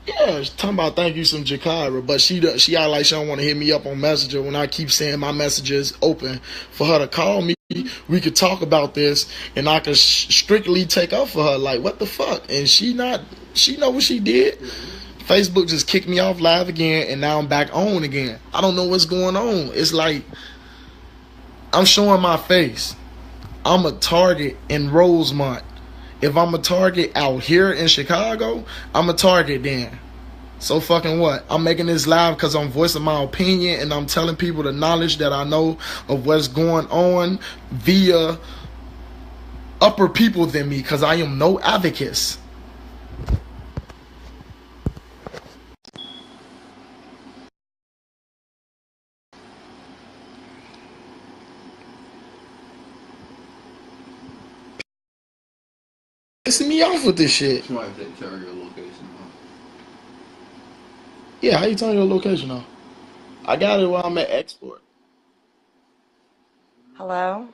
Yeah, she's talking about thank you some Jakira, but she act like she don't want to hit me up on Messenger when I keep saying my messages open for her to call me. We could talk about this, and I could strictly take up for her. Like what the fuck? And she not. She know what she did. Facebook just kicked me off live again, and now I'm back on again. I don't know what's going on. It's like I'm showing my face. I'm a target in Rosemont. If I'm a target out here in Chicago, I'm a target then. So fucking what? I'm making this live because I'm voicing my opinion and I'm telling people the knowledge that I know of what's going on via upper people than me because I am no advocate. Pissing me off with this shit. You might have to tell your location. Yeah, how you telling your location now? I got it while I'm at export. Hello?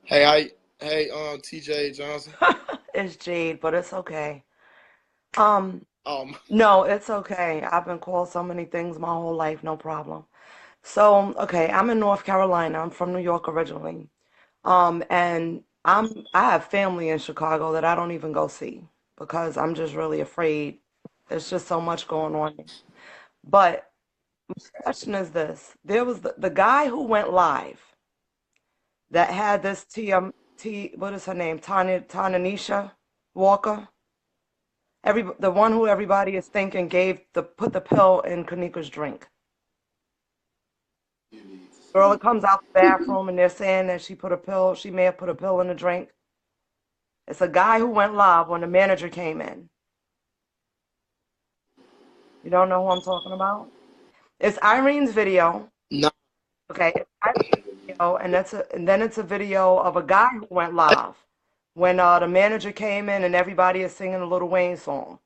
Hey, TJ Johnson. It's Jade, but it's okay. Um, No, it's okay. I've been called so many things my whole life, no problem. So, okay, I'm in North Carolina. I'm from New York originally. And I have family in Chicago that I don't even go see because I'm just really afraid. There's just so much going on. But the question is this. There was the guy who went live that had this what is her name? Tanisha Walker. The one who everybody is thinking put the pill in Kenneka's drink. Girl that comes out the bathroom and they're saying that she may have put a pill in the drink. It's a guy who went live when the manager came in. You don't know who I'm talking about? It's Irene's video. no. Okay, it's Irene's video, and then it's a video of a guy who went live when the manager came in and everybody is singing a Lil Wayne song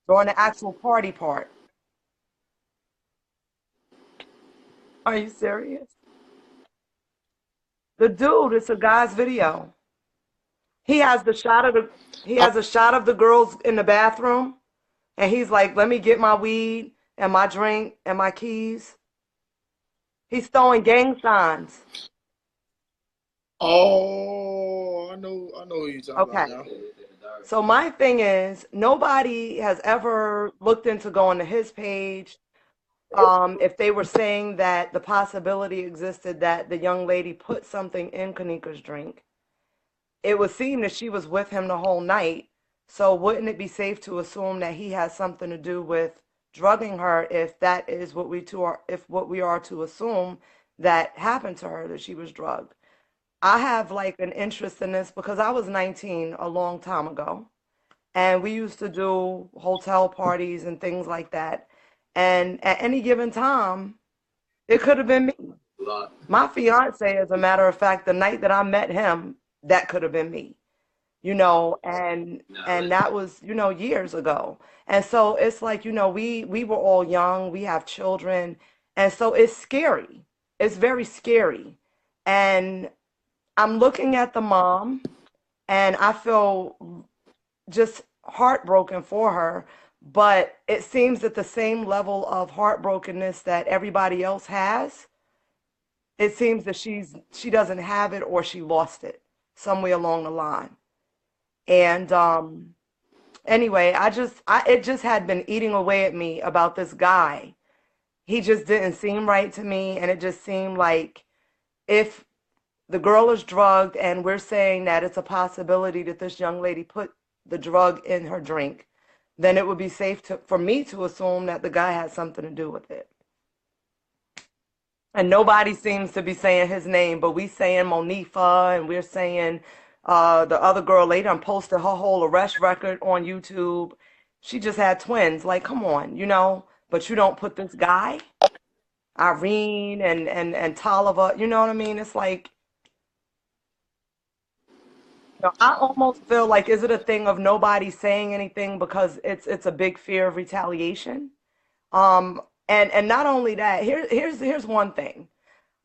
during the actual party part. Are you serious? The dude, it's a guy's video. He has the shot of the he has a shot of the girls in the bathroom, and he's like, "Let me get my weed and my drink and my keys." He's throwing gang signs. Oh, I know who you're talking Okay. about now. So my thing is, nobody has ever looked into going to his page. If they were saying that the possibility existed that the young lady put something in Kenneka's drink, it would seem that she was with him the whole night. So wouldn't it be safe to assume that he has something to do with drugging her if that is what we are to assume that happened to her, that she was drugged? I have like an interest in this because I was 19 a long time ago, and we used to do hotel parties and things like that. And at any given time, it could have been me. My fiance, as a matter of fact, the night that I met him, that could have been me, and that was, years ago. And so it's like, we were all young, we have children, and so it's scary. It's very scary. And I'm looking at the mom and I feel just heartbroken for her, but it seems that the same level of heartbrokenness that everybody else has, it seems that she doesn't have it, or she lost it somewhere along the line. And anyway, it just had been eating away at me about this guy. He just didn't seem right to me, and it just seemed like if the girl is drugged and we're saying that it's a possibility that this young lady put the drug in her drink, then it would be safe for me to assume that the guy had something to do with it. And nobody seems to be saying his name, but we saying Monifah, and we're saying the other girl later and posted her whole arrest record on YouTube. She just had twins. Like, come on, but you don't put this guy, Irene and Tolliver, you know what I mean? It's like, I almost feel like, is it a thing of nobody saying anything because it's a big fear of retaliation? And not only that, here's one thing.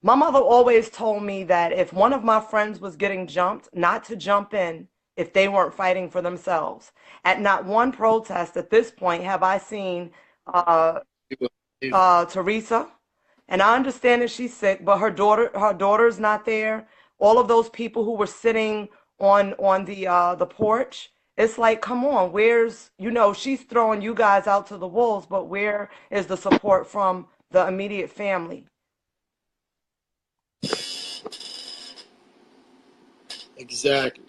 My mother always told me that if one of my friends was getting jumped, not to jump in if they weren't fighting for themselves. At not one protest at this point have I seen uh, Teresa, and I understand that she's sick, but her daughter's not there. All of those people who were sitting on the porch, it's like, come on, where's, she's throwing you guys out to the wolves, but where is the support from the immediate family? Exactly.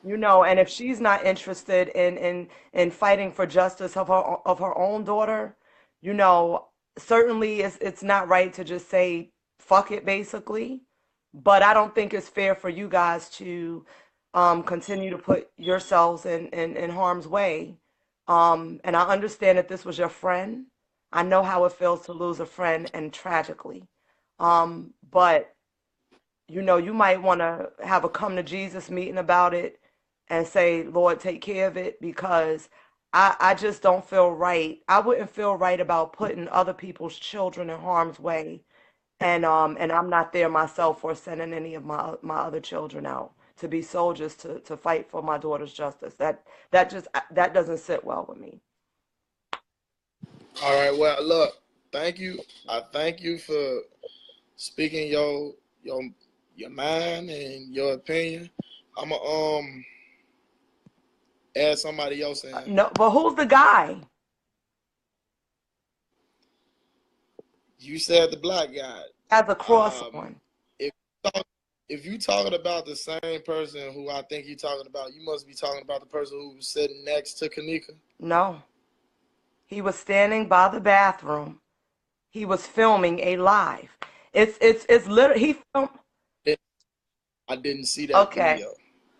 And if she's not interested in fighting for justice of her own daughter, you know, certainly it's not right to just say fuck it, basically. But I don't think it's fair for you guys to continue to put yourselves in harm's way. And I understand that this was your friend. I know how it feels to lose a friend, and tragically. But you might want to have a come to Jesus meeting about it and say, Lord, take care of it, because I just don't feel right. I wouldn't feel right about putting other people's children in harm's way, and I'm not there myself, or sending any of my other children out to be soldiers to fight for my daughter's justice. That doesn't sit well with me. All right. Well, look. Thank you. I thank you for speaking your your mind and your opinion. I'ma add somebody else in. No, but who's the guy? You said the black guy. Has a cross Um, on. if if you talking about the same person who I think you're talking about, you must be talking about the person who was sitting next to Kenneka. No, he was standing by the bathroom. He was filming a live. It's literally he filmed. I didn't see that Okay, video.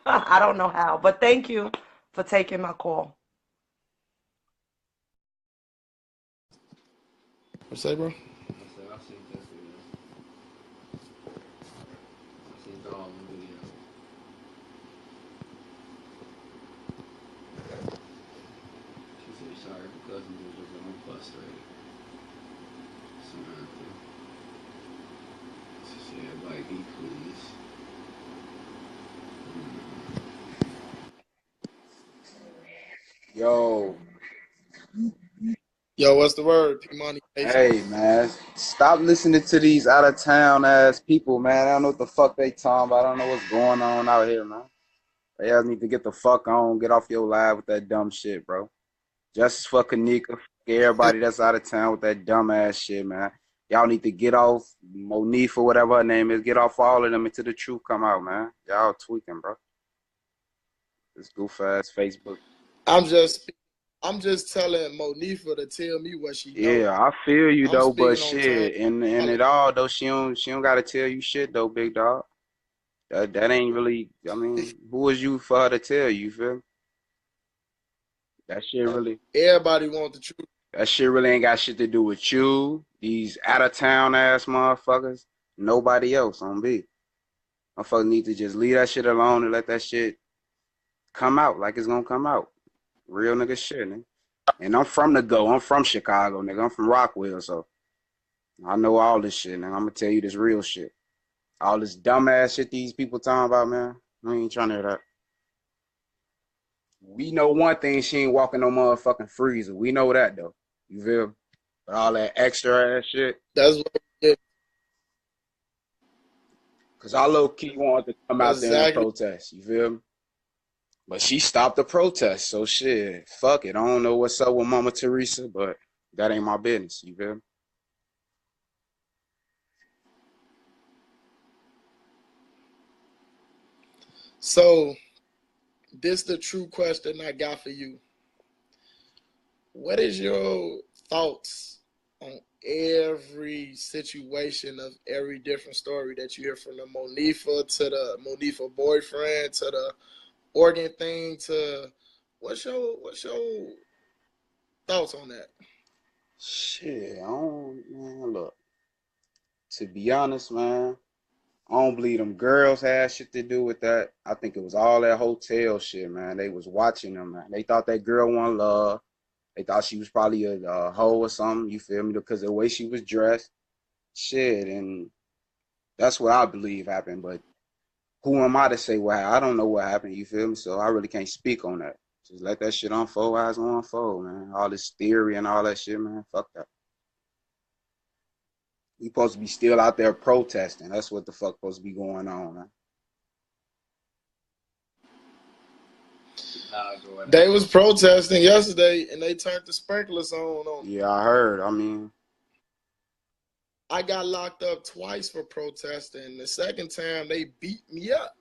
I don't know how, but thank you for taking my call. What's that, bro? I said, I seen this video. I seen the whole video. She said sorry because we was frustrated. Samantha. She said, like, be please. Yo, Yo, what's the word? P Money Nation. hey man, stop listening to these out of town ass people, man. I don't know what the fuck they talking about. I don't know what's going on out here, man. They all need to get the fuck on, get off your live with that dumb shit, bro. Justice for Kenneka, fuck everybody that's out of town with that dumb ass shit, man. Y'all need to get off Monifah, whatever her name is, get off all of them until the truth come out, man. Y'all tweaking, bro. This goof ass Facebook. I'm just I'm just telling Monifah to tell me what she know. Yeah, I feel you I'm though, but speaking on shit, and technicality. it all though, she don't gotta tell you shit though, big dog. That ain't really. I mean, who is you for her to tell you? You feel me? That shit really. Everybody want the truth. That shit really ain't got shit to do with you. These out of town ass motherfuckers. Nobody else on B. Motherfuckers need to just leave that shit alone and let that shit come out like it's gonna come out. Real nigga shit, nigga. And I'm from the go. I'm from Chicago, nigga. I'm from Rockwell, so I know all this shit, nigga. I'm gonna tell you this real shit. All this dumbass shit these people talking about, man. I ain't trying to hear that. We know one thing, she ain't walking no motherfucking freezer. We know that though. You feel me? But all that extra ass shit. That's what it, Cause I low key wanted to come out there and exactly. protest. You feel me? But she stopped the protest. So shit. Fuck it. I don't know what's up with Mama Teresa, but that ain't my business. You feel me? So this the true question I got for you. What is your thoughts on every situation of every different story that you hear from the Monifah to the Monifah boyfriend to the organ thing to what's your thoughts on that? Shit. I don't, man, look. To be honest, man, I don't believe them girls had shit to do with that. I think it was all that hotel shit, man. They was watching them, man. They thought that girl wanted love. They thought she was probably a hoe or something, you feel me? Because of the way she was dressed. Shit, and that's what I believe happened. But who am I to say what happened? I don't know what happened, you feel me? So I really can't speak on that. Just let that shit unfold as it unfold, man. All this theory and all that shit, man. Fuck that. We supposed to be still out there protesting. That's what the fuck supposed to be going on, man. They was protesting yesterday, and they turned the sprinklers on. Yeah, I heard. I mean, I got locked up twice for protesting. The second time, they beat me up.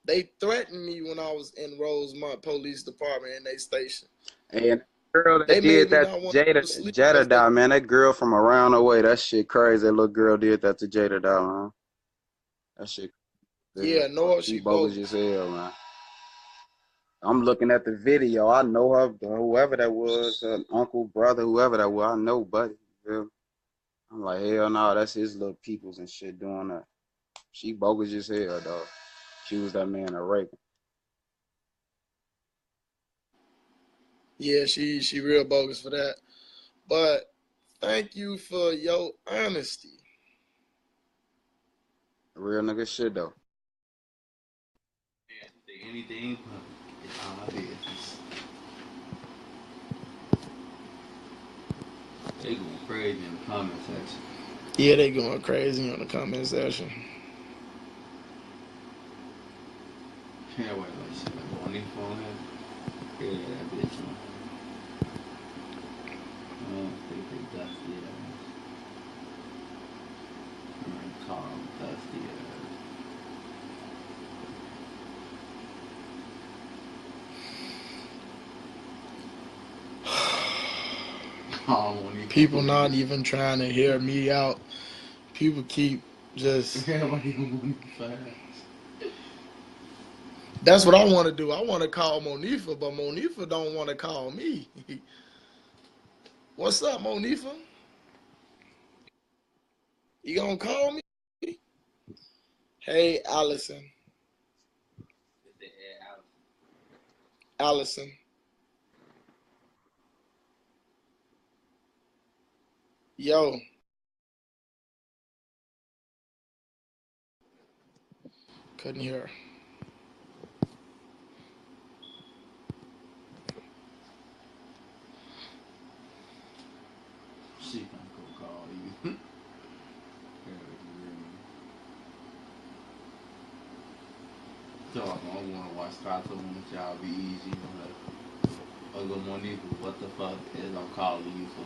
They threatened me when I was in Rosemont Police Department in their station. and girl that They made did me that not to want to go to sleep. Jada, man. That girl from around the way, that shit crazy. That little girl did that to Jada, man. That shit. Yeah, no, She she bogus bogus. as hell, man. I'm looking at the video. I know her, whoever that was, her uncle, brother, whoever that was. I know, buddy. Yeah. I'm like, hell no, that's his little peoples and shit doing that. She bogus as hell, dog. She was that man a rape. Yeah, she real bogus for that. But thank you for your honesty. Real nigga shit, though. Anything, it's all my business. They going crazy in the comment section. Yeah, they going crazy on the comment section. Can't wait, like shit, like Monifah on here. Yeah, that bitch, man. Think they dusty ass. Call them dusty ass. People not even trying to hear me out. People keep just. That's what I want to do. I want to call Monifah, but Monifah don't want to call me. What's up, Monifah? You gonna call me? Hey, Allison. Allison. Yo. Couldn't hear. She gonna go call you. So I want to watch cartoon with y'all be easy. Like, oh, good morning. What the fuck is I'm calling you for?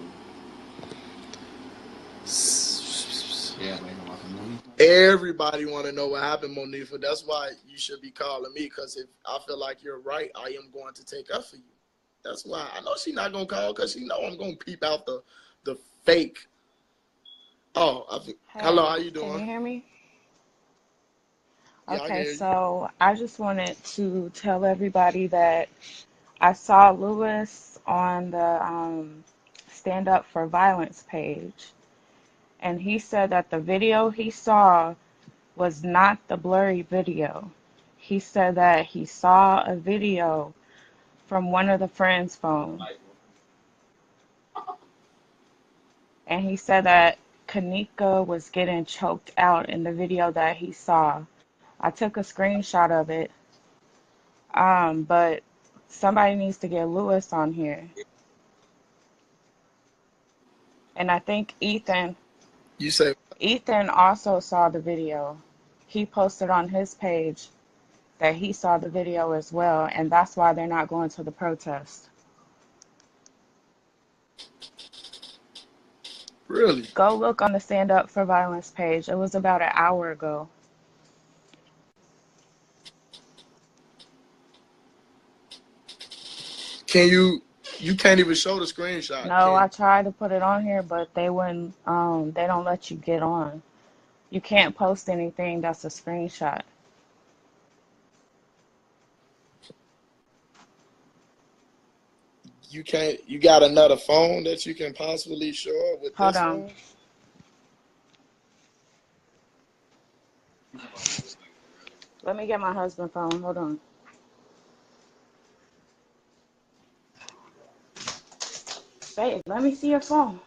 Yeah, man, I'm watching money. Everybody want to know what happened, Monifah. That's why you should be calling me, because if I feel like you're right, I am going to take up for you. That's why I know she's not gonna call, because she know I'm gonna peep out the fake. Oh, Hey, hello, how you can you doing? hear me? Yeah, I can Okay, hear you. so I just wanted to tell everybody that I saw Lewis on the Stand Up for Violence page, and he said that the video he saw was not the blurry video. He said that he saw a video from one of the friends' phones, and he said that Kenneka was getting choked out in the video that he saw. I took a screenshot of it. But somebody needs to get Lewis on here. And I think You say Ethan also saw the video. He posted on his page that he saw the video as well, and that's why they're not going to the protest. really? Go look on the Stand Up for Violence page. It was about an hour ago. Can you can't even show the screenshot, No, can I you? tried to put it on here, but they wouldn't, they don't let you get on. You can't post anything that's a screenshot. You can't. You got another phone that you can possibly show up with Hold this on. phone? Let me get my husband's phone. Hold on. Babe, let me see your phone.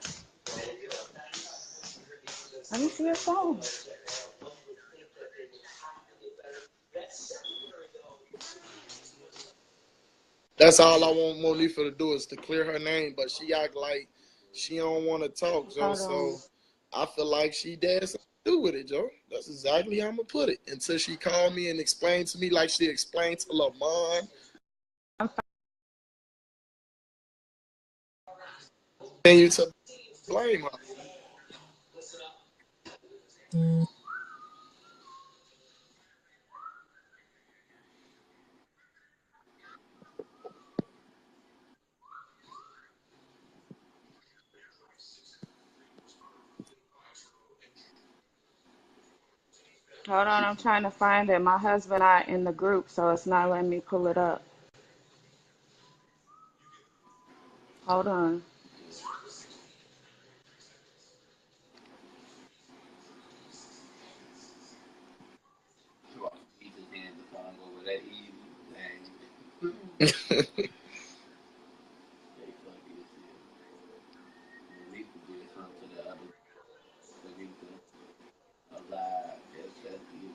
Let me see your phone. That's all I want Monifah to do is to clear her name, but she act like she don't want to talk, Joe. Hold on. So I feel like she danced something to do with it, Joe. That's exactly how I'm gonna put it. Until she called me and explained to me like she explained to Lamont. Continue to blame her. Hold on, I'm trying to find it. My husband not in the group, so it's not letting me pull it up. Hold on. He just handed the phone over that easy. Dang. They fucking shit. Monifah did something to the other Monifah alive. That's even.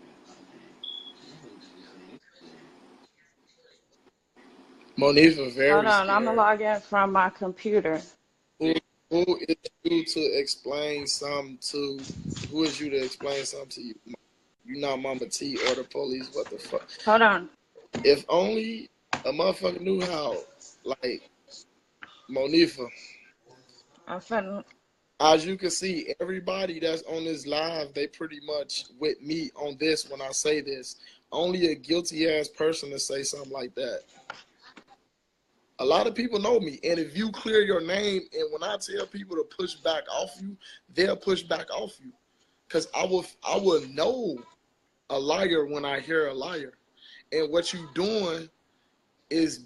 Monifah Hold very on, I'm gonna scared. log in from my computer. Who, who is you to explain something to? Who is you to explain something to you? You not Mama T or the police. What the fuck? Hold on. If only a motherfucker knew how, like Monifah. I'm finna. As you can see, everybody that's on this live, they pretty much with me on this when I say this. Only a guilty ass person to say something like that. A lot of people know me, and if you clear your name, and when I tell people to push back off you, they'll push back off you, cause I will know a liar when I hear a liar, and what you doing is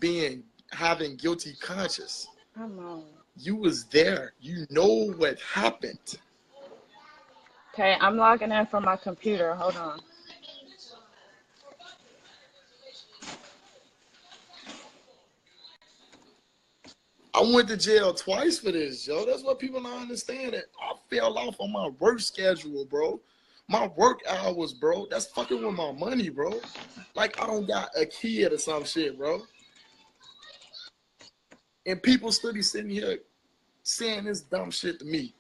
having guilty conscience. Come on. You was there. You know what happened. Okay, I'm logging in from my computer. Hold on. I went to jail twice for this, Joe. That's what people don't understand. That I fell off on my work schedule, bro. My work hours, bro. That's fucking with my money, bro. Like I don't got a kid or some shit, bro. And people still be sitting here saying this dumb shit to me.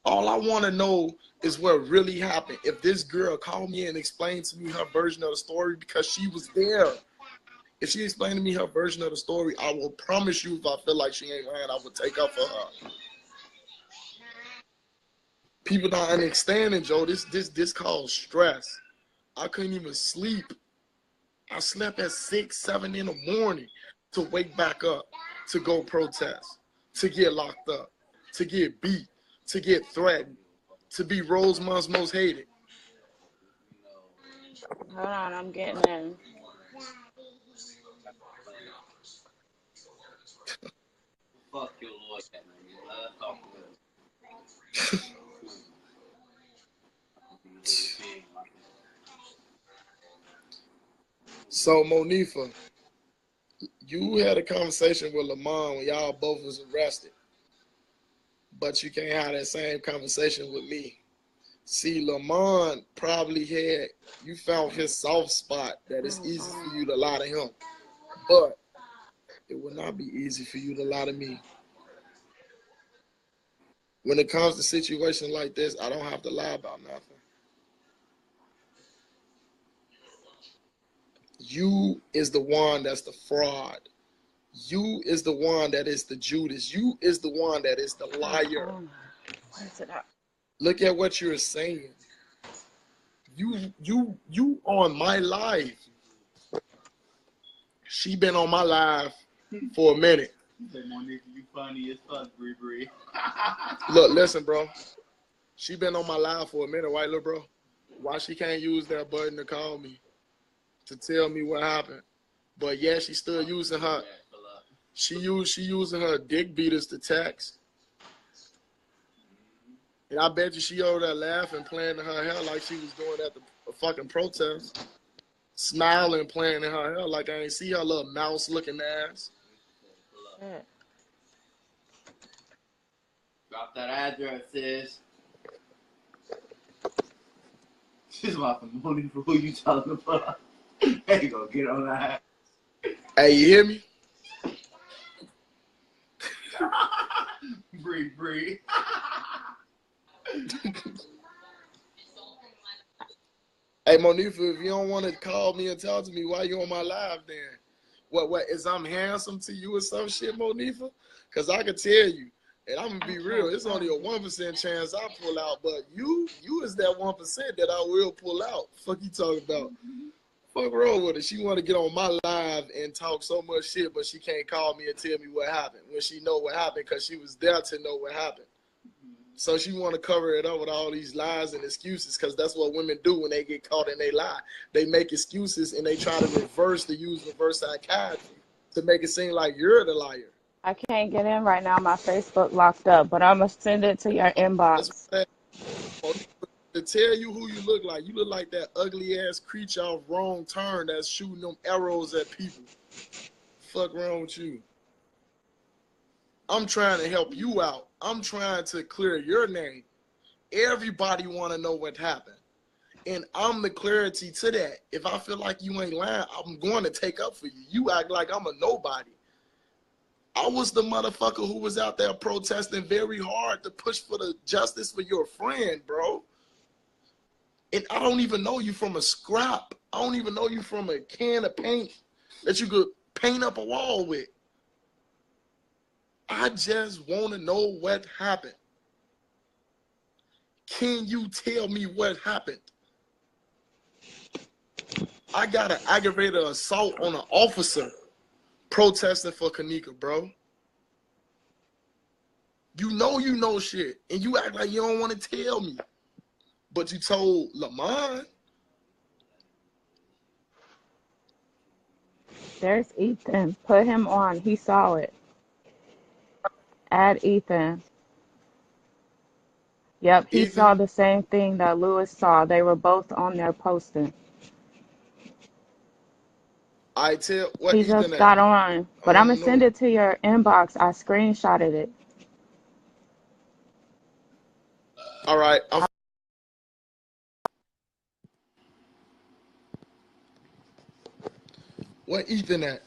All I want to know is what really happened. If this girl called me and explained to me her version of the story because she was there. If she explained to me her version of the story, I will promise you if I feel like she ain't lying, I will take up for her. People not understanding, Joe. This called stress. I couldn't even sleep. I slept at 6, 7 in the morning to wake back up, to go protest, to get locked up, to get beat, to get threatened, to be Rosemont's most hated. Hold on, I'm getting in. Fuck your lawyer, man. Talk to him. So Monifah, you had a conversation with Lamont when y'all both was arrested, but you can't have that same conversation with me. See, Lamont probably you found his soft spot that it's easy for you to lie to him, but it will not be easy for you to lie to me. When it comes to situations like this, I don't have to lie about nothing. You is the one that's the fraud. You is the one that is the Judas. You is the one that is the liar. Where's it at? Look at what you're saying. You on my live. She been on my live for a minute. Monifah, you funny as fuck, Bree. Look, listen, bro. She been on my live for a minute, right, little bro? Why she can't use that button to call me, to tell me what happened? But yeah, she's still using her. She using her dick beaters to text. And I bet you she over there laughing, playing in her hair like she was doing at the fucking protest. Smiling, playing in her hair like I ain't see her little mouse looking ass. Drop that address, sis. She's about the money for who you talking about. There you go, get on that. Hey, you hear me? Breathe. Hey, Monifah, if you don't want to call me and talk to me, why you on my live then? What is I'm handsome to you or some shit, Monifah? Because I can tell you, and I'm gonna be real, it's only a 1% chance I pull out, but you is that 1% that I will pull out. Fuck you talking about? Fuck wrong with her. She want to get on my live and talk so much shit, but she can't call me and tell me what happened when she know what happened because she was there to know what happened. So she want to cover it up with all these lies and excuses because that's what women do when they get caught and they lie. They make excuses and they try to reverse psychiatry to make it seem like you're the liar. I can't get in right now. My Facebook locked up, but I'm gonna send it to your That's inbox. what to tell you who you look like that ugly ass creature off Wrong Turn that's shooting them arrows at people. Fuck wrong with you? I'm trying to help you out. I'm trying to clear your name. Everybody want to know what happened. And I'm the clarity to that. If I feel like you ain't lying, I'm going to take up for you. You act like I'm a nobody. I was the motherfucker who was out there protesting very hard to push for the justice for your friend, bro. And I don't even know you from a scrap. I don't even know you from a can of paint that you could paint up a wall with. I just want to know what happened. Can you tell me what happened? I got an aggravated assault on an officer protesting for Kenneka, bro. You know shit, and you act like you don't want to tell me. But you told Lamont. There's Ethan. Put him on. He saw it. Add Ethan. Yep, he saw Ethan, the same thing that Lewis saw. They were both on there posting. I tell what He Ethan just at? got on. I But I'm gonna don't send know. it to your inbox. I screenshotted it. All right. What Ethan at?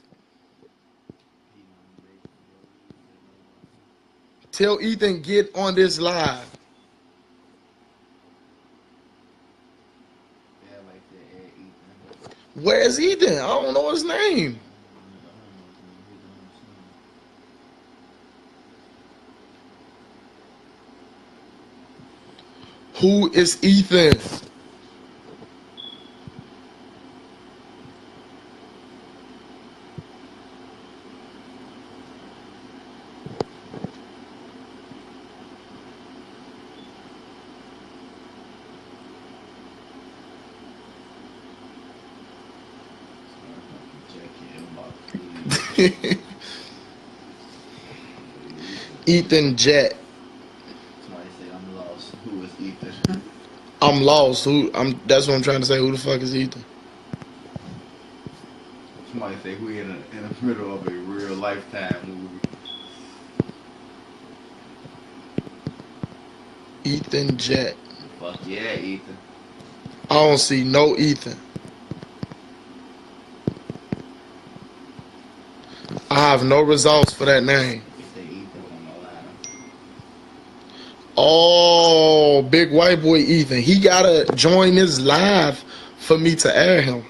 Tell Ethan get on this live. Yeah, like that, Ethan. Where's Ethan? I don't know his name. Who is Ethan? Check your inbox, please. Ethan Jet. Somebody say I'm lost. Who is Ethan? I'm lost. That's what I'm trying to say. Who the fuck is Ethan? Somebody say we in the middle of a real Lifetime movie. Ethan Jet. Fuck yeah, Ethan. I don't see no Ethan. I have no results for that name. They say Ethan on the line. Oh, big white boy Ethan. He gotta join this live for me to add him.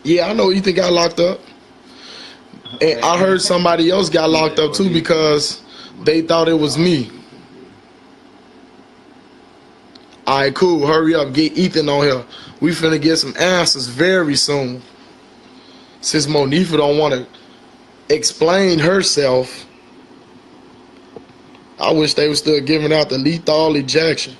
Yeah, I know Ethan got locked up. And I heard somebody else got locked up too because they thought it was me. All right, cool. Hurry up. Get Ethan on here. We finna get some answers very soon. Since Monifah don't want to explain herself, I wish they were still giving out the lethal ejection.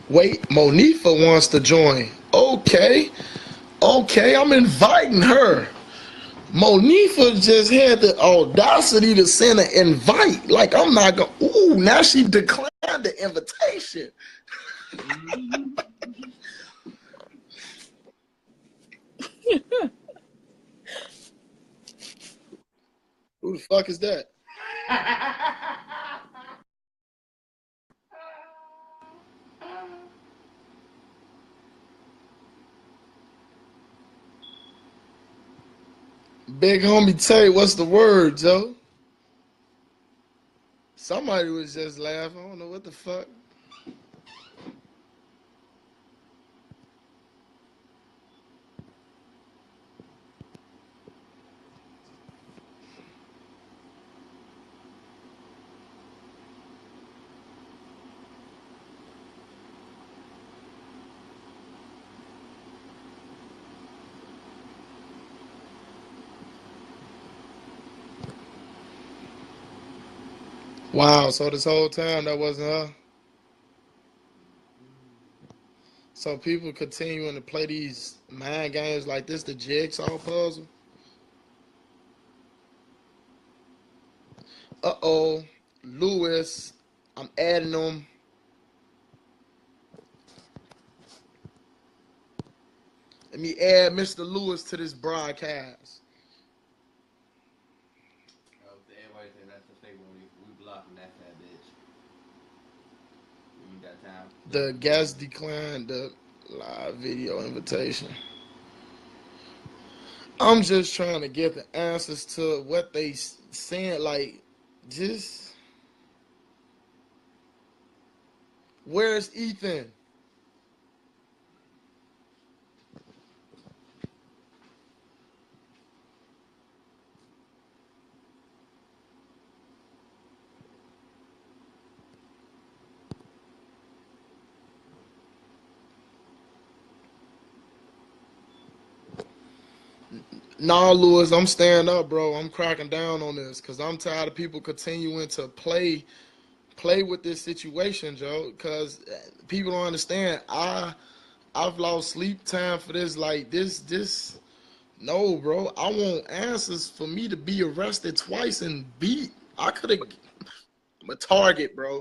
Wait, Monifah wants to join. Okay, I'm inviting her. Monifah just had the audacity to send an invite. Like, I'm not going to. Ooh, now she declined the invitation. Who the fuck is that? Big homie Tay, what's the word, Joe? Somebody was just laughing. I don't know what the fuck. Wow, so this whole time that wasn't her. So people continuing to play these mind games like this, the jigsaw puzzle. Uh-oh, Lewis, I'm adding them. Let me add Mr. Lewis to this broadcast. Everybody think that's the fake one. We blocking that fat bitch. We ain't got time. The guest declined the live video invitation. I'm just trying to get the answers to what they saying. Like, just where's Ethan? Nah, Lewis, I'm staying up, bro. I'm cracking down on this because I'm tired of people continuing to play with this situation, Joe. Because people don't understand. I've lost sleep time for this. Like this. No, bro. I want answers for me to be arrested twice and beat. I could have. I'm a target, bro.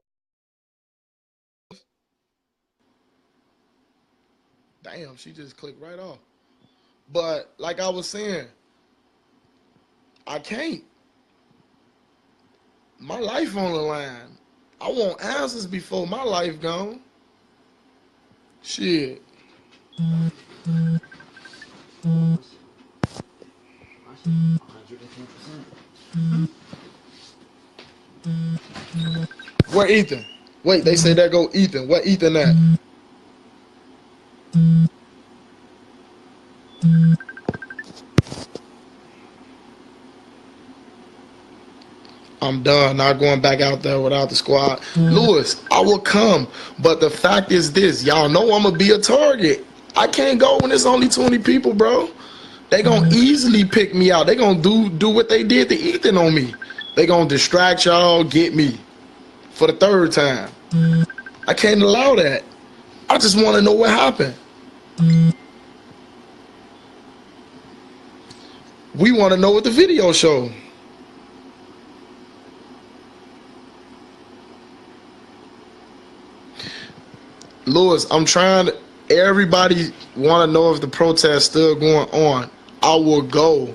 Damn, she just clicked right off. But like I was saying, I can't. My life on the line. I want answers before my life gone. Shit. Where Ethan? Wait, they say there go Ethan. Where Ethan at? I'm done. Not going back out there without the squad. Lewis, I will come. But the fact is this. Y'all know I'm going to be a target. I can't go when it's only 20 people, bro. They going to easily pick me out. They going to do what they did to Ethan on me. They going to distract y'all, get me for the third time. I can't allow that. I just want to know what happened. We want to know what the video showed. Lewis, I'm trying to, everybody want to know if the protest still going on. I will go.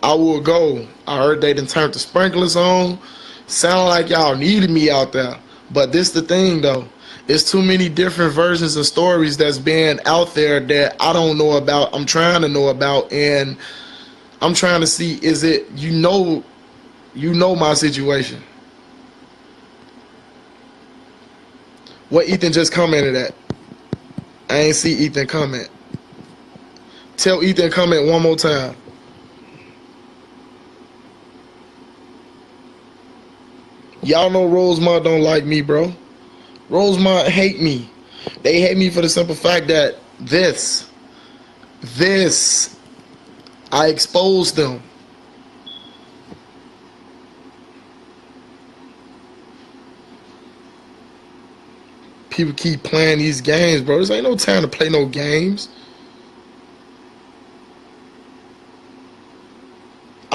I will go. I heard they done turned the sprinklers on. Sound like y'all needed me out there. But this the thing though. It's too many different versions of stories that's being out there that I don't know about. I'm trying to know about, and I'm trying to see, is it, you know my situation. What Ethan just commented at? I ain't see Ethan comment. Tell Ethan comment one more time. Y'all know Rosemont don't like me, bro. Rosemont hate me. They hate me for the simple fact that this, I exposed them. People keep playing these games, bro. This ain't no time to play no games.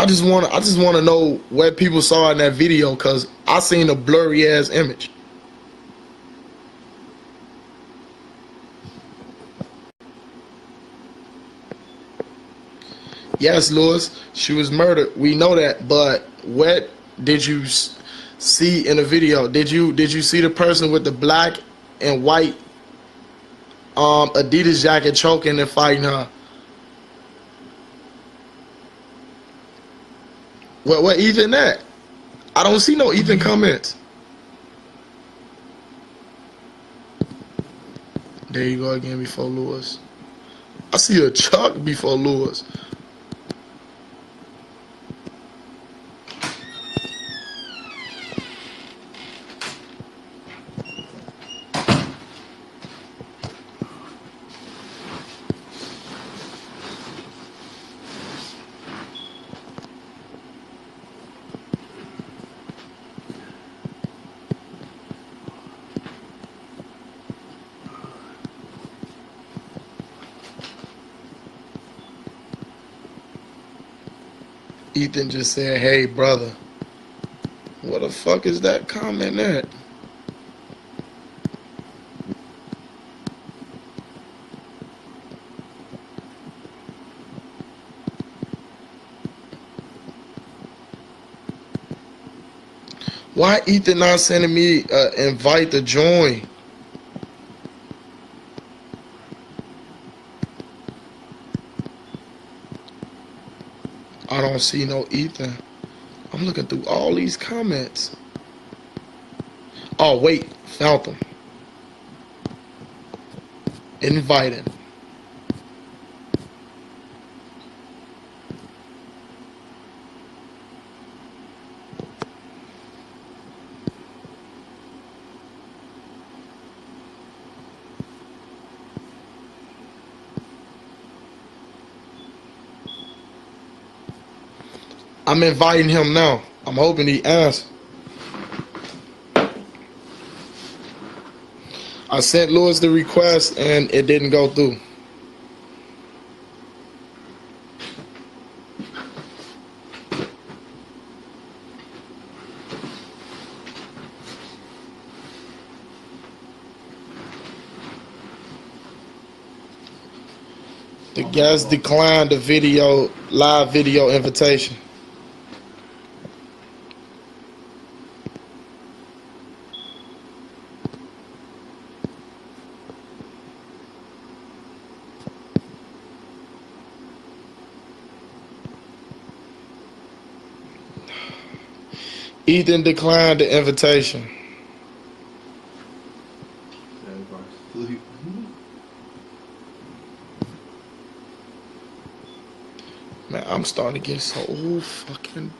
I just want to know what people saw in that video, cause I seen a blurry ass image. Yes, Lewis, she was murdered. We know that, but what did you see in the video? Did you see the person with the black and white Adidas jacket choking and fighting her? What Ethan at? I don't see no Ethan comments. There you go again before Lewis. I see a Chuck before Lewis. Ethan just said, "Hey, brother." What the fuck is that comment at? Why Ethan not sending me invite to join? I don't see no Ethan. I'm looking through all these comments. Oh wait, found them. Inviting. I'm inviting him now. I'm hoping he answers. I sent Lewis the request and it didn't go through. The guest declined the live video invitation. Ethan declined the invitation. Man, I'm starting to get so fucking...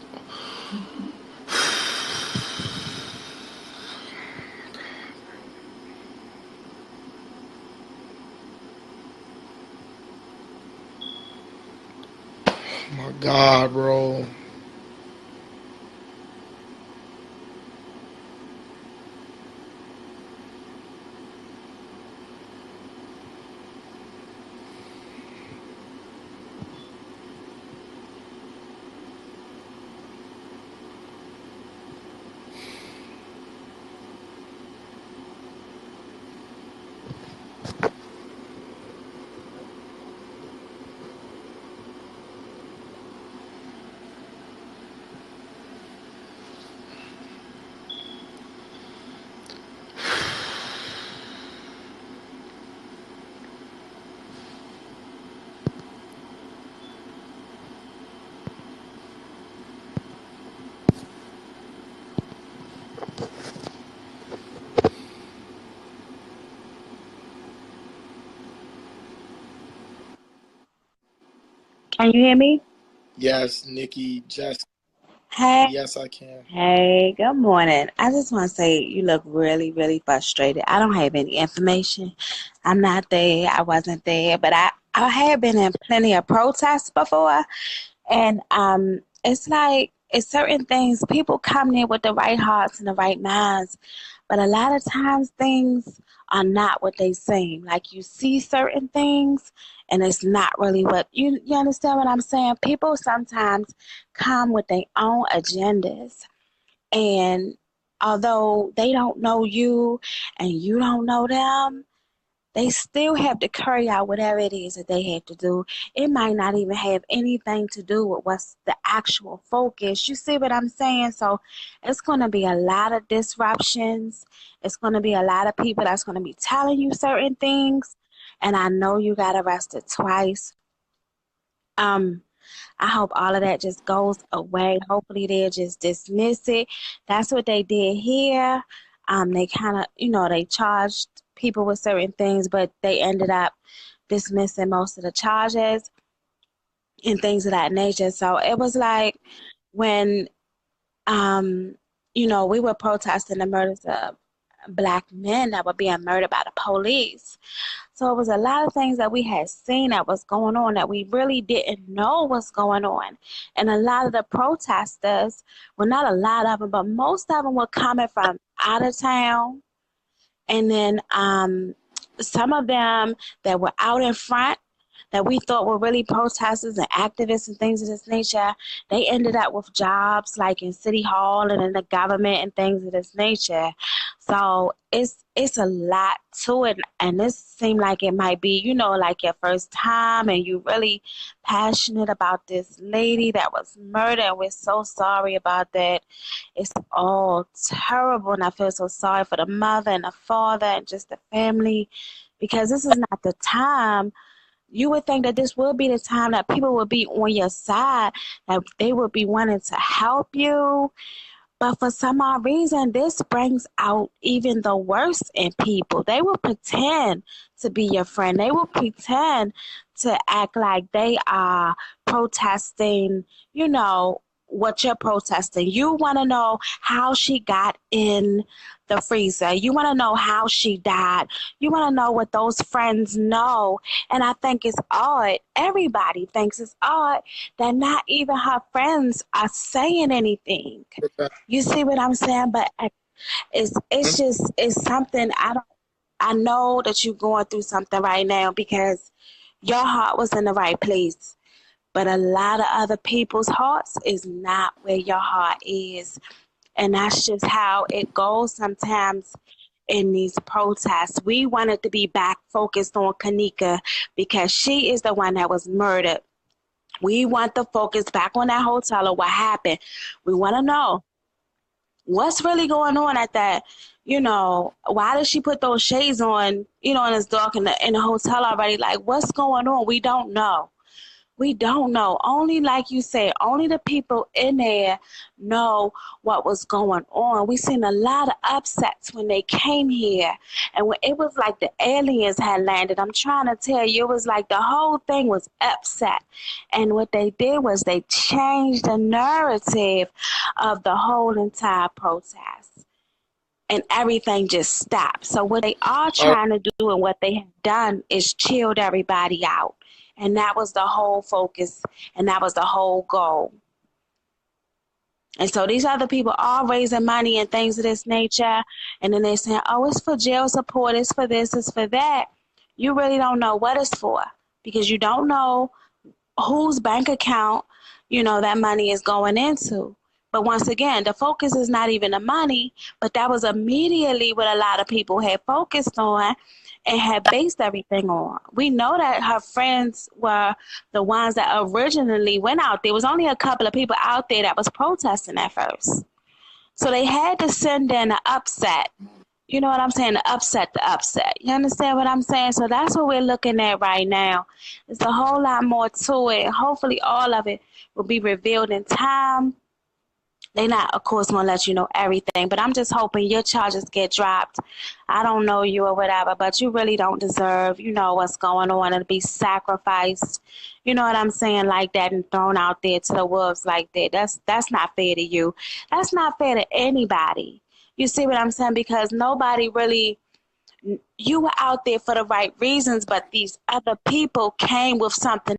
Oh my God, bro. Can you hear me? Yes, Nikki, Jess. Hey, Yes, I can. hey, good morning. I just want to say you look really, really frustrated. I don't have any information. I'm not there. I wasn't there, but I have been in plenty of protests before, and it's like it's certain things, people come there with the right hearts and the right minds, but a lot of times things are not what they seem. Like you see certain things and it's not really what you understand what I'm saying? People sometimes come with their own agendas, and although they don't know you and you don't know them, they still have to carry out whatever it is that they have to do. It might not even have anything to do with what's the actual focus. You see what I'm saying? So it's going to be a lot of disruptions. It's going to be a lot of people that's going to be telling you certain things. And I know you got arrested twice. Um, I hope all of that just goes away. Hopefully they'll just dismiss it. That's what they did here. They kind of, they charged people with certain things, but they ended up dismissing most of the charges and things of that nature. So it was like when, we were protesting the murders of Black men that were being murdered by the police. So it was a lot of things that we had seen that was going on that we really didn't know was going on. And a lot of the protesters, well, not a lot of them, but most of them were coming from out of town. And then some of them that were out in front that we thought were really protesters and activists and things of this nature, they ended up with jobs like in City Hall and in the government and things of this nature. So it's a lot to it, and this seemed like it might be, like your first time and you really passionate about this lady that was murdered, and we're so sorry about that. It's all terrible, and I feel so sorry for the mother and the father and just the family, because this is not the time. You would think that this would be the time that people would be on your side, that they would be wanting to help you. But for some odd reason, this brings out even the worst in people. They will pretend to be your friend. They will pretend to act like they are protesting, what you're protesting. You want to know how she got in the freezer. You want to know how she died. You want to know what those friends know. And I think it's odd. Everybody thinks it's odd that not even her friends are saying anything. You see what I'm saying? But it's something I know that you're going through something right now because your heart was in the right place. But a lot of other people's hearts is not where your heart is. And that's just how it goes sometimes in these protests. We wanted to be back focused on Kenneka because she is the one that was murdered. We want the focus back on that hotel or what happened. We want to know what's really going on at that. Why did she put those shades on, and it's dark in the hotel already? Like, what's going on? We don't know. We don't know. Only, like you said, only the people in there know what was going on. We seen a lot of upsets when they came here. And when it was like the aliens had landed, I'm trying to tell you, it was like the whole thing was upset. And what they did was they changed the narrative of the whole entire protest. And everything just stopped. So what they are trying to do and what they have done is chilled everybody out. And that was the whole focus, and that was the whole goal. And so these other people are raising money and things of this nature, and then they're saying, oh, it's for jail support, it's for this, it's for that. You really don't know what it's for because you don't know whose bank account, that money is going into. But once again, the focus is not even the money, but that was immediately what a lot of people had focused on and had based everything on. We know that her friends were the ones that originally went out. There was only a couple of people out there that was protesting at first. So they had to send in an upset. You know what I'm saying? The upset. You understand what I'm saying? So that's what we're looking at right now. There's a whole lot more to it. Hopefully all of it will be revealed in time. They're not, of course, going to let you know everything, but I'm just hoping your charges get dropped. I don't know you or whatever, but you really don't deserve, what's going on and to be sacrificed, you know what I'm saying, like that and thrown out there to the wolves like that. That's not fair to you. That's not fair to anybody. You see what I'm saying? Because nobody really, you were out there for the right reasons, but these other people came with something.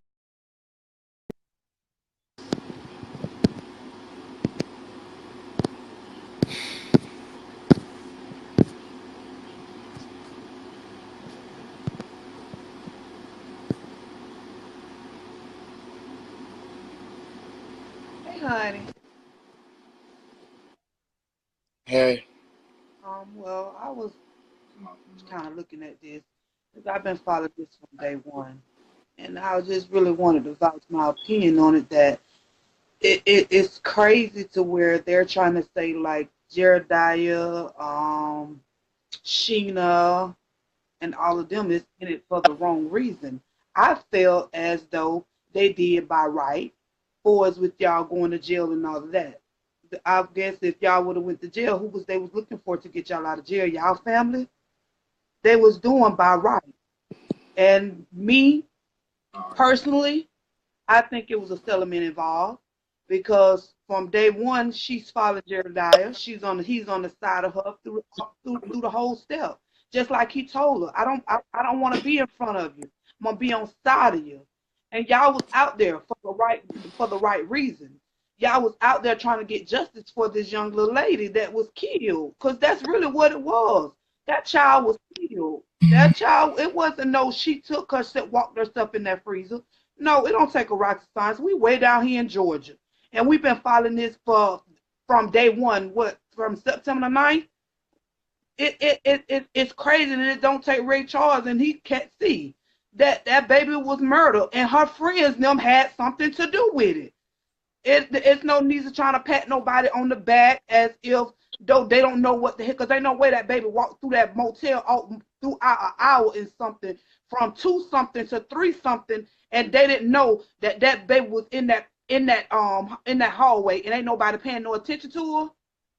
Hey, honey. Hey. Well, I was kind of looking at this because I've been following this from day one, and I just really wanted to vouch my opinion on it. That it's crazy to where they're trying to say like Jeremiah, Sheena, and all of them is in it for the wrong reason. I felt as though they did by right, for as with y'all going to jail and all of that. I guess if y'all would have went to jail, who was they was looking for to get y'all out of jail? Y'all family? They was doing by right. And me personally, I think it was a settlement involved because from day one she's following Jeremiah. He's on the side of her through the whole step. Just like he told her, I don't want to be in front of you. I'm gonna be on side of you. And y'all was out there for the right reason. Y'all was out there trying to get justice for this young little lady that was killed. Cause that's really what it was. That child was killed. That child, it wasn't no she took her walked herself in that freezer. No, it don't take a rocket science. We way down here in Georgia. And we've been following this from day one, from September the 9th. It's crazy that it don't take Ray Charles and he can't see that baby was murdered and her friends them had something to do with it. It's no need to trying to pat nobody on the back as if though they don't know what the heck, because they know where that baby walked through that motel throughout an hour and something, from 2 something to 3 something, and they didn't know that baby was in that hallway, and ain't nobody paying no attention to her.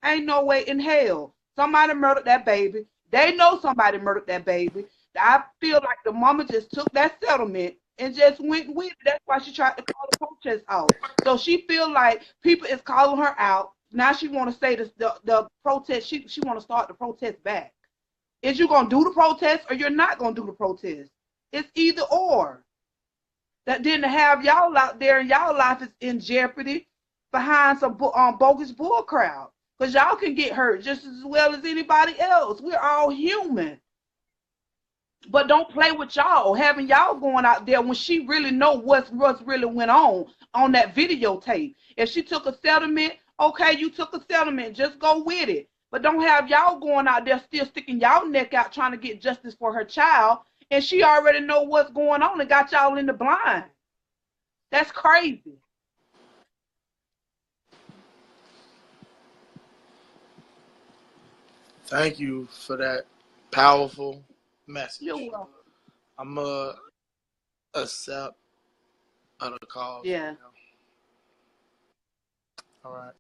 Ain't no way in hell somebody murdered that baby. They know somebody murdered that baby. I feel like the mama just took that settlement and just went with it. That's why she tried to call the protest out. So she feel like people is calling her out. Now she want to say the protest. She want to start the protest back. Is you gonna do the protest or you're not gonna do the protest? It's either or. That didn't have y'all out there and y'all life is in jeopardy behind some bogus bull crowd. Because y'all can get hurt just as well as anybody else. We're all human. But don't play with y'all. Having y'all going out there when she really know what's really went on that videotape. If she took a settlement, okay, you took a settlement. Just go with it. But don't have y'all going out there still sticking y'all neck out trying to get justice for her child. And she already know what's going on and got y'all in the blind. That's crazy. Thank you for that powerful You're message. welcome. I'm going to accept other calls right Yeah. now. All right.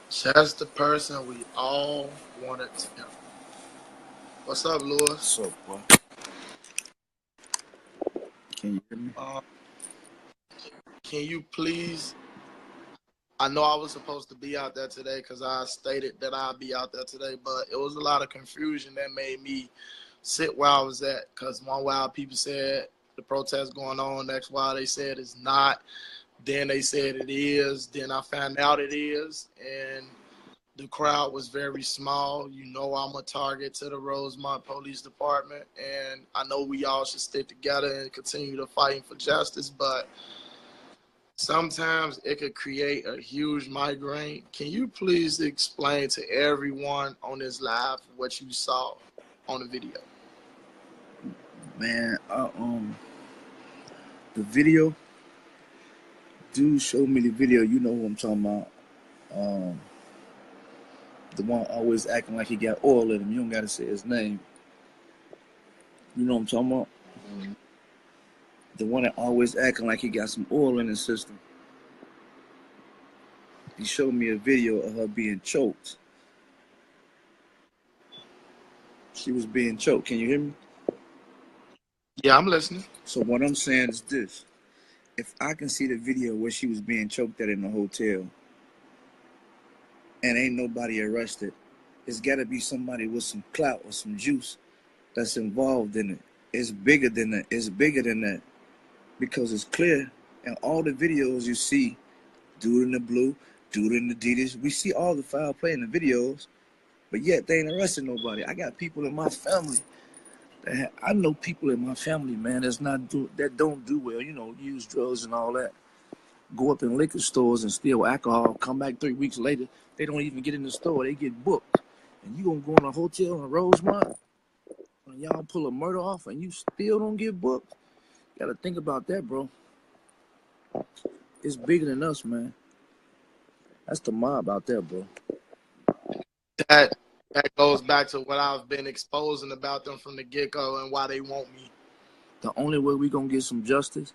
Just the person we all wanted to know. What's up, Lewis? What's up, boy? Can you hear me? Can you please? I know I was supposed to be out there today because I stated that I'd be out there today, but it was a lot of confusion that made me sit where I was at. Because one while people said the protest going on, next while they said it's not. Then they said it is. Then I found out it is, and the crowd was very small. You know I'm a target to the Rosemont Police Department, and I know we all should stick together and continue to fight for justice, but sometimes it could create a huge migraine. Can you please explain to everyone on this live what you saw on the video? Man, the video, dude showed me the video. You know who I'm talking about. The one always acting like he got oil in him. You don't gotta say his name. You know what I'm talking about? The one that always acting like he got some oil in his system. He showed me a video of her being choked. She was being choked. Can you hear me? Yeah, I'm listening. So what I'm saying is this. If I can see the video where she was being choked at in the hotel and ain't nobody arrested, it's got to be somebody with some clout or some juice that's involved in it. It's bigger than that. It's bigger than that because it's clear in all the videos you see, dude in the blue, dude in the Adidas. We see all the foul play in the videos, but yet they ain't arrested nobody. I got people in my family. I know people in my family, man, that don't do well, you know, use drugs and all that. Go up in liquor stores and steal alcohol, come back 3 weeks later, they don't even get in the store, they get booked. And you gonna go in a hotel in Rosemont and y'all pull a murder off and you still don't get booked? You gotta think about that, bro. It's bigger than us, man. That's the mob out there, bro. That goes back to what I've been exposing about them from the get-go and why they want me. The only way we gonna get some justice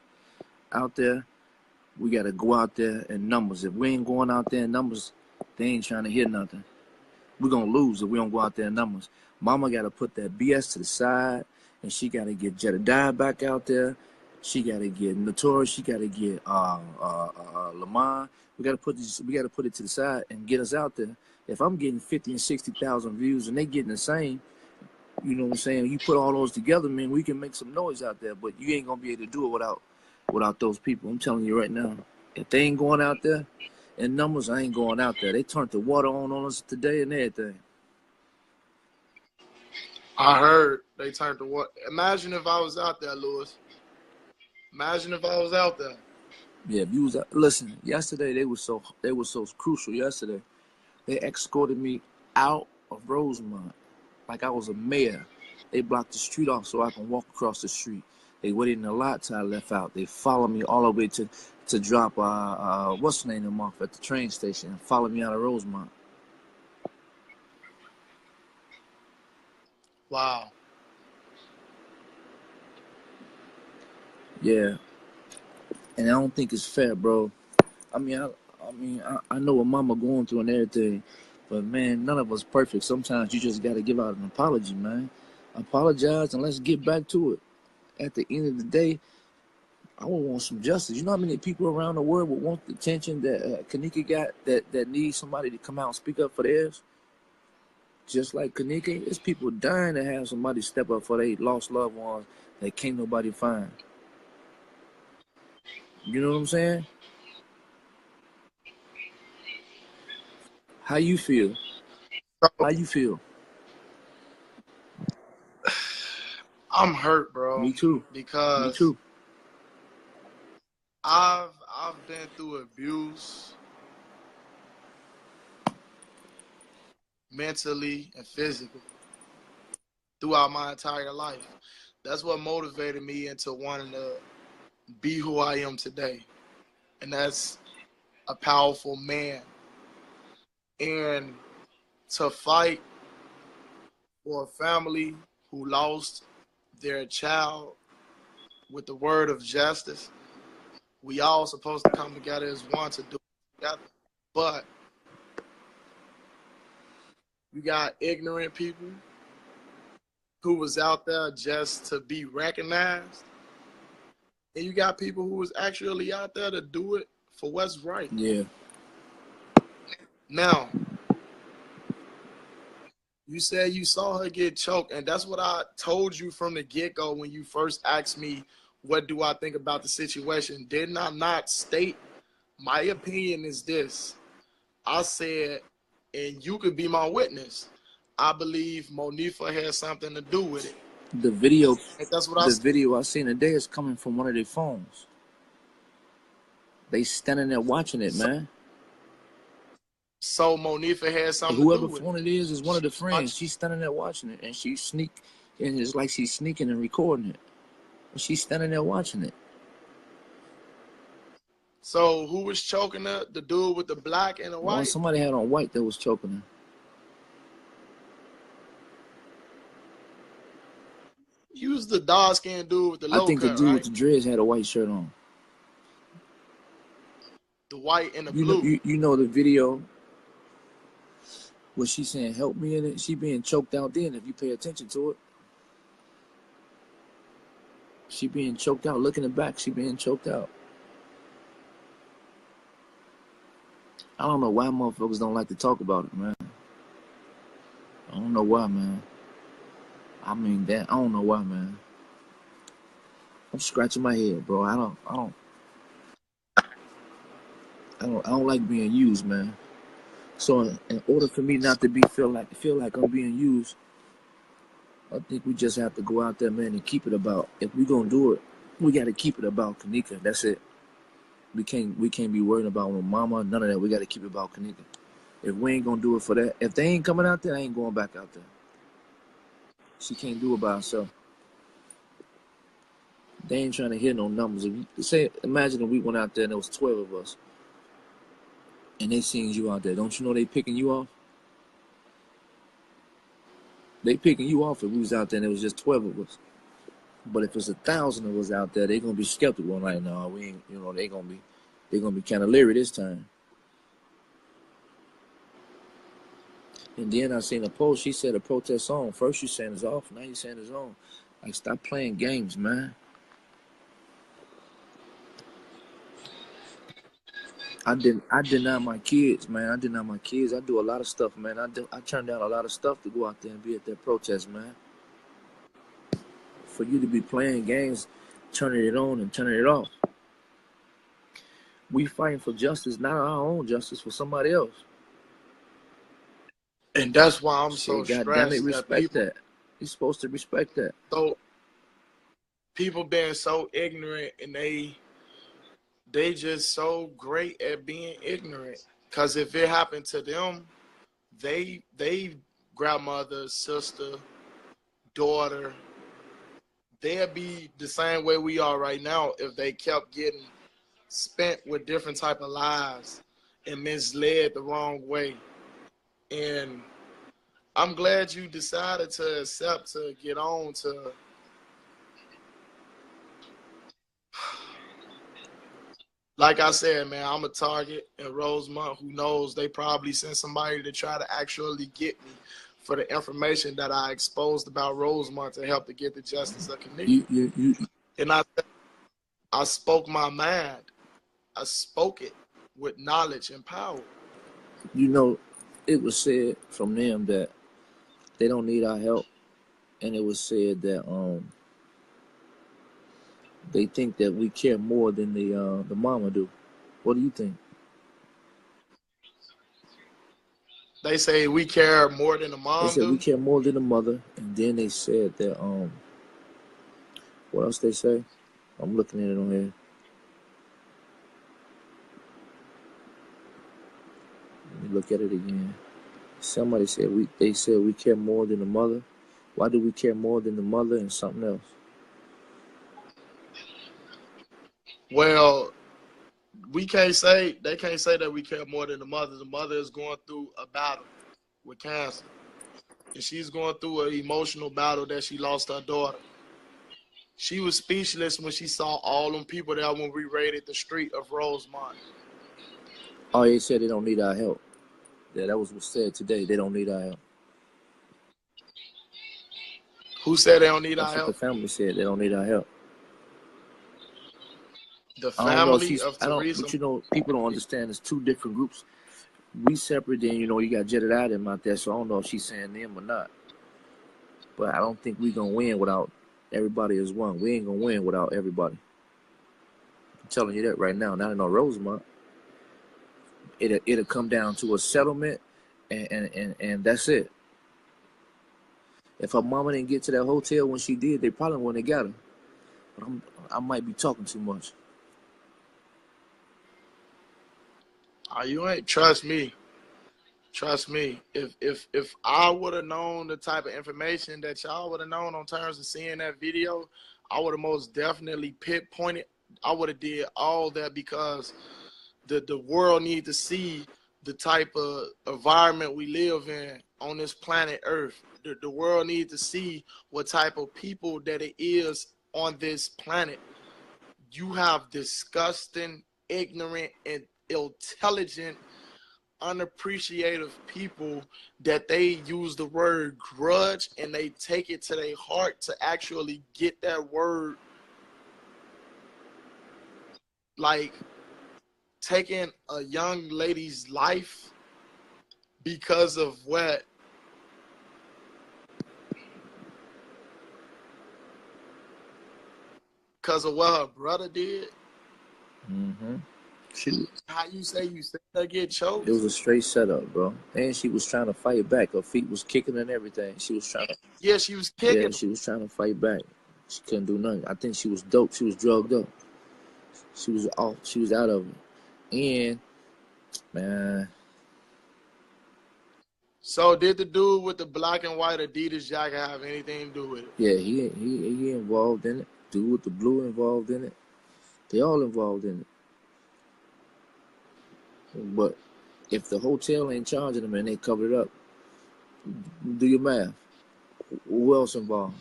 out there, we gotta go out there in numbers. If we ain't going out there in numbers, they ain't trying to hear nothing. We're gonna lose if we don't go out there in numbers. Mama gotta put that BS to the side, and she gotta get Jedediah back out there. She gotta get Notorious. She gotta get Lamont. We gotta put it to the side and get us out there. If I'm getting 50 and 60,000 views and they getting the same, you know what I'm saying? You put all those together, man, we can make some noise out there. But you ain't gonna be able to do it without those people. I'm telling you right now. If they ain't going out there in numbers, I ain't going out there. They turned the water on us today and everything. I heard they turned the water. Imagine if I was out there, Lewis. Imagine if I was out there. Yeah, if you was listen. Yesterday they were so crucial. Yesterday they escorted me out of Rosemont like I was a mayor. They blocked the street off so I can walk across the street. They waited in the lot till I left out. They followed me all the way to drop what's the name of them off at the train station and followed me out of Rosemont. Wow. Yeah, and I don't think it's fair, bro. I know what mama going through and everything, but man, none of us perfect. Sometimes you just gotta give out an apology, man. Apologize and let's get back to it. At the end of the day, I would want some justice. You know how many people around the world would want the attention that Kenneka got that needs somebody to come out and speak up for theirs? Just like Kenneka, there's people dying to have somebody step up for their lost loved ones that can't nobody find. You know what I'm saying? How you feel? How you feel? I'm hurt, bro. Me too. Because Me too. I've been through abuse mentally and physically throughout my entire life. That's what motivated me into wanting to be who I am today. And that's a powerful man. And to fight for a family who lost their child with the word of justice, we all supposed to come together as one to do it together. But you got ignorant people who was out there just to be recognized. And you got people who was actually out there to do it for what's right. Yeah. Now, you said you saw her get choked, and that's what I told you from the get-go when you first asked me, what do I think about the situation? Didn't I not state, my opinion is this. I said, and you could be my witness, I believe Monifah had something to do with it. The video, that's what the video I seen today is coming from one of their phones. They standing there watching it, man. So Monifah had something and whoever to do with phone it is one of the friends. She's standing there watching it, and and it's like she's sneaking and recording it. And she's standing there watching it. So who was choking her? The dude with the black and the white? Well, somebody had on white that was choking her. Use the dark skinned dude with the I low think the cut, dude with right? the dreads had a white shirt on. The white and the You know, blue. you know the video where she saying help me in it. She being choked out. Then if you pay attention to it, she being choked out. Look in the back, she being choked out. I don't know why motherfuckers don't like to talk about it, man. I don't know why, man. I mean that I don't know why, man. I'm scratching my head, bro. I don't like being used, man. So in order for me not to feel like I'm being used, I think we just have to go out there, man, and keep it about. If we gonna do it, we gotta keep it about Kenneka. That's it. We can't be worried about my mama, none of that. We gotta keep it about Kenneka. If we ain't gonna do it for that, if they ain't coming out there, I ain't going back out there. She can't do it by herself. They ain't trying to hit no numbers. If you say, imagine if we went out there and there was 12 of us, and they seen you out there. Don't you know they picking you off? They picking you off if we was out there and there was just 12 of us. But if it's 1,000 of us out there, they gonna be skeptical. Like, no, we ain't. You know, they gonna be kind of leery this time. And then I seen a post. She said a protest song. First you saying it's off, now you saying it's on. Like, stop playing games, man. I deny my kids, man. I deny my kids. I do a lot of stuff, man. I turn down a lot of stuff to go out there and be at that protest, man. For you to be playing games, turning it on and turning it off. We fighting for justice, not our own justice, for somebody else. And that's why I'm so Shit, goddamn it, stressed that respect that. You're supposed to respect that. so people being so ignorant, and they just so great at being ignorant. Cause if it happened to them, they grandmother, sister, daughter, they'd be the same way we are right now if they kept getting spent with different type of lies and misled the wrong way. And I'm glad you decided to accept to get on to like I said, man, I'm a target in Rosemont. Who knows? They probably sent somebody to try to actually get me for the information that I exposed about Rosemont to help to get the justice of Kenneka. And I spoke my mind. I spoke it with knowledge and power. You know, it was said from them that they don't need our help, and it was said that they think that we care more than the mama do. What do you think? They say we care more than the mom They said we do. care more than the mother, and then they said that what else they say? I'm looking at it on here. Let me look at it again. Somebody said they said we care more than the mother. Why do we care more than the mother and something else? Well, they can't say that we care more than the mother. The mother is going through a battle with cancer. And she's going through an emotional battle that she lost her daughter. She was speechless when she saw all them people there when we raided the street of Rosemont. Oh, they said they don't need our help. Yeah, that was what said today. They don't need our help. Who said they don't need That's our what the help? family said. They don't need our help. The I don't know if family of Teresa. but you know, people don't understand. There's two different groups. We separate, then, you know, you got Jedediah them out there, so I don't know if she's saying them or not. But I don't think we're going to win without everybody as one. We ain't going to win without everybody. I'm telling you that right now. Not in no Rosemont. It'll come down to a settlement, and that's it. If her mama didn't get to that hotel when she did, they probably wouldn't have got her. But I might be talking too much. You ain't trust me. Trust me. If I would have known the type of information that y'all would have known on terms of seeing that video, I would have most definitely pinpointed. I would have did all that because the world need to see the type of environment we live in on this planet Earth. The world needs to see what type of people that it is on this planet. You have disgusting, ignorant, and intelligent, unappreciative people that they use the word grudge and they take it to their heart to actually get that word, like taking a young lady's life because of what her brother did. Mm-hmm. She, How you say her get choked? it was a straight setup, bro. And she was trying to fight back. Her feet was kicking and everything. She was trying to. Yeah, she was kicking. Yeah, she was trying to fight back. She couldn't do nothing. I think she was dope. She was drugged up. She was off. She was out of it. And man. So did the dude with the black and white Adidas jacket have anything to do with it? Yeah, he involved in it. Dude with the blue involved in it. They all involved in it. But if the hotel ain't charging them and they cover it up, do your math. Who else involved?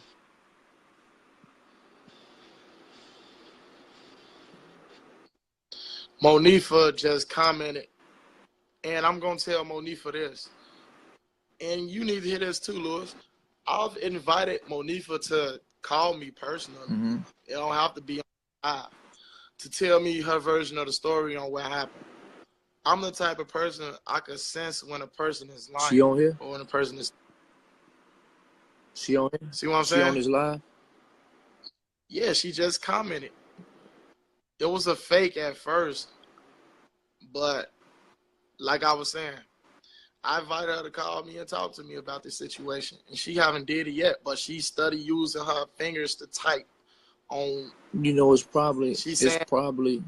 Monifah just commented, and I'm going to tell Monifah this, and you need to hear this too, Lewis. I've invited Monifah to call me personally. Mm-hmm. It don't have to be on live, to tell me her version of the story on what happened. I'm the type of person I could sense when a person is lying. She on here? Or when a person is... She on here? See what I'm saying? She on this live? Yeah, she just commented. It was a fake at first, but like I was saying, I invited her to call me and talk to me about this situation, and she haven't did it yet, but she studied using her fingers to type on. You know, it's probably, probably,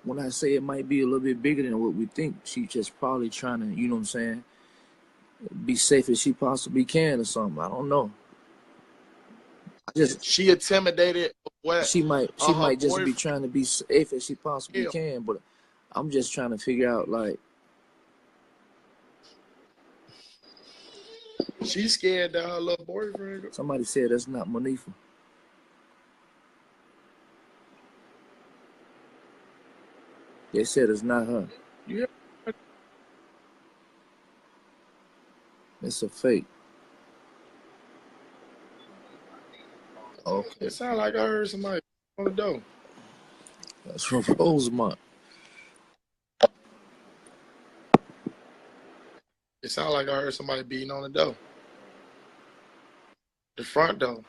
when I say it might be a little bit bigger than what we think, she just probably trying to, you know what I'm saying, be safe as she possibly can or something. I don't know. She intimidated. She might just be trying to be safe as she possibly can, but I'm just trying to figure out, like, she's scared that her little boyfriend. Somebody said that's not Monifah. They said it's not her. Yeah. It's a fake. Okay. It sounded like I heard somebody on the door. That's from Rosemont. It sounded like I heard somebody beating on the door. The front door.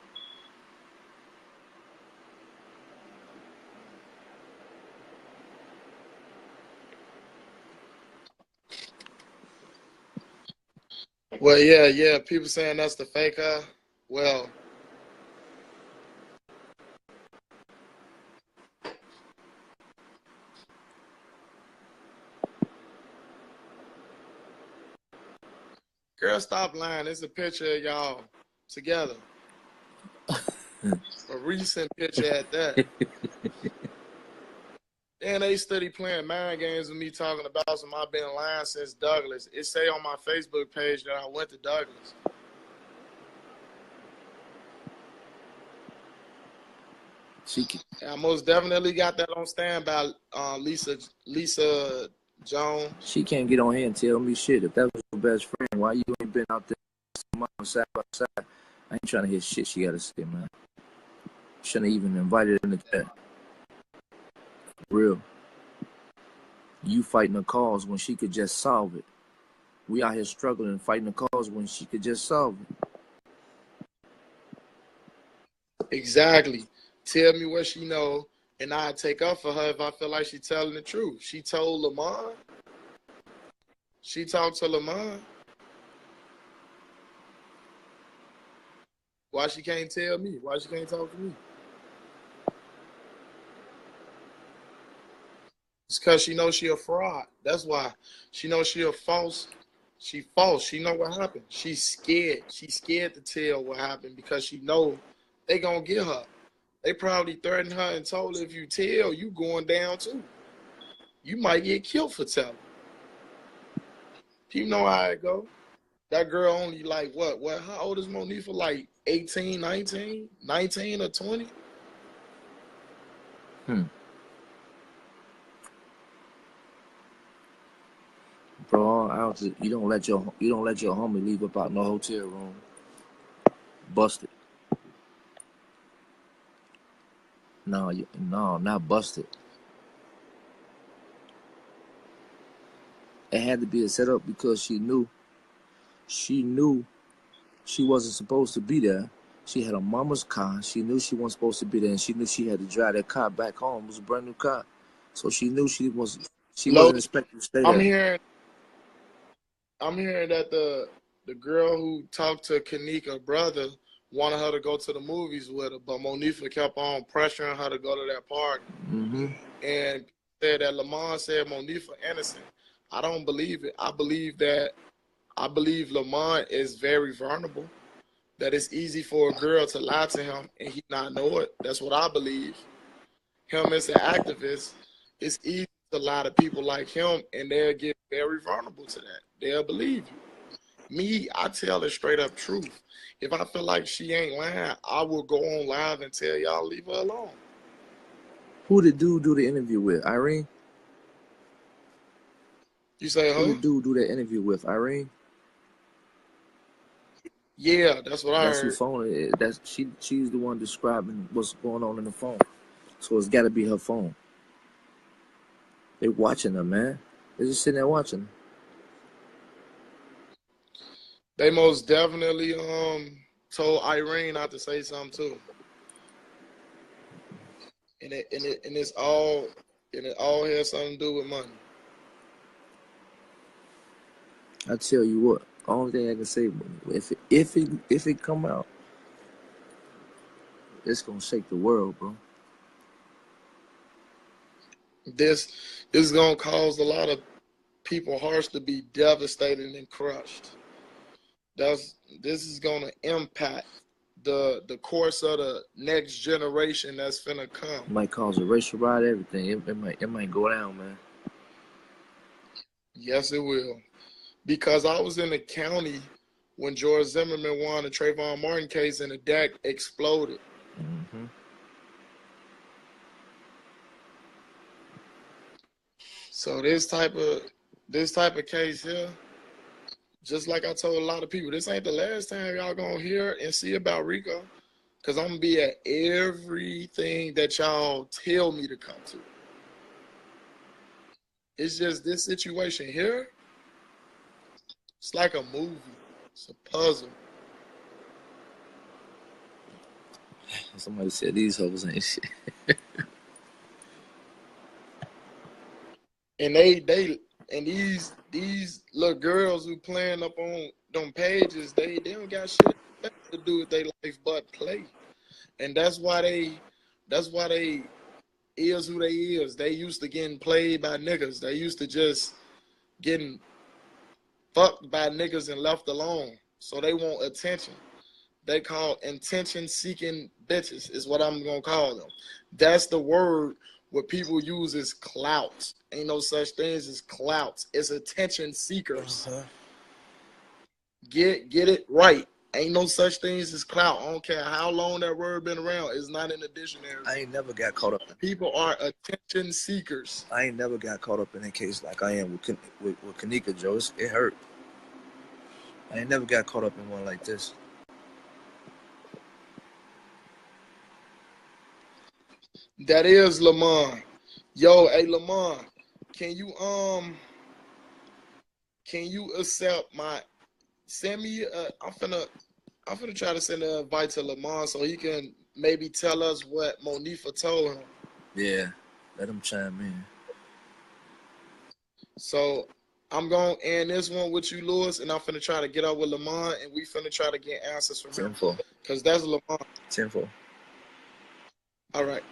Well, yeah. People saying that's the fake her. Well, girl, stop lying. It's a picture of y'all together. A recent picture at that. And they study playing mind games with me talking about some I've been lying since Douglas. It say on my Facebook page that I went to Douglas. I most definitely got that on standby, Lisa Jones. She can't get on here and tell me shit. If that was your best friend, why you ain't been out there side by side? I ain't trying to hear shit she got to say, man. Shouldn't have even invited her in the chat. Real. You fighting a cause when she could just solve it. We out here struggling, fighting a cause when she could just solve it. Exactly. Tell me what she know, and I take up for her if I feel like she telling the truth. She told Lamont. She talked to Lamont. Why she can't tell me? Why she can't talk to me? It's because she knows she a fraud. That's why. She knows she a false. She false. She know what happened. She's scared. She's scared to tell what happened because she know they gonna get her. They probably threatened her and told her if you tell, you going down too. You might get killed for telling. You know how it go. That girl only like what? How old is Monifah? Like 18, 19, 19 or 20? Hmm. Bro, you don't let your homie leave up out no hotel room. Busted. No, not busted. It had to be a setup because she knew she wasn't supposed to be there. She had a mama's car. She knew she wasn't supposed to be there, and she knew she had to drive that car back home. It was a brand new car, so she knew she wasn't Loaded. expected to stay I'm there. hearing that the girl who talked to Kenneka brother wanted her to go to the movies with her, but Monifah kept on pressuring her to go to that party. Mm-hmm. And said that Lamont said Monifah innocent. I don't believe it. I believe Lamont is very vulnerable. That it's easy for a girl to lie to him and he not know it. That's what I believe. Him as an activist, it's easy to lie to people like him and they'll get very vulnerable to that. They'll believe you. Me, I tell the straight up truth. If I feel like she ain't lying, I will go on live and tell y'all leave her alone. Who did dude do the interview with? Irene? You say who who? did dude do that interview with? Irene? Yeah, that's what I That's heard. who phone it is. She's the one describing what's going on in the phone. So it's gotta be her phone. They watching her, man. They're just sitting there watching her. They most definitely told Irene not to say something too. And it all has something to do with money. I tell you what, only thing I can say, if it come out, it's gonna shake the world, bro. This is gonna cause a lot of people's hearts to be devastated and crushed. This is gonna impact the course of the next generation that's finna come. It might cause a racial riot, everything. It might go down, man. Yes, it will. Because I was in the county when George Zimmerman won the Trayvon Martin case and the deck exploded. Mm-hmm. So this type of case here, just like I told a lot of people, this ain't the last time y'all gonna hear and see about Rico. Cause I'm gonna be at everything that y'all tell me to come to. It's just this situation here, it's like a movie. It's a puzzle. Somebody said these hoes ain't shit. And these little girls who playing up on them pages, they don't got shit to do with their life but play. And that's why they is who they is. They used to getting played by niggas. They used to just getting fucked by niggas and left alone. So they want attention. They call attention-seeking bitches is what I'm gonna call them. That's the word what people use is clout. Ain't no such things as clout. It's attention seekers. Get it right. Ain't no such things as clout. I don't care how long that word been around. It's not in the dictionary. I ain't never got caught up. People are attention seekers. I ain't never got caught up in a case like I am with Kenneka, Joe. It hurt. I ain't never got caught up in one like this. That is Lamont. Yo, hey Lamont, can you accept my send me I'm finna try to send an invite to Lamont so he can maybe tell us what Monifah told him. Yeah, let him chime in. So I'm gonna end this one with you, Lewis, and I'm finna try to get up with Lamont and we finna try to get answers from him. Cause that's Lamont. 10-4. All right.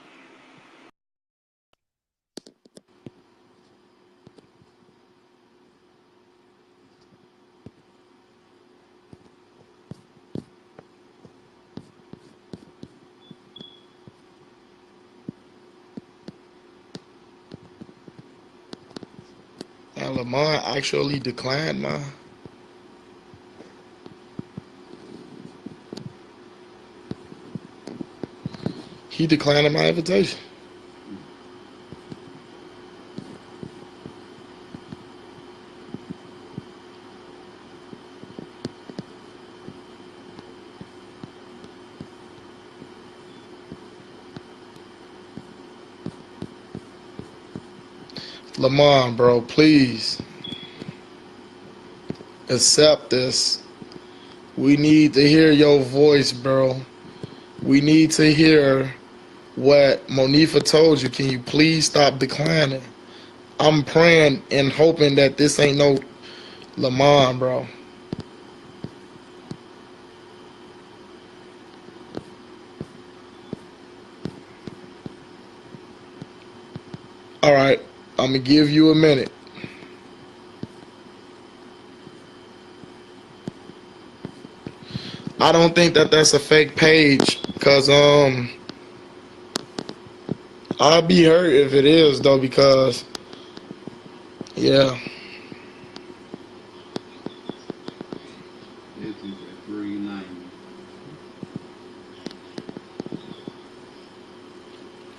Hello. Lamont actually declined my. He declined my invitation. Lamont, bro, please accept this. We need to hear your voice, bro. We need to hear what Monifah told you. Can you please stop declining? I'm praying and hoping that this ain't no Lamont, bro. All right, I'm gonna give you a minute. I don't think that that's a fake page, cause I'll be hurt if it is though, because yeah. Jenkins at 390.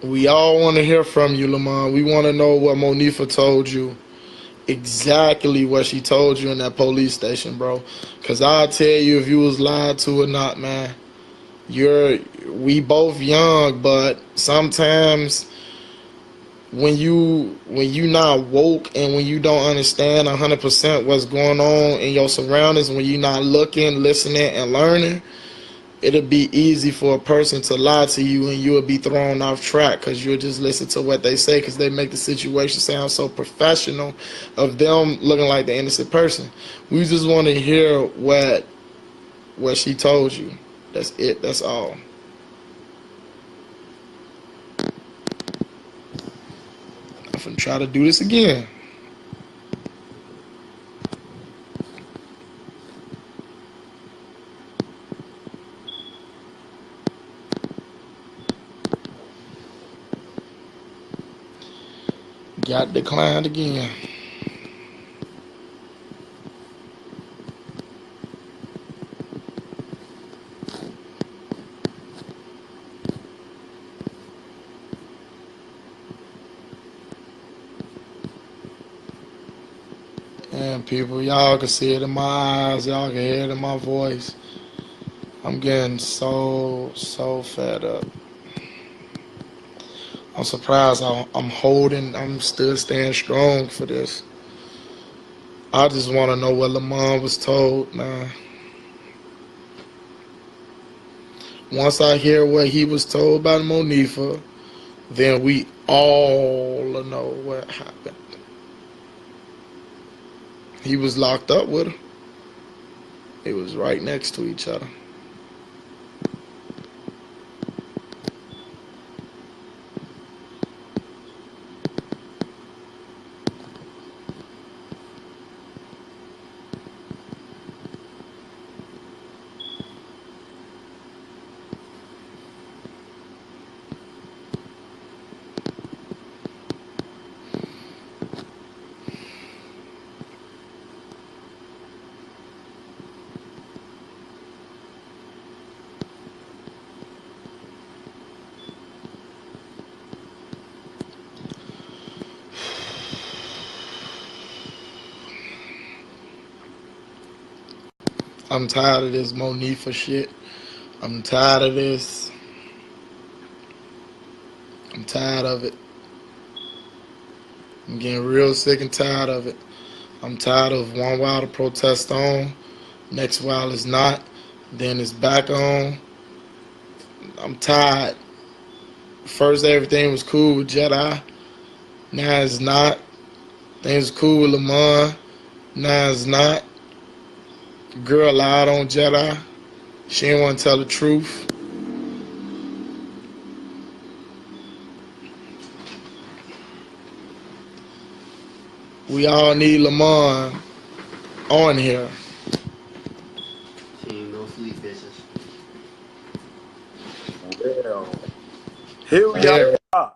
We all want to hear from you, Lamont. We want to know what Monifah told you. Exactly what she told you in that police station, bro. Cause I'll tell you if you was lied to or not, man. We both young, but sometimes when you not woke and when you don't understand 100% what's going on in your surroundings, when you not looking, listening, and learning, it'll be easy for a person to lie to you and you'll be thrown off track because you'll just listen to what they say because they make the situation sound so professional of them looking like the innocent person. We just want to hear what she told you. That's it. That's all. I'm gonna try to do this again. Got declined again. And people, y'all can see it in my eyes. Y'all can hear it in my voice. I'm getting so fed up. I'm surprised I'm still staying strong for this. I just want to know what Lamont was told, man. Once I hear what he was told by Monifah, then we all know what happened. He was locked up with her. It was right next to each other. I'm tired of this Monifah shit. I'm tired of this. I'm tired of it. I'm getting real sick and tired of it. I'm tired of one while to protest on, next while it's not, then it's back on. I'm tired. First everything was cool with Jedi, now it's not. Things cool with Lamont, now it's not. Girl lied on Jedi. She didn't want to tell the truth. We all need Lamont on here. She ain't go sleep, bitches. Well, here we Yeah. are.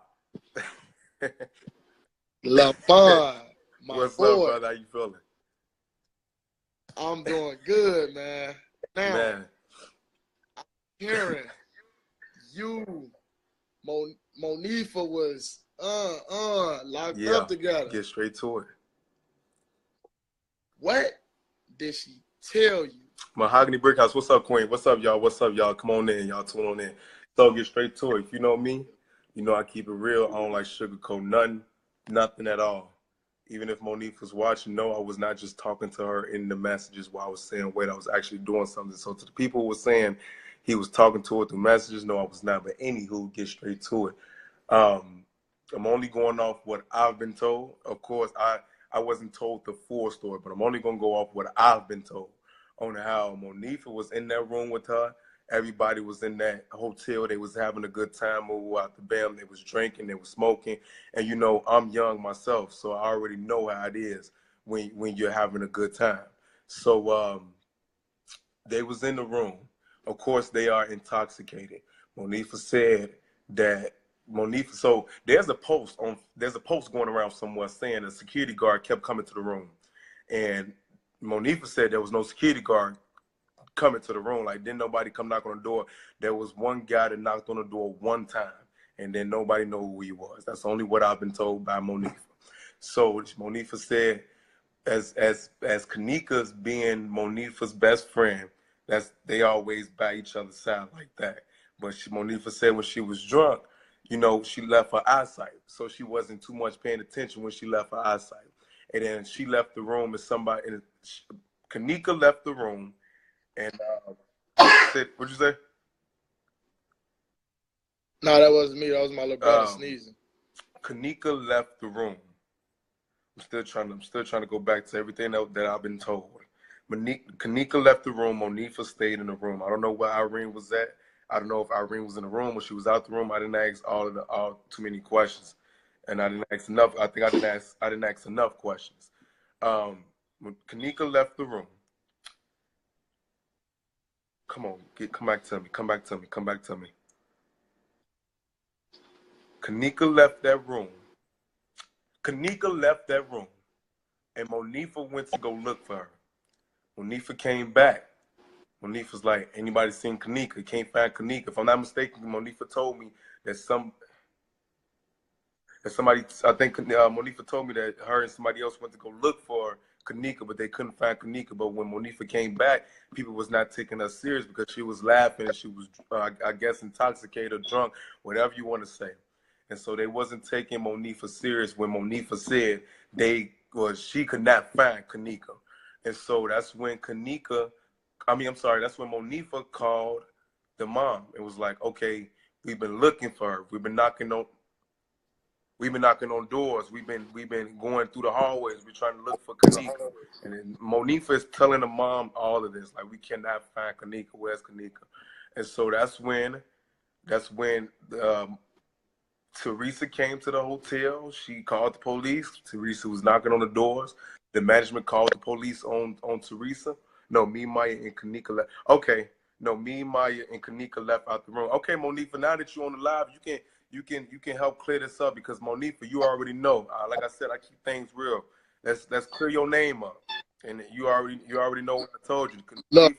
Lamont. My What's up, boy, brother? How you feeling? I'm doing good, man. Now, Man, hearing you, Monifah was locked yeah. up together. Get straight to it. What did she tell you? Mahogany Brickhouse, what's up, Queen? What's up, y'all? What's up, y'all? Come on in, y'all. Tune on in. So get straight to it. If you know me, you know I keep it real. I don't like sugarcoat nothing at all. Even if Monique was watching, no, I was not just talking to her in the messages while I was saying wait, I was actually doing something. So to the people who were saying he was talking to her through messages, no, I was not. But anywho, get straight to it. I'm only going off what I've been told. Of course, I wasn't told the full story, but I'm only gonna go off what I've been told on how Monifah was in that room with her. Everybody was in that hotel. They was having a good time over out the bam. They was drinking, they was smoking. And you know, I'm young myself, so I already know how it is when you're having a good time. So they was in the room. Of course, they are intoxicated. Monifah said that so there's a post going around somewhere saying a security guard kept coming to the room. And Monifah said there was no security guard coming to the room. Like, didn't nobody come knock on the door. There was one guy that knocked on the door one time, and then nobody know who he was. That's only what I've been told by Monifah. So Monifah said, as Kenneka's being Monifah's best friend, they always by each other's side like that. But Monifah said when she was drunk, you know, she left her eyesight, so she wasn't too much paying attention when she left her eyesight. And then she left the room, and Kenneka left the room, and what'd you say? No, that wasn't me. That was my little brother sneezing. Kenneka left the room. I'm still trying to go back to everything that I've been told. Kenneka left the room. Monifah stayed in the room. I don't know where Irene was at. I don't know if Irene was in the room or she was out the room. I didn't ask all too many questions, and I didn't ask enough. I think I didn't ask enough questions. When Kenneka left the room, come on, come back to me. Kenneka left that room. And Monifah went to go look for her. Monifah came back. Monifah's like, anybody seen Kenneka? Can't find Kenneka. If I'm not mistaken, Monifah told me that somebody, I think Monifah told me that her and somebody else went to go look for Kenneka, but they couldn't find Kenneka. But when Monifah came back, people was not taking her serious because she was laughing and she was, I guess, intoxicated or drunk, whatever you want to say. And so they wasn't taking Monifah serious when Monifah said she could not find Kenneka. And so that's when that's when Monifah called the mom and was like, okay, we've been looking for her. We've been knocking on doors. We've been going through the hallways. We're trying to look for Kenneka. And then Monifah is telling the mom all of this. Like, we cannot find Kenneka. Where's Kenneka? And so that's when Teresa came to the hotel. She called the police. Teresa was knocking on the doors. The management called the police on Teresa. No, me, Maya, and Kenneka left. Okay. No, me, Maya, and Kenneka left out the room. Okay, Monifah, now that you're on the live, you can help clear this up because Monifah, you already know. Like I said, I keep things real. Let's clear your name up. And you already know what I told you. Look,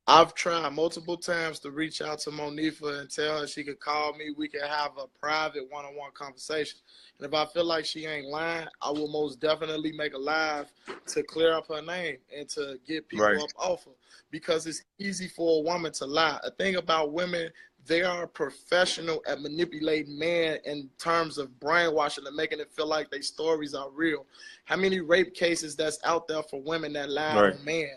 I've tried multiple times to reach out to Monifah and tell her she could call me. We can have a private one-on-one conversation. And if I feel like she ain't lying, I will most definitely make a live to clear up her name and to get people up off her. Because it's easy for a woman to lie. A thing about women, they are professional at manipulating men in terms of brainwashing and making it feel like their stories are real. How many rape cases that's out there for women that lie on men?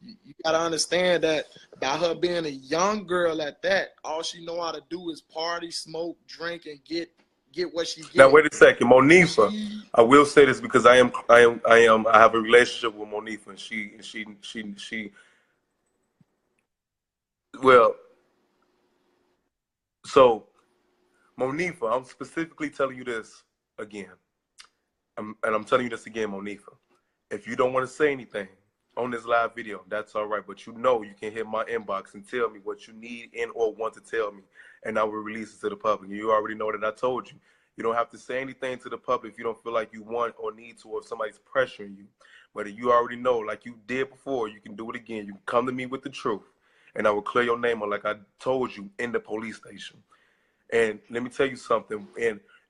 You gotta understand that by her being a young girl at that, all she know how to do is party, smoke, drink, and get what she gets. Now wait a second, Monifah. I will say this because I have a relationship with Monifah, and she well. So Monifah, I'm specifically telling you this again, and I'm telling you this again, Monifah. If you don't want to say anything on this live video, that's all right. But you can hit my inbox and tell me what you need and or want to tell me, and I will release it to the public. You already know that I told you. You don't have to say anything to the public if you don't feel like you want or need to, or if somebody's pressuring you. But if you already know, like you did before, you can do it again. You can come to me with the truth, and I will clear your name on, like I told you, in the police station. And let me tell you something.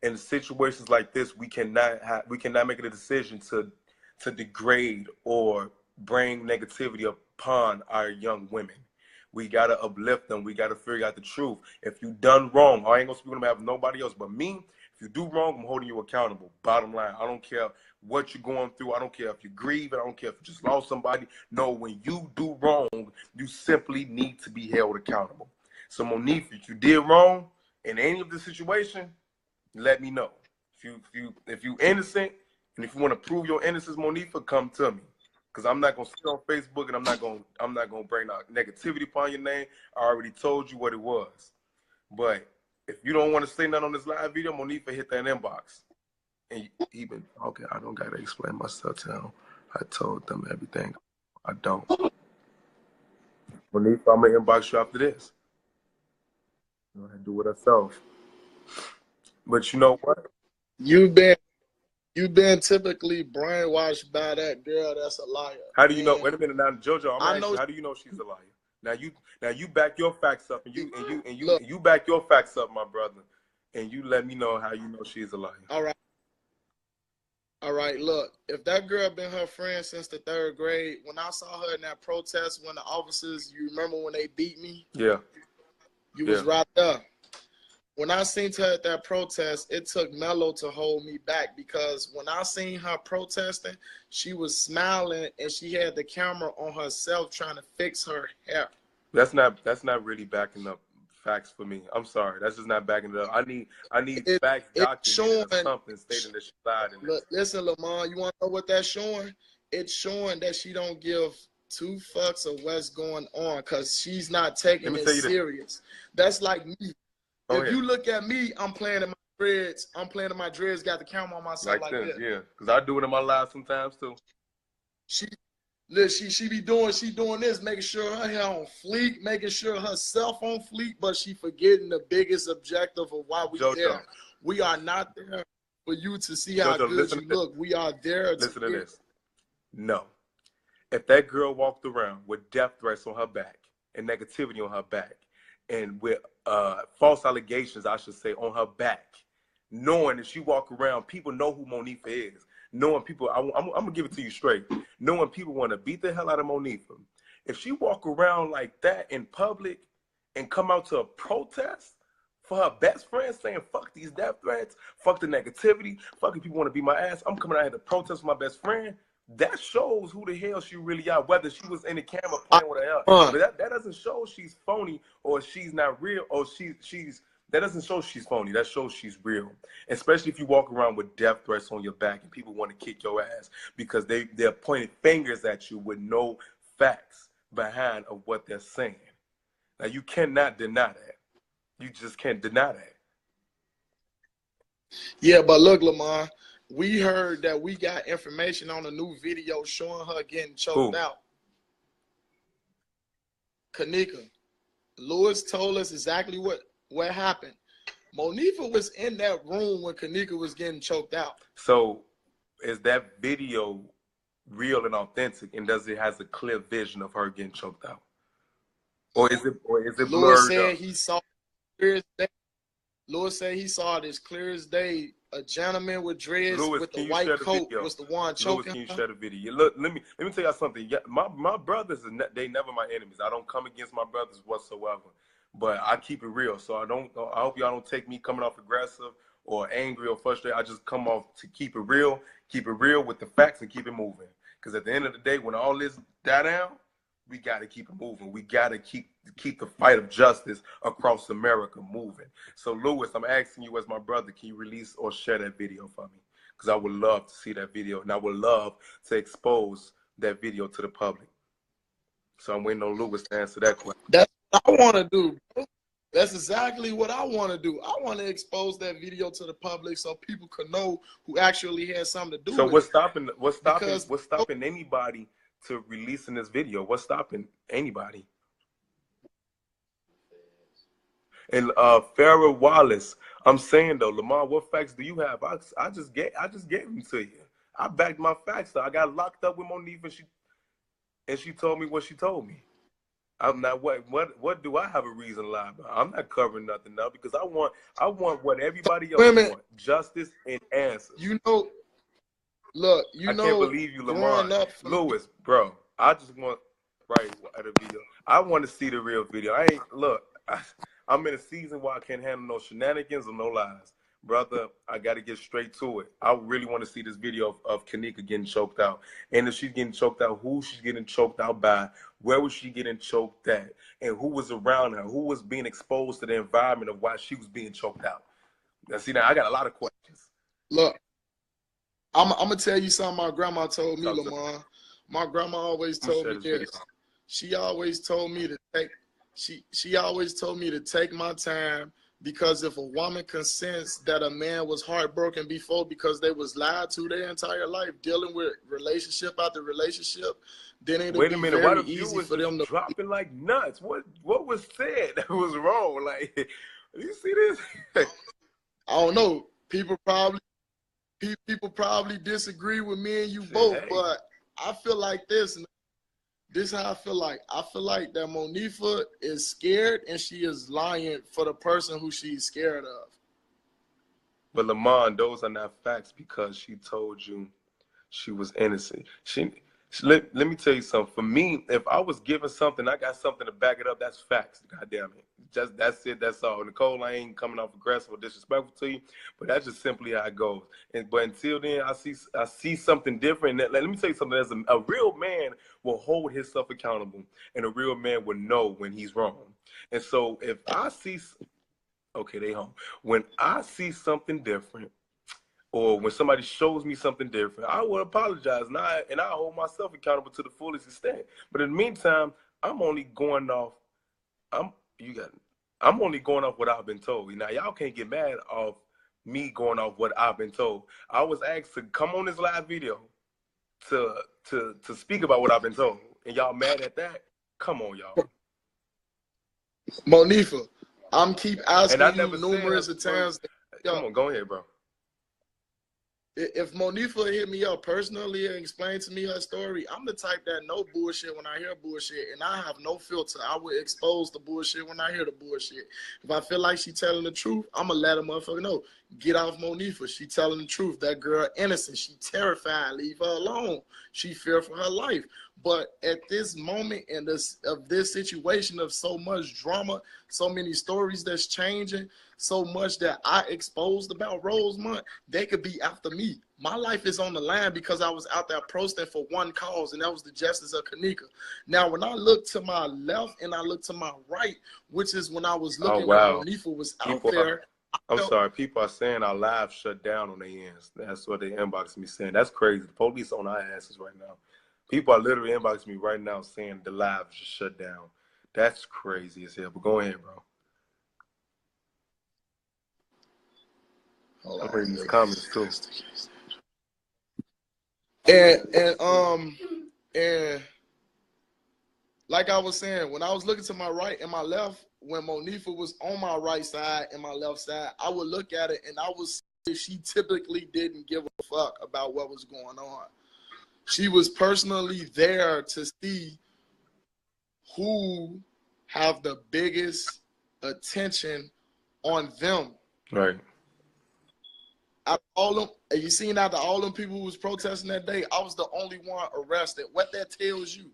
In situations like this, we cannot make it a decision to degrade or bring negativity upon our young women. We gotta uplift them. We gotta figure out the truth. If you done wrong, I ain't gonna speak on behalf of nobody else but me. If you do wrong, I'm holding you accountable. Bottom line, I don't care what you're going through. I don't care if you're grieving. I don't care if you just lost somebody. No, when you do wrong, you simply need to be held accountable. So Monifah, if you did wrong in any of the situation, let me know. If you innocent, and if you want to prove your innocence, Monifah, come to me. Because I'm not gonna sit on Facebook and I'm not gonna bring out negativity upon your name. I already told you what it was. But if you don't want to say nothing on this live video, Monifah, hit that inbox. And he been okay. I don't gotta explain myself to him. I told them everything. I don't. Monifah, I'm gonna inbox you after this. You know, do it herself. But you know what? You've been typically brainwashed by that girl that's a liar. How do you know? Wait a minute now, JoJo. I know. How do you know she's a liar? Now you back your facts up, and you back your facts up, my brother, and you let me know how you know she's a liar. All right. Look, if that girl been her friend since the 3rd grade, when I saw her in that protest, when the officers, you remember when they beat me? Yeah. You was right there. When I seen her at that protest, it took Mello to hold me back, because when I seen her protesting, she was smiling and she had the camera on herself trying to fix her hair. That's not really backing up facts for me. I'm sorry. That's just not backing it up. I need facts documented or something stating that she lied in this. Listen, Lamar, you want to know what that's showing? It's showing that she don't give 2 fucks of what's going on, because she's not taking it serious. That's like me. If you look at me, I'm playing in my dreads. Got the camera on myself like this. Yeah, because I do it in my life sometimes too. She be doing this, making sure her hair on fleek, making sure herself on fleek, but she forgetting the biggest objective of why we there. We are not there for you to see how good you look. We are there to listen to this. No. If that girl walked around with death threats on her back and negativity on her back, and with false allegations, I should say, on her back, knowing if she walk around, people know who Monifah is. Knowing people, I'm going to give it to you straight. Knowing people want to beat the hell out of Monifah. If she walk around like that in public and come out to a protest for her best friend saying, fuck these death threats, fuck the negativity, fucking people want to beat my ass, I'm coming out here to protest with my best friend, that shows who the hell she really are, whether she was in the camera playing with her. But that doesn't show she's phony or she's not real, or that doesn't show she's phony. That shows she's real. Especially if you walk around with death threats on your back and people want to kick your ass because they're pointing fingers at you with no facts behind of what they're saying. Now you cannot deny that. You just can't deny that. Yeah, but look, Lamar, we heard that we got information on a new video showing her getting choked out. Kenneka. Lewis told us exactly what happened. Monifah was in that room when Kenneka was getting choked out. So is that video real and authentic, and does it has a clear vision of her getting choked out? Or is it blurred Lewis said up? he saw clear as day. Lewis said he saw it as clear as day. A gentleman with dreads with the white coat was the one choking. Lewis, can you share the video? Look, let me tell you something. Yeah, my brothers they never my enemies. I don't come against my brothers whatsoever. But I keep it real. So I hope y'all don't take me coming off aggressive or angry or frustrated. I just come off to keep it real with the facts and keep it moving. Because at the end of the day, when all this die down, we got to keep it moving. We got to keep the fight of justice across America moving. So, Lewis, I'm asking you as my brother, can you release or share that video for me? Because I would love to see that video, and I would love to expose that video to the public. So I'm waiting on Lewis to answer that question. That's what I want to do, bro. That's exactly what I want to do. I want to expose that video to the public so people can know who actually has something to do with it. So what's stopping anybody to releasing this video? What's stopping anybody? And Farrah Wallace, I'm saying though, Lamar, what facts do you have? I just gave them to you. I backed my facts up. I got locked up with Monifah, and she told me what she told me. I'm not what do I have a reason to lie about? I'm not covering nothing now because I want what everybody else Women, wants. Justice and answers. you know, look, you I can't know, believe you, growing Lamont. up for me, Lewis, bro. I just want at a video. I want to see the real video. I'm in a season where I can't handle no shenanigans or no lies. Brother, I got to get straight to it. I really want to see this video of Kenneka getting choked out. And if she's getting choked out, who she's getting choked out by, where was she getting choked at, and who was around her, who was being exposed to the environment of why she was being choked out. Now, see, now I got a lot of questions. look, I'm gonna tell you something my grandma told me, Lamar. My grandma always told me this. She always told me to take she always told me to take my time, because if a woman consents that a man was heartbroken before because they was lied to their entire life, dealing with relationship after relationship, then it'll Wait a be minute, very why the easy viewers for them to dropping like nuts? What was said that was wrong? Like, you see this? I don't know. People probably disagree with me and you both, but I feel like this. This is how I feel like. I feel like that Monifah is scared and she is lying for the person who she's scared of. But Lamont, those are not facts because she told you she was innocent. Let me tell you something. For me, if I was given something, I got something to back it up. That's facts. God damn it. Just that's it. That's all. Nicole, I ain't coming off aggressive or disrespectful to you, but that's just simply how it goes. But until then, I see something different. Let me tell you something. As a real man will hold himself accountable, and a real man will know when he's wrong. And so if I see, okay, they home. When I see something different, or when somebody shows me something different, I will apologize, and I hold myself accountable to the fullest extent. But in the meantime, I'm only going off what I've been told. Now y'all can't get mad off me going off what I've been told. I was asked to come on this live video to speak about what I've been told, and y'all mad at that? Come on, y'all. Monifah, I'm keep asking you numerous times. Come on, go ahead, bro. If Monifah hit me up personally and explain to me her story, I'm the type that know bullshit when I hear bullshit, and I have no filter. I would expose the bullshit when I hear the bullshit. If I feel like she telling the truth, I'm going to let a motherfucker know. Get off Monifah. She telling the truth. That girl innocent. She terrified. Leave her alone. She fear for her life. But at this moment in this situation of so much drama, so many stories that's changing, so much that I exposed about Rosemont, they could be after me. My life is on the line because I was out there protesting for one cause, and that was the justice of Kenneka. Now, when I look to my left and I look to my right, which is when I was looking when Monifah was out there. I'm sorry, people are saying our live shut down on their ends. That's what they inboxed me saying. That's crazy. The police on our asses right now. People are literally inboxing me right now saying the live just shut down. That's crazy as hell. But go ahead, bro. I'm reading these comments too. And like I was saying, when I was looking to my right and my left, when Monifah was on my right side and my left side, I would look at it and I would say she typically didn't give a fuck about what was going on. She was personally there to see who have the biggest attention on them. Right. Out of all them, you seen out of all them people who was protesting that day, I was the only one arrested. What that tells you,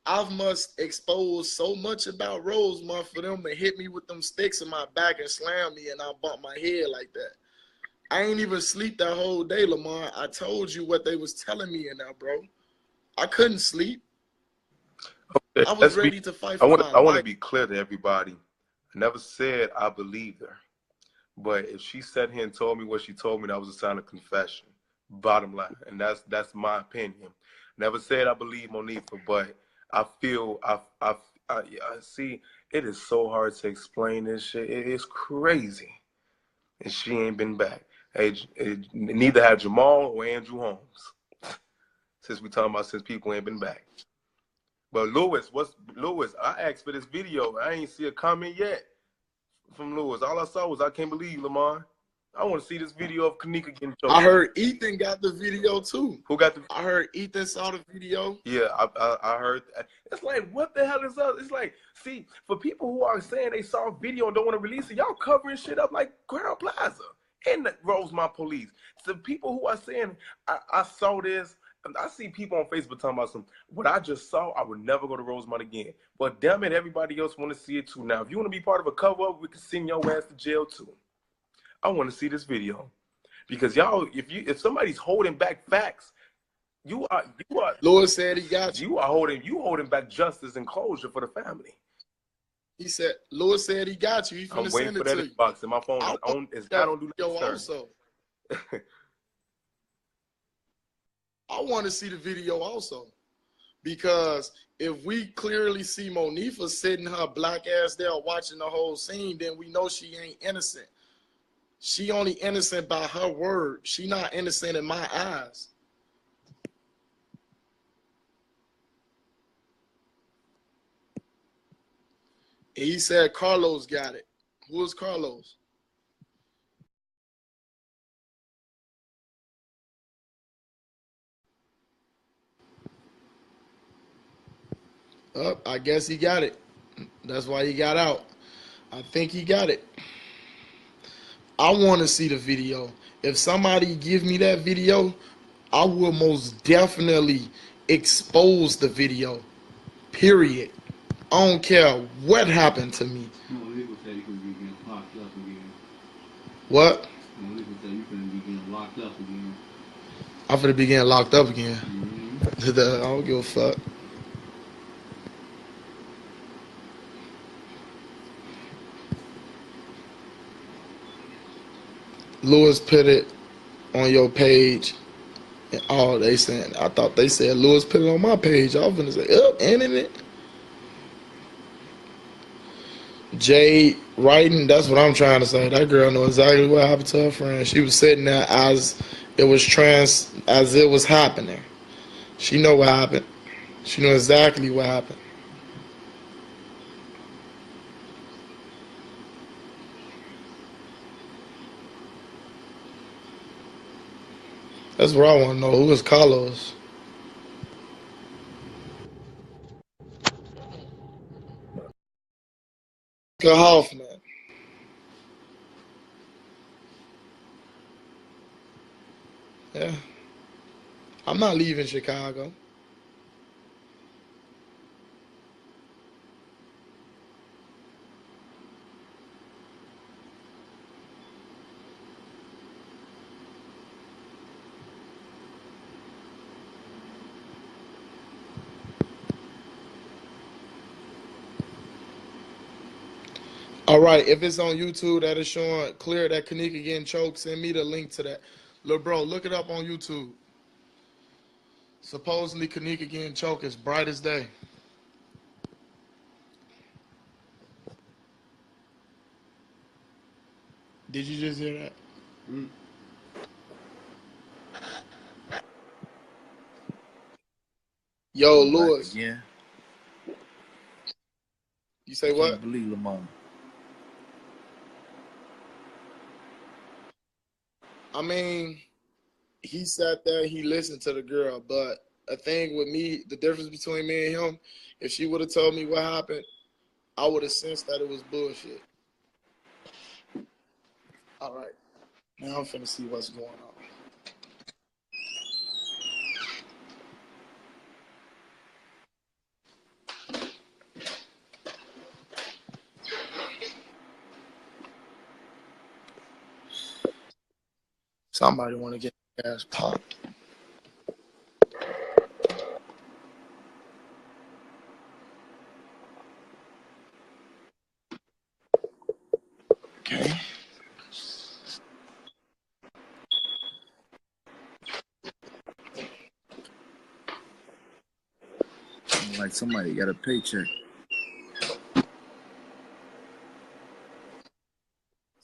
I must expose so much about Rosemont for them to hit me with them sticks in my back and slam me, and I bump my head like that. I ain't even sleep that whole day, Lamar. I told you what they was telling me in there, bro. I couldn't sleep. Okay, I was ready to fight for my life. I want to be clear to everybody. I never said I believed her. But if she sat here and told me what she told me, that was a sign of confession. Bottom line. And that's my opinion. Never said I believe Monifah, but I feel I see it is so hard to explain this shit. It is crazy. And she ain't been back. Neither have Jamal or Andrew Holmes. Since people ain't been back. But Lewis, I asked for this video. I ain't see a comment yet from Lewis. All I saw was I can't believe Lamar. I want to see this video of Kenneka getting choked. I heard Ethan got the video too. Who got the? I heard Ethan saw the video. Yeah, I heard. It's like, what the hell is up? It's like, see, for people who are saying they saw a video and don't want to release it, y'all covering shit up like Crown Plaza and the Rosemont Police. So people who are saying I saw this. I see people on Facebook talking about what I just saw, I would never go to Rosemont again. But damn it, everybody else want to see it too. Now, if you want to be part of a cover-up, we can send your ass to jail too. I want to see this video. Because y'all, if somebody's holding back facts, you are Lewis said he got you. You holding back justice and closure for the family. He said Lewis said he got you. He's I'm finna waiting send for it that to you. box and my phone is on. I don't do that also. I want to see the video also, because if we clearly see Monifah sitting her black ass there watching the whole scene, then we know she ain't innocent. She only innocent by her word. She not innocent in my eyes. And he said Carlos got it. Who is Carlos? I guess he got it. That's why he got out. I think he got it. I want to see the video. If somebody give me that video, I will most definitely expose the video. Period. I don't care what happened to me. Monifah said you could be getting locked up again. What? Monifah said you couldn't be getting locked up again. I'm finna be getting locked up again. Mm-hmm. I don't give a fuck. Lewis put it on your page. And all they saying, I thought they said Lewis put it on my page. I was gonna say, and in it. Jade writing, that's what I'm trying to say. That girl know exactly what happened to her friend. She was sitting there as it was happening. She know what happened. She knew exactly what happened. That's what I want to know. Who is Carlos? Hoffman. Yeah. I'm not leaving Chicago. All right, if it's on YouTube that is showing clear that Kenneka getting choked, send me the link to that. Look, bro, look it up on YouTube. Supposedly Kenneka getting choked is bright as day. Did you just hear that? Mm. Yo, Lewis. Yeah. You say I what? can't believe Lamar. I mean, he sat there, he listened to the girl, but a thing with me, the difference between me and him, if she would have told me what happened, I would have sensed that it was bullshit. All right. Now I'm finna see what's going on. Somebody want to get their ass popped. Okay. Like somebody got a paycheck.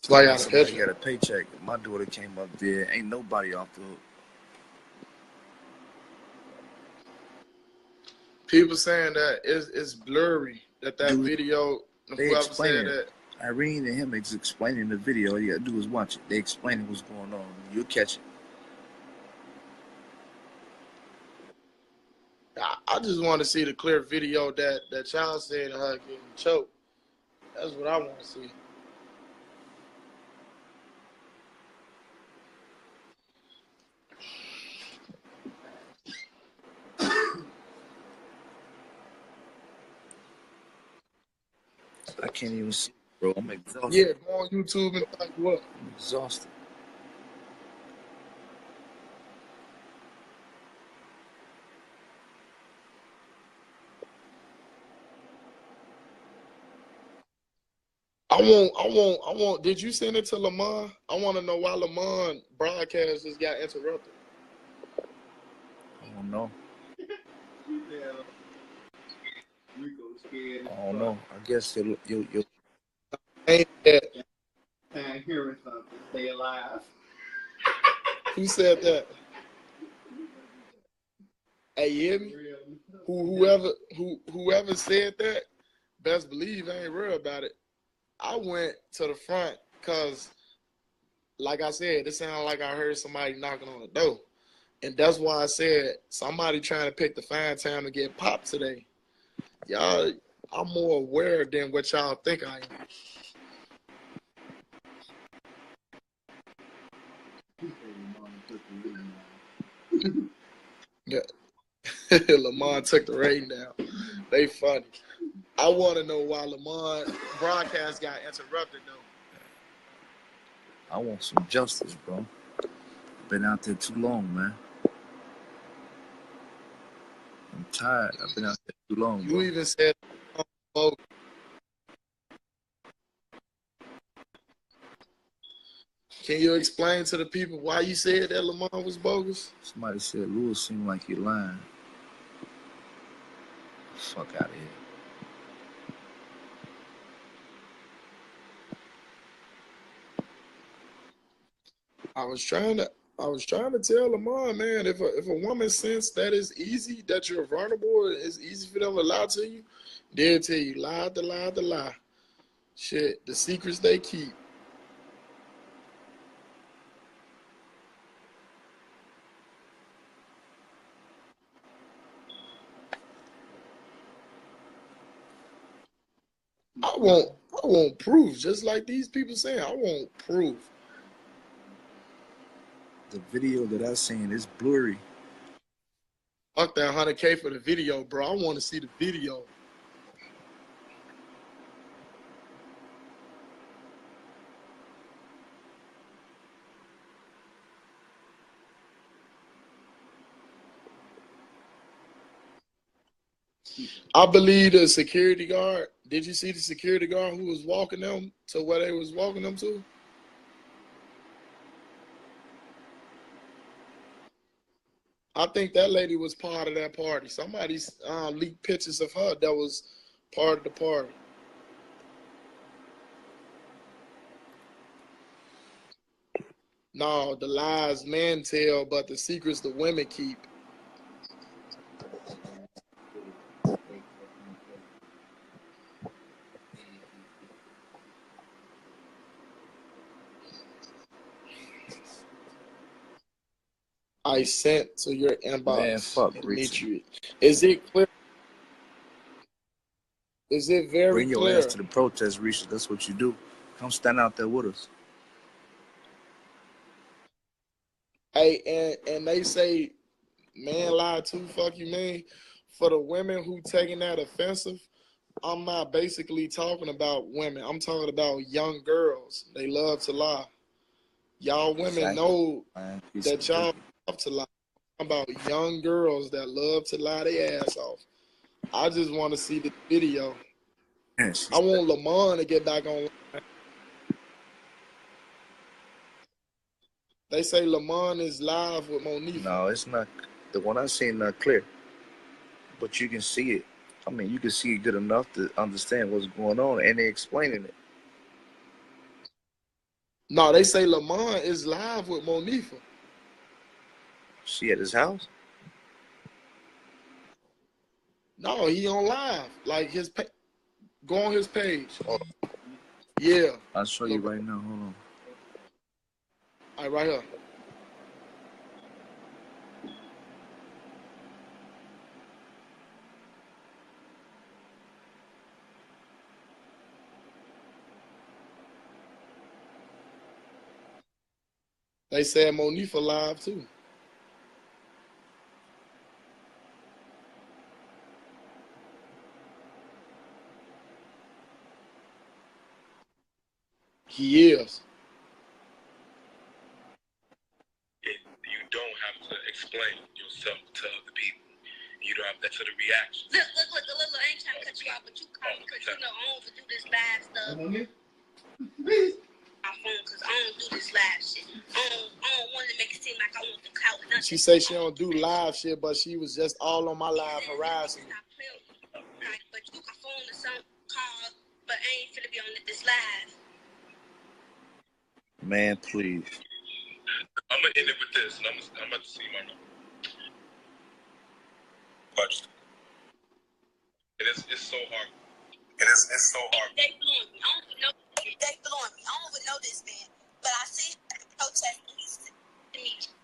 So I got a Somebody picture. got a paycheck. My daughter came up there. Ain't nobody off the hook. People saying that it's blurry. That Dude, video. they Whoever explain said it. that. Irene and him is explaining the video. All you gotta do is watch it. They explaining what's going on. You'll catch it. I just want to see the clear video that y'all said her getting choked. That's what I want to see. I can't even see, bro. I'm exhausted. Yeah, go on YouTube and type what? I'm exhausted. I want. Did you send it to Lamont? I want to know why Lamont broadcast just got interrupted. I don't know. I don't know. I guess you. Ain't that? I'm hearing something. Stay alive. Who said that? Hey, you hear me? Whoever said that, best believe I ain't real about it. I went to the front because, like I said, it sounded like I heard somebody knocking on the door. And that's why I said somebody trying to pick the fine time to get popped today. Y'all, I'm more aware than what y'all think I am. Yeah. Lamont took the rating down. They funny. I want to know why Lamont broadcast got interrupted, though. I want some justice, bro. Been out there too long, man. I'm tired. I've been out there too long, bro. You even said, oh, can you explain to the people why you said that Lamont was bogus? Somebody said Lewis seemed like you're lying. Fuck out of here. I was trying to tell Lamont, man, if a woman sense that it's easy, that you're vulnerable, it's easy for them to lie to you, they'll tell you lie to lie to lie. Shit, the secrets they keep. I want proof, just like these people saying. I want proof. The video that I seen is blurry. Fuck that $100K for the video, bro. I want to see the video. I believe the security guard. Did you see the security guard who was walking them to where they was walking them to? I think that lady was part of that party. Somebody leaked pictures of her that was part of the party. No, the lies men tell, but the secrets the women keep. I sent to your inbox. Man, fuck Dimitri. Is it clear? Is it very Bring your clear? ass to the protest, Risha. That's what you do. Come stand out there with us. Hey, and they say, man lie too, fuck you, man. For the women who taking that offensive, I'm not basically talking about women. I'm talking about young girls. They love to lie. Y'all women know that y'all love to lie. I'm about young girls that love to lie their ass off. I just want to see the video. I want Lamont to get back online. They say Lamont is live with Monifah. No, it's not. The one I seen not clear. But you can see it. I mean, you can see it good enough to understand what's going on, and they're explaining it. No, they say Lamont is live with Monifah. She at his house? No, he on live. Like his go on his page. Hold on. Yeah. I'll show you right now. Hold on. All right, right here. They said Monifah live too. He is. You don't have to explain yourself to other people. You don't have that to the reaction. Look, I ain't trying to cut you off, but you call me because you know I don't do this live stuff. My phone, because I don't do this live shit. I don't want to make it seem like I want the clout. She say she don't do live shit, but she was just all on my live harassing me. Like, but you can phone or some call, but I ain't finna be on this live. Man, please. I'm gonna end it with this, and I'm about to see my number. Watch. It's so hard. It's so hard. They blowing me. I don't even know. They blowing me. I don't even know this man, but I see protest to meet you.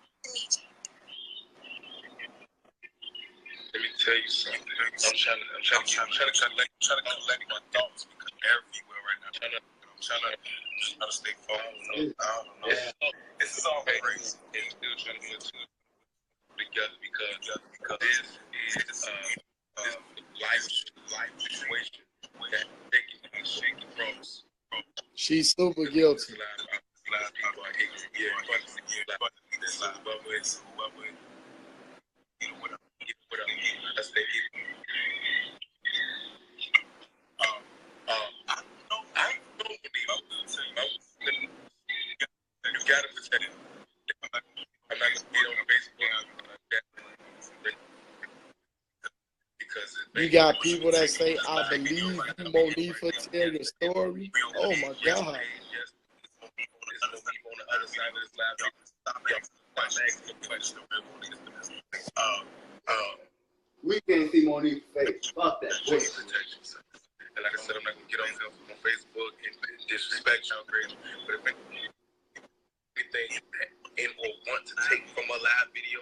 Let me tell you something. I'm trying to collect my thoughts because everywhere right now. I'm trying to stay focused. I don't know. This is all crazy. I'm still trying to get together because this is life situation that taking shaky cross. She's super guilty. You gotta protect it. I'm not gonna be on Facebook because you got people that say, "I believe you, Monifah, tell your story." Oh my God. We can't see Monifah's face. Fuck that shit. And like I said, I'm not gonna get on Facebook and disrespect y'all crazy. But if anything in or want to take from a live video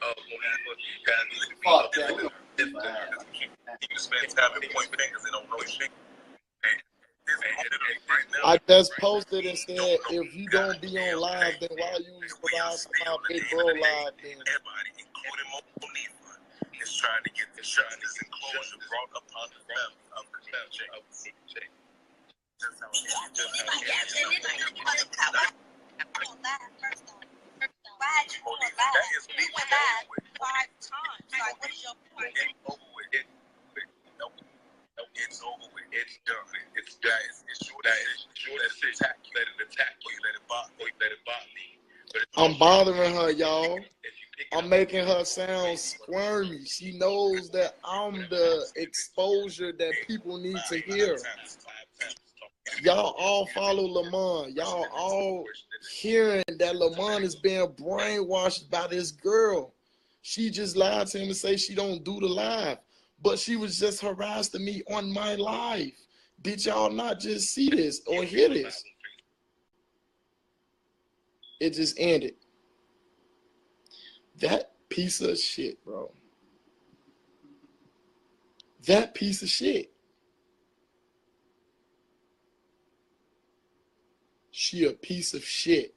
of Monifah, guys need to be up there. You can spend time and point fingers and don't know shit. I just posted and said, if you don't be on live, then why you provide my big bro live then? Everybody, including Monifah, is trying to get the shyness and closure brought upon the family of CJ. It's over with. It's done. It's done. It's short. It's attack. You let it attack you. Let it bother me. I'm bothering her, y'all. I'm making her sound squirmy. She knows that I'm the exposure that people need to hear. Y'all all follow Lamont. Y'all all hearing that Lamont is being brainwashed by this girl. She just lied to him and say she don't do the live. But she was just harassing me on my live. Did y'all not just see this or hear this? It just ended. That piece of shit, bro. That piece of shit. She a piece of shit.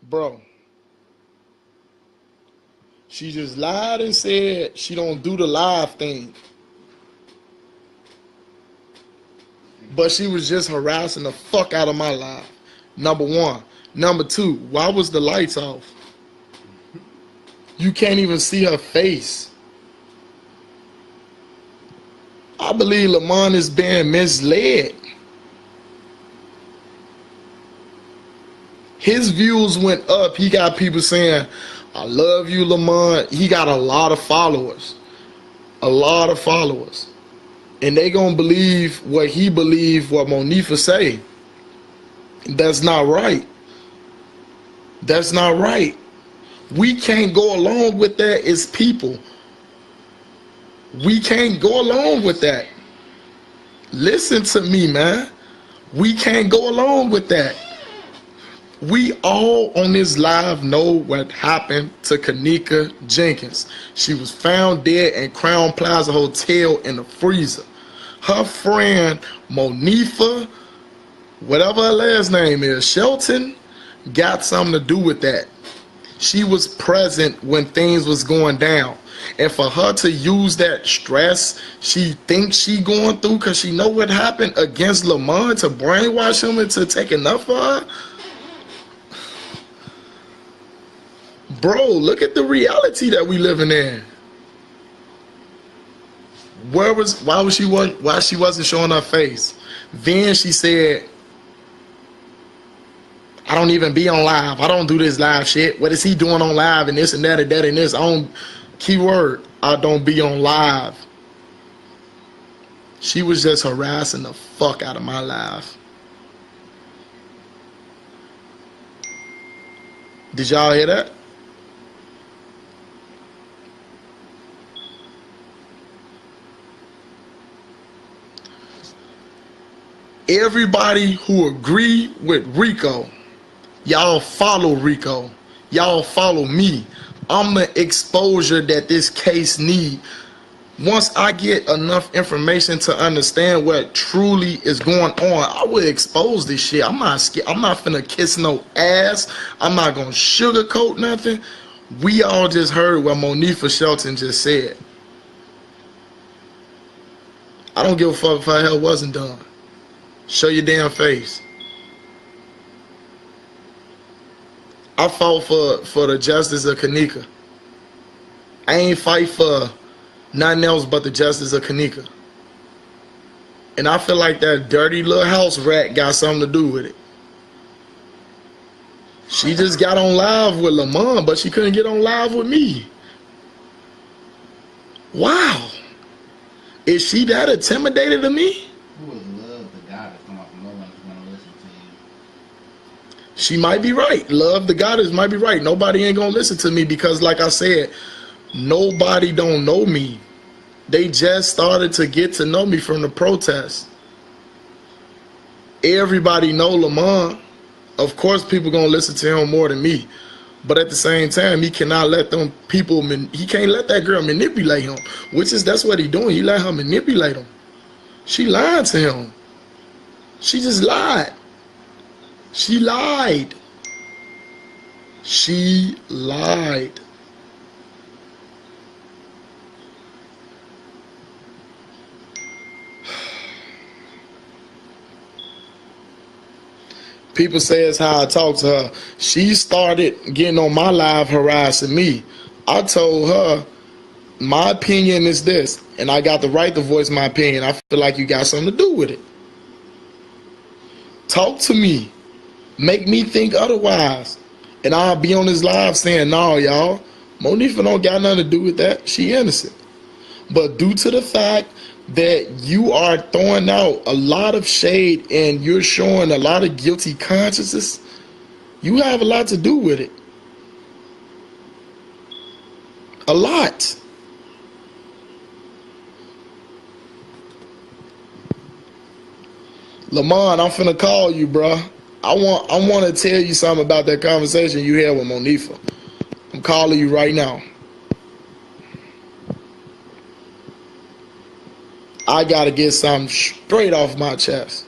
Bro. She just lied and said she don't do the live thing. But she was just harassing the fuck out of my live. Number one. Number two, why was the lights off? You can't even see her face. I believe Lamont is being misled. His views went up. He got people saying, I love you, Lamont. He got a lot of followers. A lot of followers. And they gonna believe what he believe, what Monifah say. That's not right. That's not right. We can't go along with that as people. We can't go along with that. Listen to me, man. We can't go along with that. We all on this live know what happened to Kenneka Jenkins. She was found dead in Crown Plaza Hotel in the freezer. Her friend Monifah, whatever her last name is, Shelton, got something to do with that. She was present when things was going down. And for her to use that stress she thinks she going through because she know what happened against Lamont to brainwash him into taking up for her. Bro, look at the reality that we living in. Why she wasn't showing her face? Then she said, I don't even be on live. I don't do this live shit. What is he doing on live and this and that and that and this? Keyword, I don't be on live. She was just harassing the fuck out of my live. Did y'all hear that? Everybody who agree with Rico, y'all follow Rico. Y'all follow me. I'm the exposure that this case need. Once I get enough information to understand what truly is going on, I will expose this shit. I'm not scared. I'm not finna kiss no ass. I'm not gonna sugarcoat nothing. We all just heard what Monifah Shelton just said. I don't give a fuck if her hell wasn't done. Show your damn face. I fought for the justice of Kenneka. I ain't fight for nothing else but the justice of Kenneka. And I feel like that dirty little house rat got something to do with it. She just got on live with Lamont, but she couldn't get on live with me. Wow. Is she that intimidated of me? Who would love the guy that's come off no one is going to listen to you? She might be right. Love the goddess might be right. Nobody ain't going to listen to me because, like I said, nobody don't know me. They just started to get to know me from the protests. Everybody know Lamont. Of course, people going to listen to him more than me. But at the same time, he cannot let them people, he can't let that girl manipulate him, that's what he doing. He let her manipulate him. She lied to him. She just lied. She lied. She lied. People say it's how I talk to her. She started getting on my live harassing me. I told her, my opinion is this, and I got the right to voice my opinion. I feel like you got something to do with it. Talk to me. Make me think otherwise. And I'll be on this live saying, no, y'all, Monifah don't got nothing to do with that. She innocent. But due to the fact that you are throwing out a lot of shade and you're showing a lot of guilty consciences, you have a lot to do with it. A lot. Lamont, I'm finna call you, bro. I want to tell you something about that conversation you had with Monifah. I'm calling you right now. I gotta get something straight off my chest.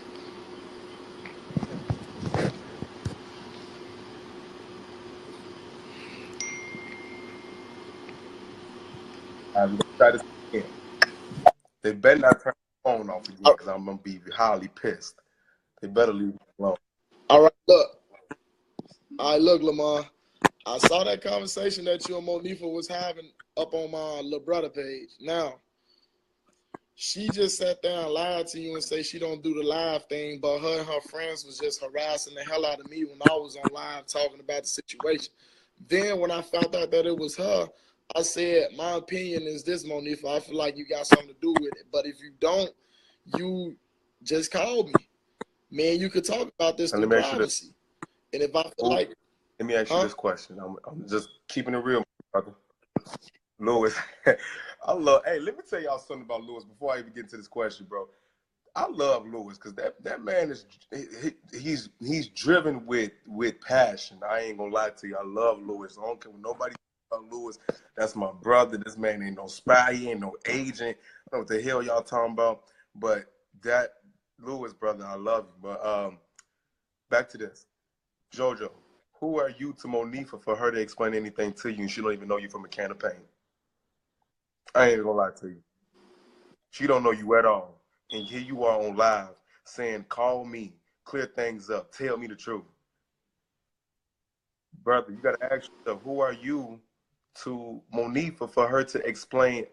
I'm gonna try this again. They better not turn the phone off again because I'm gonna be highly pissed. They better leave me alone. All right, look. All right, look, Lamar. I saw that conversation that you and Monifah was having up on my little brother page. Now, she just sat there and lied to you and say she don't do the live thing, but her and her friends was just harassing the hell out of me when I was on live talking about the situation. Then when I found out that it was her, I said, my opinion is this, Monifah. I feel like you got something to do with it. But if you don't, you just call me. Man, you could talk about this through privacy. And if I feel like Let me ask you Huh? this question. I'm just keeping it real, brother. Lewis, I love. Hey, let me tell y'all something about Lewis before I even get into this question, bro. I love Lewis because that man is he's driven with passion. I ain't gonna lie to you. I love Lewis. I don't care what nobody about Lewis. That's my brother. This man ain't no spy. He ain't no agent. I don't know what the hell y'all talking about. But that Lewis, brother, I love you. But back to this, JoJo. Who are you to Monifah for her to explain anything to you and she don't even know you from a can of paint? I ain't even gonna lie to you. She don't know you at all. And here you are on live saying, call me, clear things up, tell me the truth. Brother, you gotta ask yourself, who are you to Monifah for her to explain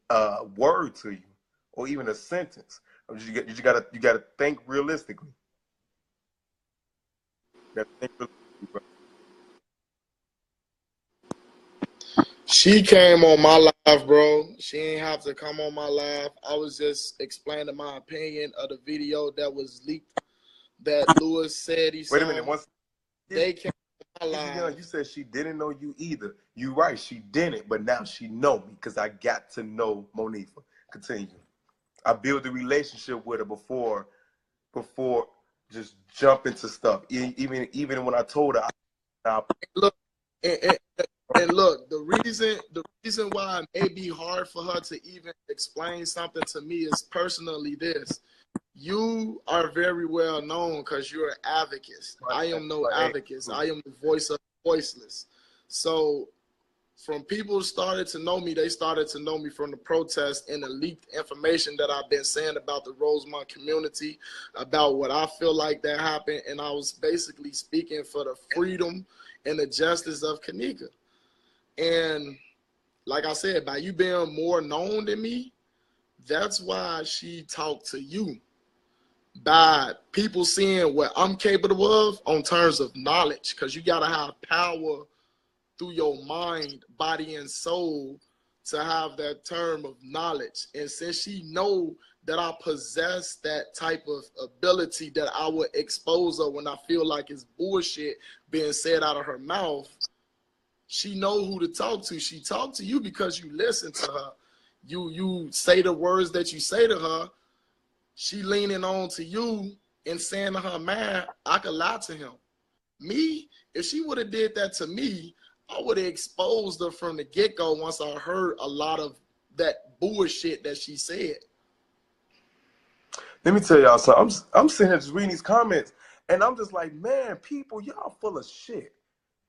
a word to you or even a sentence? You gotta think realistically. You gotta think realistically, brother. She came on my live, bro. She ain't have to come on my live. I was just explaining my opinion of the video that was leaked that Lewis said he Wait a saw. minute, once They came on my live. you said she didn't know you either. You right, she didn't, but now she know me because I got to know Monifah. Continue. I built a relationship with her before just jumping to stuff. Even when I told her, Look, and look, the reason why it may be hard for her to even explain something to me is personally this. You are very well known because you're an advocate. I am no advocate. I am the voice of the voiceless. So from people who started to know me, they started to know me from the protest and the leaked information that I've been saying about the Rosemont community, about what I feel like that happened. And I was basically speaking for the freedom and the justice of Kenneka. And like I said, by you being more known than me, that's why she talked to you. By people seeing what I'm capable of on terms of knowledge, because you got to have power through your mind, body, and soul to have that term of knowledge. And since she know that I possess that type of ability that I would expose her when I feel like it's bullshit being said out of her mouth, she know who to talk to. She talked to you because you listen to her. You say the words that you say to her. She leaning on to you and saying to her, man, I could lie to him. Me, if she would have did that to me, I would have exposed her from the get-go once I heard a lot of that bullshit that she said. let me tell y'all something. I'm sitting here just reading these comments, and I'm just like, man, people, y'all full of shit.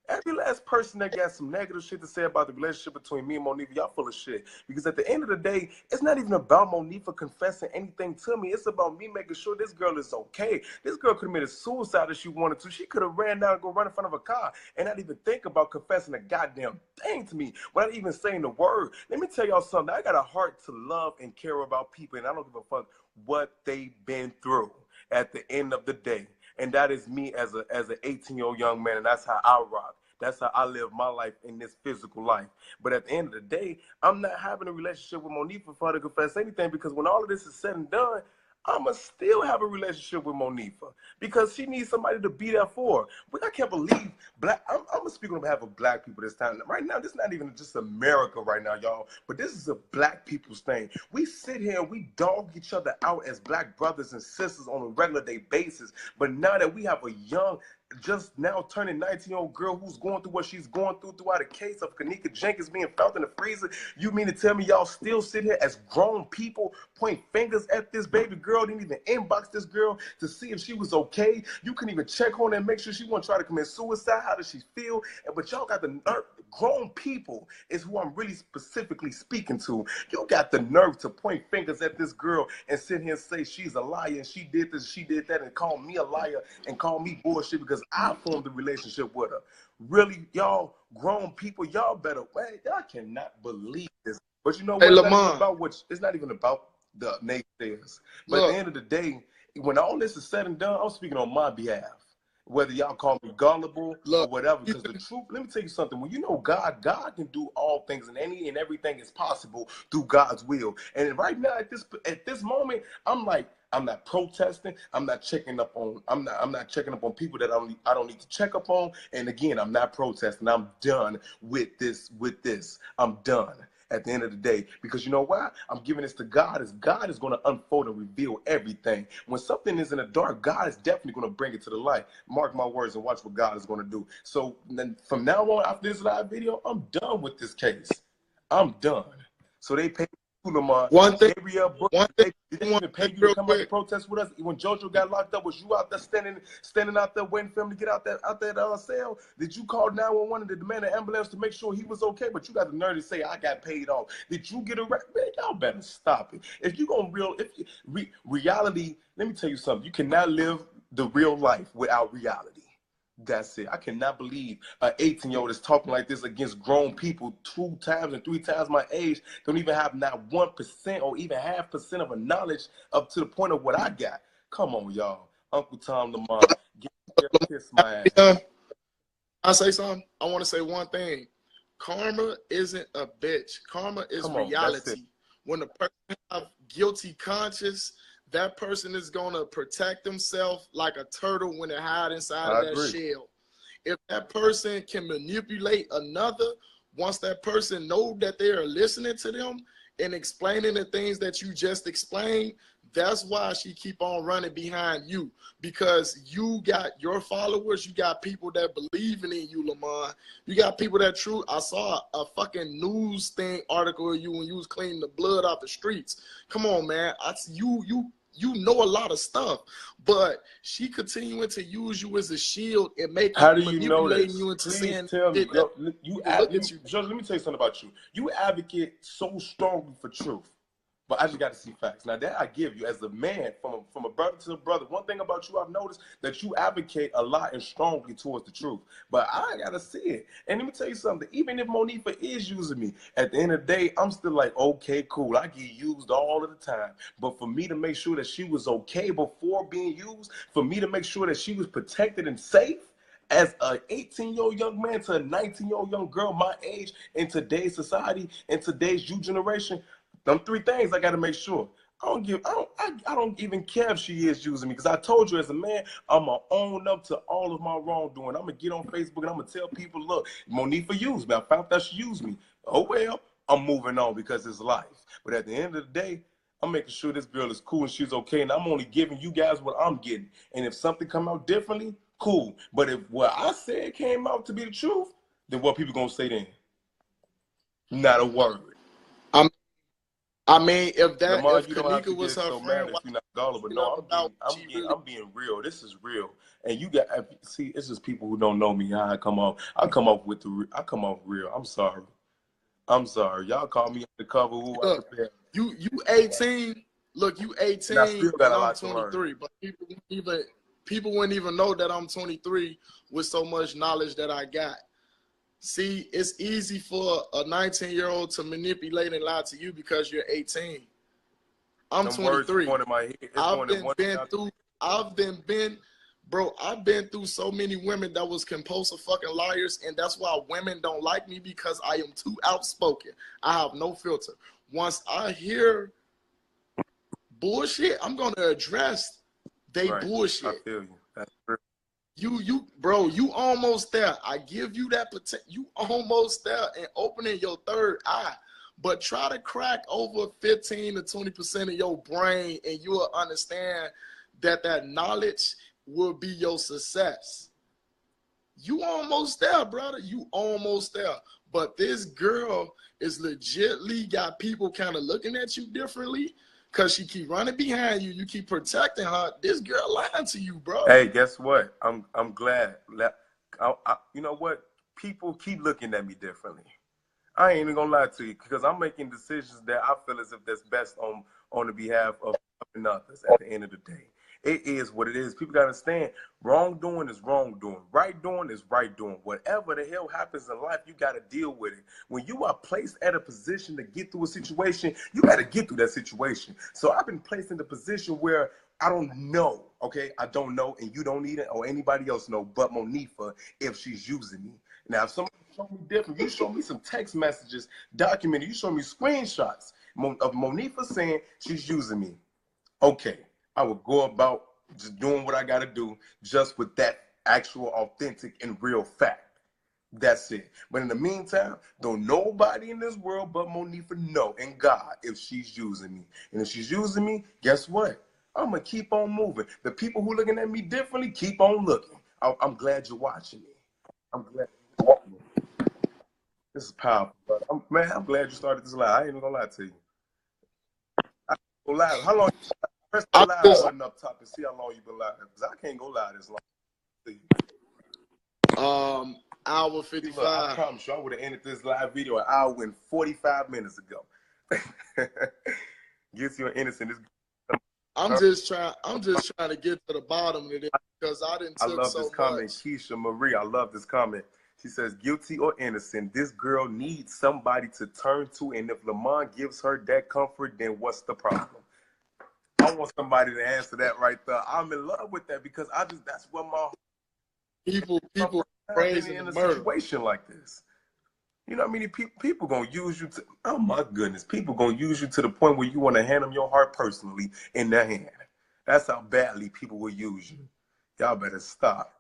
Every last person that got some negative shit to say about the relationship between me and Monifah, y'all full of shit. Because at the end of the day, it's not even about Monifah confessing anything to me. It's about me making sure this girl is okay. This girl could have committed suicide if she wanted to. She could have ran down and go run in front of a car and not even think about confessing a goddamn thing to me without even saying the word. Let me tell y'all something. I got a heart to love and care about people, and I don't give a fuck what they've been through at the end of the day. And that is me as an 18-year-old young man, and that's how I rock. That's how I live my life in this physical life. But at the end of the day, I'm not having a relationship with Monifah for her to confess anything, because when all of this is said and done, I'ma still have a relationship with Monifah because she needs somebody to be there for her. But I can't believe I'm speaking on behalf of black people this time. Right now, this is not even just America right now, y'all, but this is a black people's thing. We sit here and we dog each other out as black brothers and sisters on a regular day basis. But now that we have a young, just now turning 19-year-old girl who's going through what she's going through throughout a case of Kenneka Jenkins being found in the freezer, you mean to tell me y'all still sit here as grown people, point fingers at this baby girl, didn't even inbox this girl to see if she was okay? You couldn't even check on her and make sure she wouldn't try to commit suicide. How does she feel? But y'all got the nerve. Grown people is who I'm really specifically speaking to. You got the nerve to point fingers at this girl and sit here and say she's a liar and she did this, she did that, and call me a liar and call me bullshit because I formed a relationship with her. Really, y'all grown people, y'all better wait. Y'all cannot believe this. But you know what? Hey, It's not even Lamont, about it's not even about the naysayers. But at the look, end of the day, when all this is said and done, I'm speaking on my behalf. Whether y'all call me gullible or look. whatever, because the truth, let me tell you something. When you know God, God can do all things, and any and everything is possible through God's will. And right now, at this moment, I'm like, I'm not protesting. I'm not checking up on. I'm not checking up on people that I don't need to check up on. And again, I'm not protesting. I'm done with this. I'm done at the end of the day, because you know why? I'm giving this to God. As God is going to unfold and reveal everything. When something is in the dark, God is definitely going to bring it to the light. Mark my words and watch what God is going to do. So then from now on, after this live video, I'm done with this case. I'm done. So they pay Lamar. One thing They I want didn't to even pay say you to real come out to quick. protest with us. When JoJo got locked up, was you out there standing out there waiting for him to get out that cell? Did you call 911 to demand an ambulance to make sure he was okay? But you got the nerve to say I got paid off. Did you get arrested? Man, y'all better stop it. If you gonna reality, let me tell you something. You cannot live the real life without reality. That's it. I cannot believe an 18-year-old is talking like this against grown people 2 times and 3 times my age. Don't even have not 1% or even 0.5% of a knowledge up to the point of what I got. Come on, y'all. Uncle Tom Lamar, kiss my ass. I say something. I want to say one thing. Karma isn't a bitch. Karma is reality. When a person have guilty conscience, that person is going to protect themselves like a turtle when they hide inside of that shell. If that person can manipulate another, once that person know that they are listening to them and explaining the things that you just explained, that's why she keep on running behind you, because you got your followers, you got people that believing in you, Lamar. You got people that true. I saw a fucking news thing article of you when you was cleaning the blood off the streets. Come on, man. You know a lot of stuff, but she continuing to use you as a shield and manipulating you into saying, tell me, yo, let me tell you something about you. You advocate so strongly for truth, but I just got to see facts. Now that I give you as a man, from a brother to a brother, one thing about you I've noticed that you advocate a lot and strongly towards the truth, but I got to see it. And let me tell you something, even if Monifah is using me, at the end of the day, I'm still like, okay, cool. I get used all of the time. But for me to make sure that she was okay before being used, for me to make sure that she was protected and safe, as an 18-year-old young man to a 19-year-old young girl my age in today's society, in today's youth generation, them 3 things I got to make sure. I don't even care if she is using me, because I told you as a man, I'm going to own up to all of my wrongdoing. I'm going to get on Facebook and I'm going to tell people, look, Monifah used me. I found out she used me. Oh, well, I'm moving on because it's life. But at the end of the day, I'm making sure this girl is cool and she's okay, and I'm only giving you guys what I'm getting. And if something come out differently, cool. But if what I said came out to be the truth, then what people going to say then? Not a word. I mean, if Lamar, you don't have Kenneka to was get her so friend, mad if you're not gullible. No, I'm being real. This is real, and you got see. It's just people who don't know me. How I come off real. I'm sorry. Y'all call me undercover. look, you 18. Look, you 18, and I'm 23. But people wouldn't even know that I'm 23 with so much knowledge that I got. See, it's easy for a 19-year-old to manipulate and lie to you because you're 18. I'm 23. I've been through so many women that was compulsive fucking liars, and that's why women don't like me, because I am too outspoken. I have no filter. Once I hear bullshit, I'm gonna address bullshit. I feel you. That's true. Bro, you almost there. I give you that potential. You almost there and opening your third eye. But try to crack over 15 to 20% of your brain, and you will understand that knowledge will be your success. You almost there, brother. You almost there. But this girl is legitly got people kind of looking at you differently, because she keep running behind you. You keep protecting her. This girl lying to you, bro. Hey, guess what? I'm glad. You know what? People keep looking at me differently. I ain't even gonna lie to you, because I'm making decisions that I feel as if that's best on the behalf of others at the end of the day. It is what it is. People gotta understand, wrongdoing is wrongdoing. Right doing is right doing. Whatever the hell happens in life, you gotta deal with it. When you are placed at a position to get through a situation, you gotta get through that situation. So I've been placed in the position where I don't know, okay? I don't know, and you don't need it, or anybody else know but Monifah, if she's using me. Now, if somebody show me different, you show me some text messages documented, you show me screenshots of Monifah saying she's using me. Okay, I would go about just doing what I got to do just with that actual authentic and real fact. That's it. But in the meantime, don't nobody in this world but Monifah know, and God, if she's using me. And if she's using me, guess what? I'm going to keep on moving. The people who looking at me differently, keep on looking. I'm glad you're watching me. I'm glad you're watching me. This is powerful, brother. I'm glad you started this live. I ain't even going to lie to you. I ain't gonna lie. How long? Press the live button up top and see how long you've been live. Because I can't go live this long. Hour 55. Look, I promise you, I would have ended this live video an hour and 45 minutes ago. Gets you innocent. I'm just trying to get to the bottom of it because I didn't took so much. I love this comment, Keisha Marie. I love this comment. She says, guilty or innocent, this girl needs somebody to turn to, and if Lamont gives her that comfort, then what's the problem? I want somebody to answer that right there. I'm in love with that because that's what my people praising in a murder. Situation like this. You know what I mean? People gonna use you to, oh my goodness, people gonna use you to the point where you want to hand them your heart personally in their hand. That's how badly people will use you. Y'all better stop.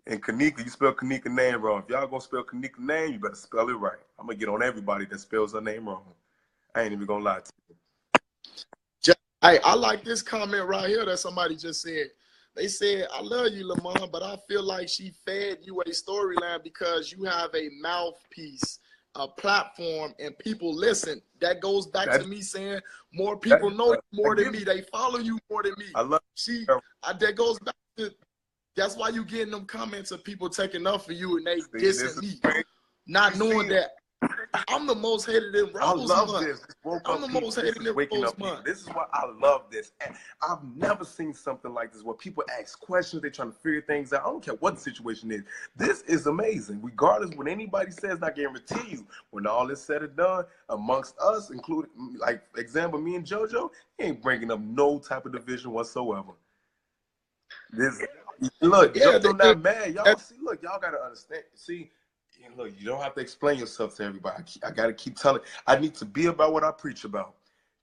And Kenneka, you spell Kenneka name wrong. If y'all gonna spell Kenneka name, you better spell it right. I'm gonna get on everybody that spells her name wrong. I ain't even gonna lie to you. Hey, I like this comment right here that somebody just said. They said, I love you, Lamont, but I feel like she fed you a storyline because you have a mouthpiece, a platform, and people listen. That goes back to me saying more people know you more than me. They follow you more than me. I love that goes back to, that's why you getting them comments of people taking up for you and they dissing me. Not knowing that I'm the most hated in Rose Month. This. I'm the most hated in Rose Month. This is why I love this. And I've never seen something like this where people ask questions, they're trying to figure things out. I don't care what the situation is. This is amazing. Regardless what anybody says, I guarantee you, when all is said and done, amongst us, including, like, example, me and JoJo, he ain't bringing up no type of division whatsoever. Look, JoJo not mad. Y'all see, look, y'all got to understand. See, look, you don't have to explain yourself to everybody. I got to keep telling. I need to be about what I preach about.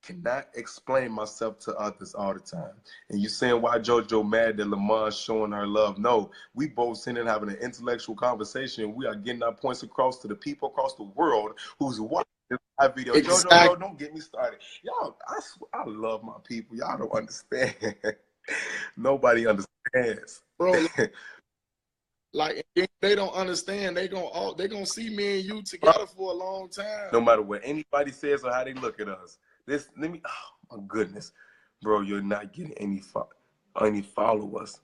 Cannot explain myself to others all the time. And you saying why JoJo mad that Lamon's showing her love? No, we both sitting and having an intellectual conversation. We are getting our points across to the people across the world who's watching this live video. Exactly. JoJo, don't get me started. Y'all, I love my people. Y'all don't understand. Nobody understands. Bro, like if they don't understand, they gonna see me and you together for a long time. No matter what anybody says or how they look at us. Oh my goodness, bro, you're not getting any followers.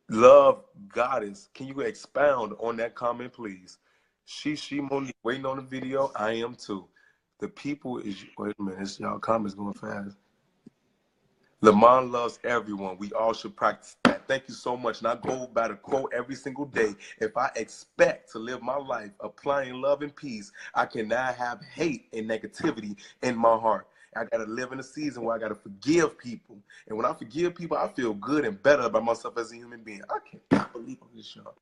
Love Goddess. Can you expound on that comment, please? She Monique waiting on the video. I am too. The people is, wait a minute, y'all comments going fast. Lamont loves everyone. We all should practice that. Thank you so much. And I go by the quote every single day. If I expect to live my life applying love and peace, I cannot have hate and negativity in my heart. I got to live in a season where I got to forgive people. And when I forgive people, I feel good and better about myself as a human being. I cannot believe on this show.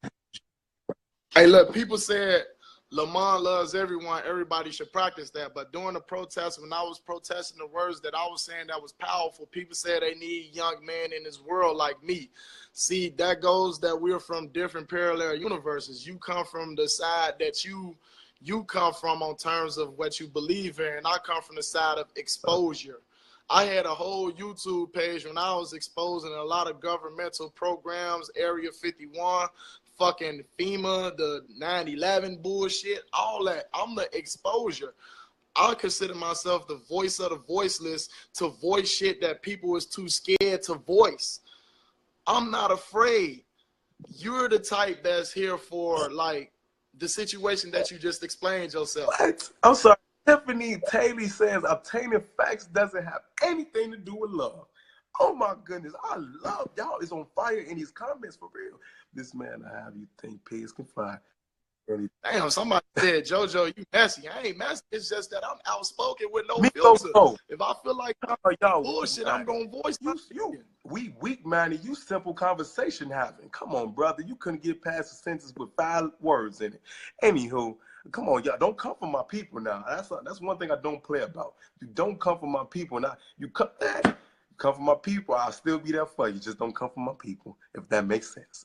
Hey, look, people said Lamont loves everyone. Everybody should practice that. But during the protest, when I was protesting the words that I was saying that was powerful, people said they need young men in this world like me. See, that goes that we're from different parallel universes. You come from the side that you come from on terms of what you believe in, and I come from the side of exposure. I had a whole YouTube page when I was exposing a lot of governmental programs, Area 51, fucking FEMA, the 9/11 bullshit, all that. I'm the exposure. I consider myself the voice of the voiceless to voice shit that people is too scared to voice. I'm not afraid. You're the type that's here for, like, the situation that you just explained yourself. What? I'm sorry. Tiffany Taylor says obtaining facts doesn't have anything to do with love. Oh my goodness, I love y'all. Is on fire in these comments for real. This man, I have you think pigs can fly. Damn, somebody said, JoJo, you messy. I ain't messy. It's just that I'm outspoken with no filter. If I feel like y'all bullshit, I'm gonna voice you. We weak-minded. You simple conversation having. Come on, brother. You couldn't get past a sentence with 5 words in it. Anywho, come on, y'all. Don't come for my people now. That's one thing I don't play about. You don't come for my people now. You cut that. Come for my people, I'll still be there for you. Just don't come for my people, if that makes sense.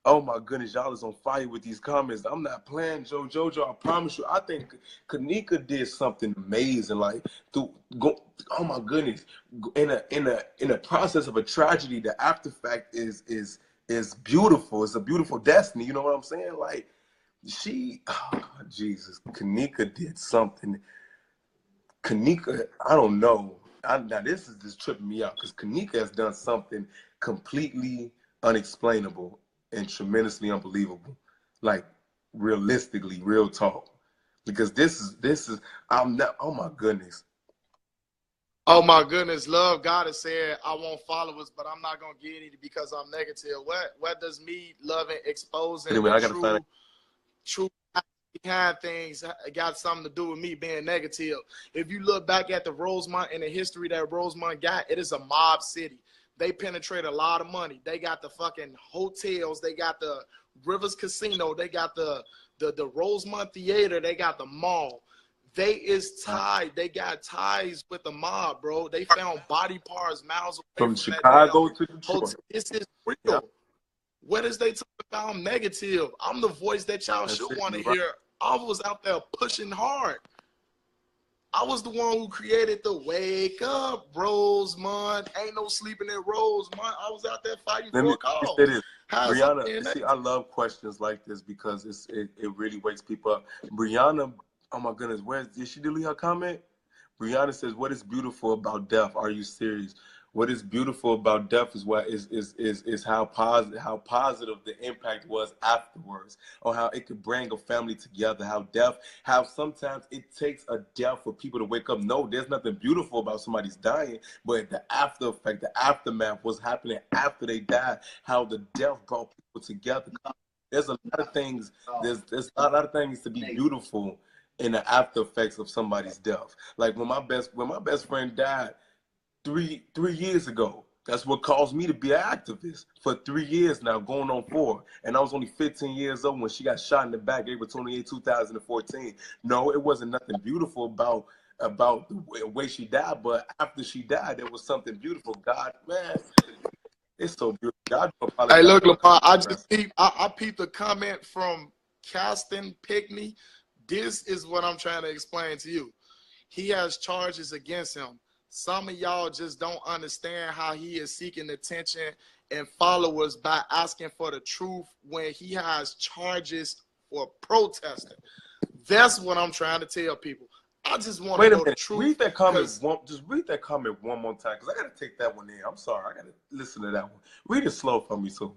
Oh my goodness, y'all is on fire with these comments. I'm not playing, Jojo. I promise you. I think Kenneka did something amazing. Like, oh my goodness, in a process of a tragedy, the after fact is beautiful. It's a beautiful destiny. You know what I'm saying? Like, oh Jesus, Kenneka did something. Kenneka, I don't know. Now this is just tripping me out because Kenneka has done something completely unexplainable and tremendously unbelievable, like realistically, real talk. Because this is I'm not. Oh my goodness. Oh my goodness, love God has said I want followers, but I'm not gonna get any because I'm negative. What does me loving exposing Anyway, the I gotta find true behind things got something to do with me being negative? If you look back at the Rosemont and the history that Rosemont got, it is a mob city. They penetrate a lot of money. They got the fucking hotels. They got the Rivers Casino. They got the Rosemont Theater. They got the mall. They is tied. They got ties with the mob, bro. They found body parts miles away from Chicago to Detroit. Hotel. This is real. Yeah. What is they talking about? I'm negative. I'm the voice that y'all should want to hear. I was out there pushing hard. I was the one who created the Wake Up Rosemont. Ain't no sleeping in Rosemont. I was out there fighting for a cause. Brianna, see, I love questions like this because it really wakes people up. Brianna, oh my goodness, did she delete her comment? Brianna says, "What is beautiful about death? Are you serious? What is beautiful about death is how positive the impact was afterwards, or how it could bring a family together. How sometimes it takes a death for people to wake up. No, there's nothing beautiful about somebody's dying, but the after effect, the aftermath, what's happening after they died, how the death brought people together. There's a lot of things. There's a lot of things to be beautiful in the after effects of somebody's death. Like when my best friend died 3 years ago. That's what caused me to be an activist for 3 years now, going on 4. And I was only 15 years old when she got shot in the back, April 28, 2014. No, it wasn't nothing beautiful about the way she died, but after she died, there was something beautiful. God, man, it's so beautiful. God, hey, look, Lamar, I peeped a comment from Caston Pickney. This is what I'm trying to explain to you. He has charges against him. Some of y'all just don't understand how he is seeking attention and followers by asking for the truth when he has charges for protesting. That's what I'm trying to tell people. I just want to know the truth. Read that comment. Just read that comment one more time, because I got to take that one in. I'm sorry. I got to listen to that one. Read it slow for me, too.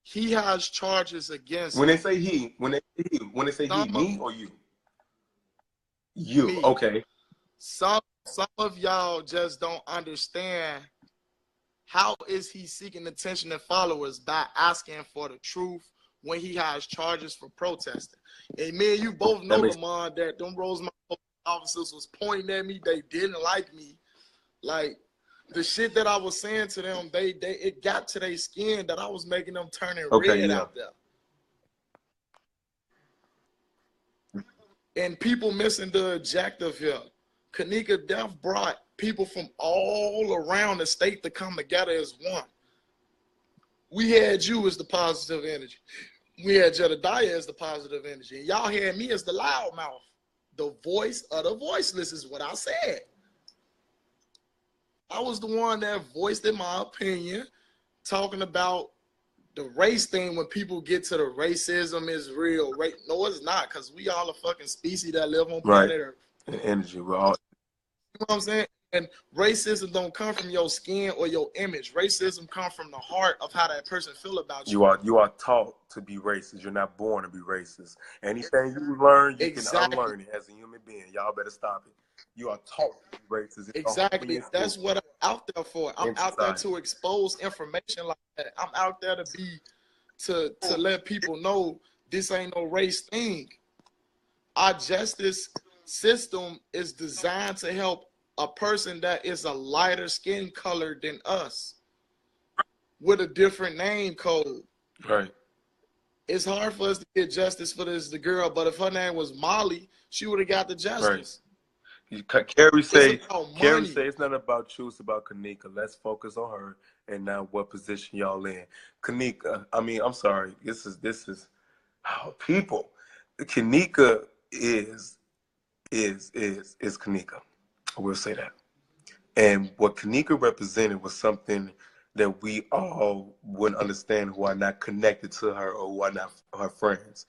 He has charges against when him. They say he, when they say he, me or you? You, me. Okay. Some of y'all just don't understand how is he seeking attention and followers by asking for the truth when he has charges for protesting. And me and you both know, Lamar, that them Rosemont officers was pointing at me. They didn't like me. Like, the shit that I was saying to them, it got to their skin that I was making them turning red out there. And people missing the objective here. Kenneka Death brought people from all around the state to come together as one. We had you as the positive energy. We had Jedediah as the positive energy. And y'all had me as the loudmouth. The voice of the voiceless is what I said. I was the one that voiced in my opinion, talking about the race thing. When people get to the racism is real. No, it's not, because we all a fucking species that live on planet Earth. Energy, we're all. You know what I'm saying? And racism don't come from your skin or your image. Racism comes from the heart of how that person feel about you. You are taught to be racist. You're not born to be racist. Anything you learn, you can unlearn it as a human being. Y'all better stop it. You are taught to be racist. Exactly. That's what I'm out there for. I'm out there to expose information like that. I'm out there to let people know this ain't no race thing. Our justice system is designed to help a person that is a lighter skin color than us with a different name code. Right. It's hard for us to get justice for the girl, but if her name was Molly, she would have got the justice. Carrie It's say, about Carrie money. say it's not about you, it's about Kenneka. Let's focus on her and now what position y'all in. Kenneka, I mean, I'm sorry. This is people. Kenneka is Kenneka. I will say that. And what Kenneka represented was something that we all wouldn't understand who are not connected to her or who are not her friends.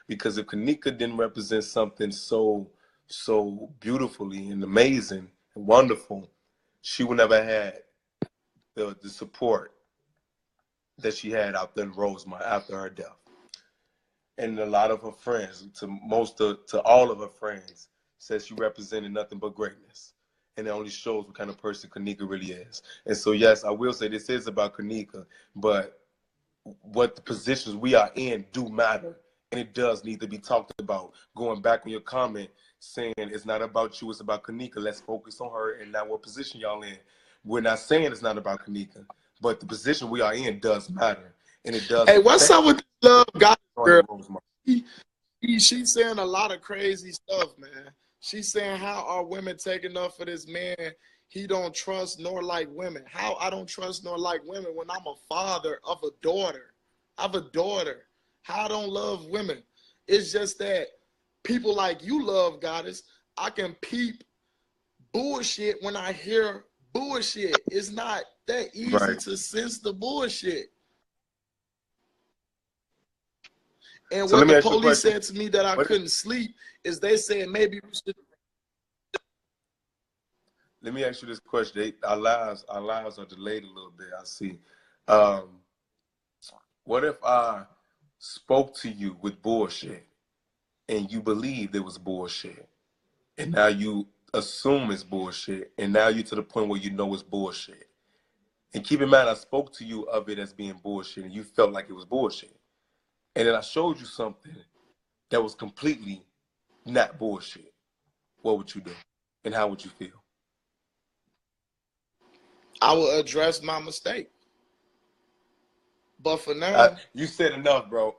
Because if Kenneka didn't represent something so beautifully and amazing and wonderful, she would never had the support that she had out there in Rosemont after her death. And a lot of her friends, to all of her friends, said she represented nothing but greatness. And it only shows what kind of person Kenneka really is. And so, yes, I will say this is about Kenneka, but what the positions we are in do matter. And it does need to be talked about. Going back on your comment, saying it's not about you, it's about Kenneka. Let's focus on her and not what position y'all in. We're not saying it's not about Kenneka, but the position we are in does matter. And it does Hey, what's affect up with the love God girl? Rosemont. She's saying a lot of crazy stuff, man. She's saying, how are women taking up for this man he don't trust nor like women? How I don't trust nor like women when I'm a father of a daughter. I have a daughter. How I don't love women. It's just that people like you love Goddess. I can peep bullshit when I hear bullshit. It's not that easy Right. to sense the bullshit. And So what let me the ask you a police question. said to me that I couldn't sleep is they said maybe we should. Let me ask you this question. Our lives are delayed a little bit, I see. What if I spoke to you with bullshit and you believed it was bullshit, and now you assume it's bullshit, and now you're to the point where you know it's bullshit? And keep in mind, I spoke to you of it as being bullshit, and you felt like it was bullshit. And then I showed you something that was completely not bullshit. What would you do? And how would you feel? I will address my mistake. But for now, You said enough, bro.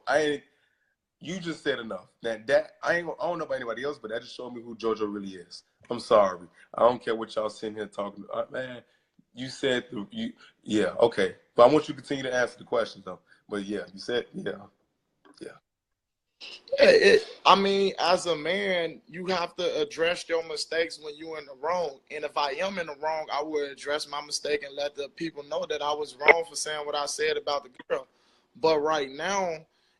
You just said enough. I don't know about anybody else, but that just showed me who JoJo really is. I'm sorry. I don't care what y'all sitting here talking. Man, you said yeah, okay. But I want you to continue to answer the questions though. But yeah, you said yeah. I mean, as a man, you have to address your mistakes when you're in the wrong. And if I am in the wrong, I will address my mistake and let the people know that I was wrong for saying what I said about the girl. But right now,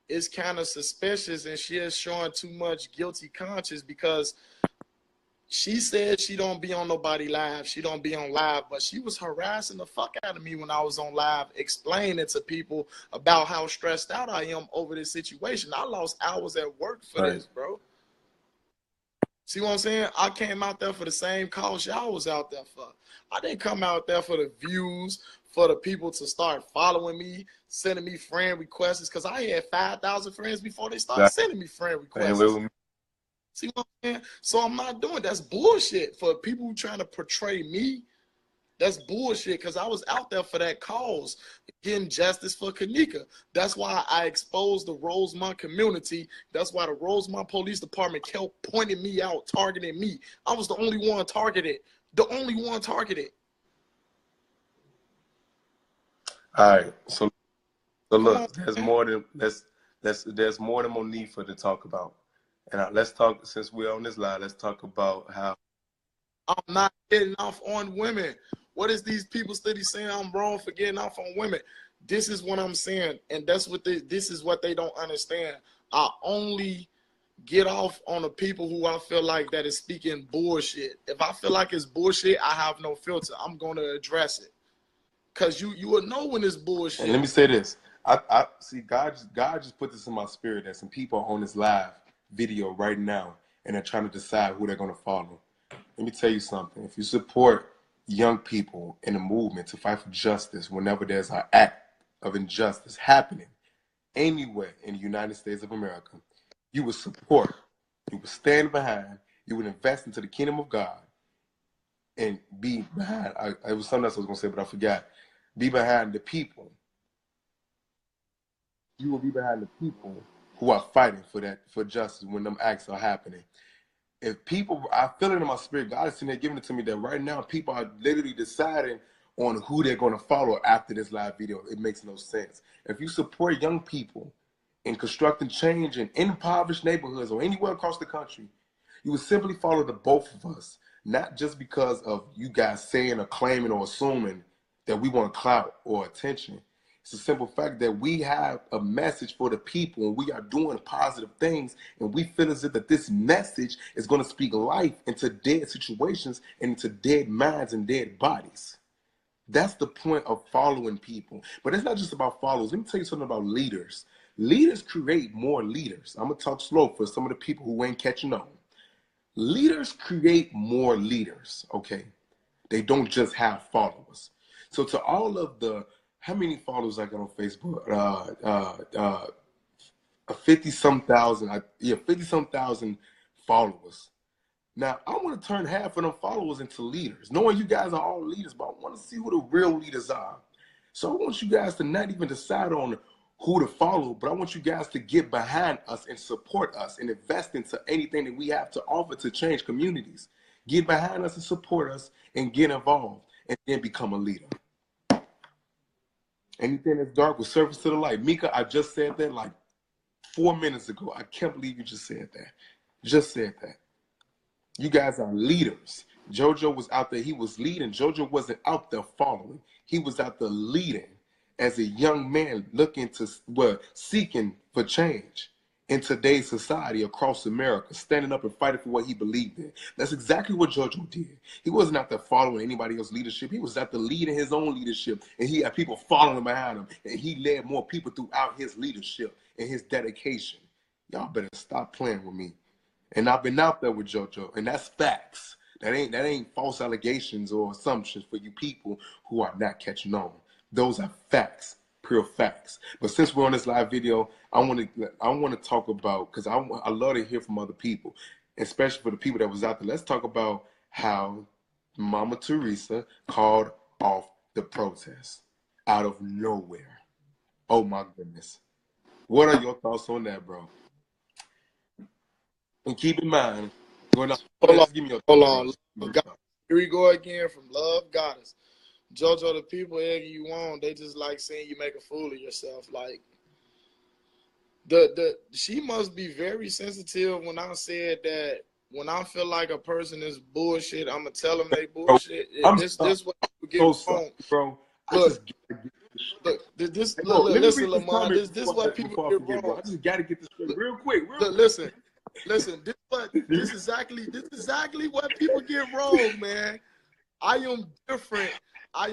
it's kind of suspicious, and she is showing too much guilty conscience because she said she don't be on nobody live. She don't be on live, but she was harassing the fuck out of me when I was on live, explaining to people about how stressed out I am over this situation. I lost hours at work for this, bro. See what I'm saying? I came out there for the same cause y'all was out there for. I didn't come out there for the views, for the people to start following me, sending me friend requests, because I had 5,000 friends before they started sending me friend requests. See what I'm saying? So I'm not doing that's bullshit for people who trying to portray me. That's bullshit because I was out there for that cause, getting justice for Kenneka. That's why I exposed the Rosemont community. That's why the Rosemont Police Department kept pointing me out, targeting me. I was the only one targeted. The only one targeted. All right. So look, there's more than Monifah to talk about. And let's talk, since we're on this line, let's talk about how I'm not getting off on women. What is these people study saying I'm wrong for getting off on women? This is what I'm saying, and this is what they don't understand. I only get off on the people who I feel like that is speaking bullshit. If I feel like it's bullshit, I have no filter. I'm gonna address it. Cause you will know when it's bullshit. And let me say this. I see God just put this in my spirit that some people are on this live video right now and they're trying to decide who they're gonna follow. Let me tell you something. If you support young people in a movement to fight for justice whenever there's an act of injustice happening anywhere in the United States of America, you would support, you would stand behind, you would invest into the kingdom of God and be behind, it was something else I was going to say, but I forgot. Be behind the people. You will be behind the people who are fighting for justice when them acts are happening. if people, I feel it in my spirit, God is sitting there giving it to me that right now people are literally deciding on who they're going to follow after this live video. It makes no sense. If you support young people in constructing change in impoverished neighborhoods or anywhere across the country, you would simply follow the both of us, not just because of you guys saying or claiming or assuming that we want clout or attention. It's a simple fact that we have a message for the people and we are doing positive things, and we feel as if that this message is going to speak life into dead situations and into dead minds and dead bodies. That's the point of following people. But it's not just about followers. Let me tell you something about leaders. Leaders create more leaders. I'm going to talk slow for some of the people who ain't catching on. Leaders create more leaders, okay? They don't just have followers. So to all of the, how many followers I got on Facebook? 50-some thousand, 50-some thousand followers. Now, I want to turn half of them followers into leaders, knowing you guys are all leaders, but I want to see who the real leaders are. So I want you guys to not even decide on who to follow, but I want you guys to get behind us and support us and invest into anything that we have to offer to change communities. Get behind us and support us and get involved and then become a leader. Anything that's dark will surface to the light. Mika, I just said that like 4 minutes ago. I can't believe you just said that. Just said that. You guys are leaders. JoJo was out there. He was leading. JoJo wasn't out there following. He was out there leading as a young man looking to, seeking for change in today's society across America, standing up and fighting for what he believed in. That's exactly what JoJo did. He wasn't out there following anybody else's leadership. He was out there leading his own leadership, and he had people following behind him, and he led more people throughout his leadership and his dedication. Y'all better stop playing with me. And I've been out there with JoJo, and that's facts. That ain't false allegations or assumptions for you people who are not catching on. Those are facts, pure facts. But since we're on this live video, I want to talk about, because I love to hear from other people, especially for the people that was out there. Let's talk about how Mama Teresa called off the protest out of nowhere. Oh my goodness. What are your thoughts on that, bro? And keep in mind, hold on. Here we go again from Love Goddess. JoJo, the people egging you on, they just like seeing you make a fool of yourself. Like, she must be very sensitive when I said that when I feel like a person is bullshit, I'm going to tell them they bullshit. This what people get wrong. Bro. Listen, Lamar, this is what people get wrong. I just got to get this straight real quick. Listen, this is exactly what people get wrong, man. I am different. I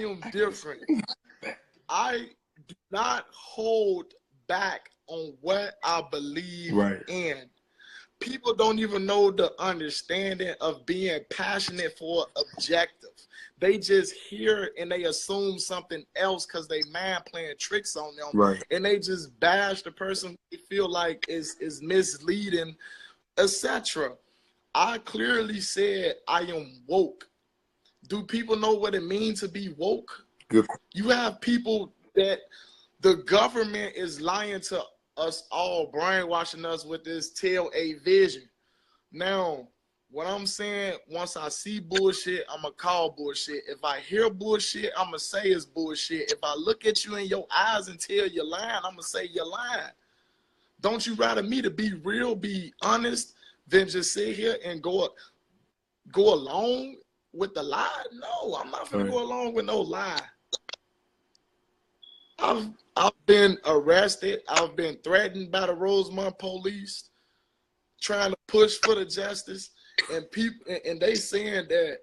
do not hold back on what I believe in. People don't even know the understanding of being passionate for objective. They just hear and they assume something else because they mind playing tricks on them. And they just bash the person they feel like is misleading, etc. I clearly said I am woke. Do people know what it means to be woke? Good. You have people that the government is lying to us all, brainwashing us with this tell a vision. Now, what I'm saying, once I see bullshit, I'm going to call bullshit. If I hear bullshit, I'm going to say it's bullshit. If I look at you in your eyes and tell you're lying, I'm going to say you're lying. Don't you rather me to be real, be honest, than just sit here and go along with the lie? No, I'm not going to go along with no lie. I've been arrested. I've been threatened by the Rosemont police trying to push for the justice, and people, and they saying that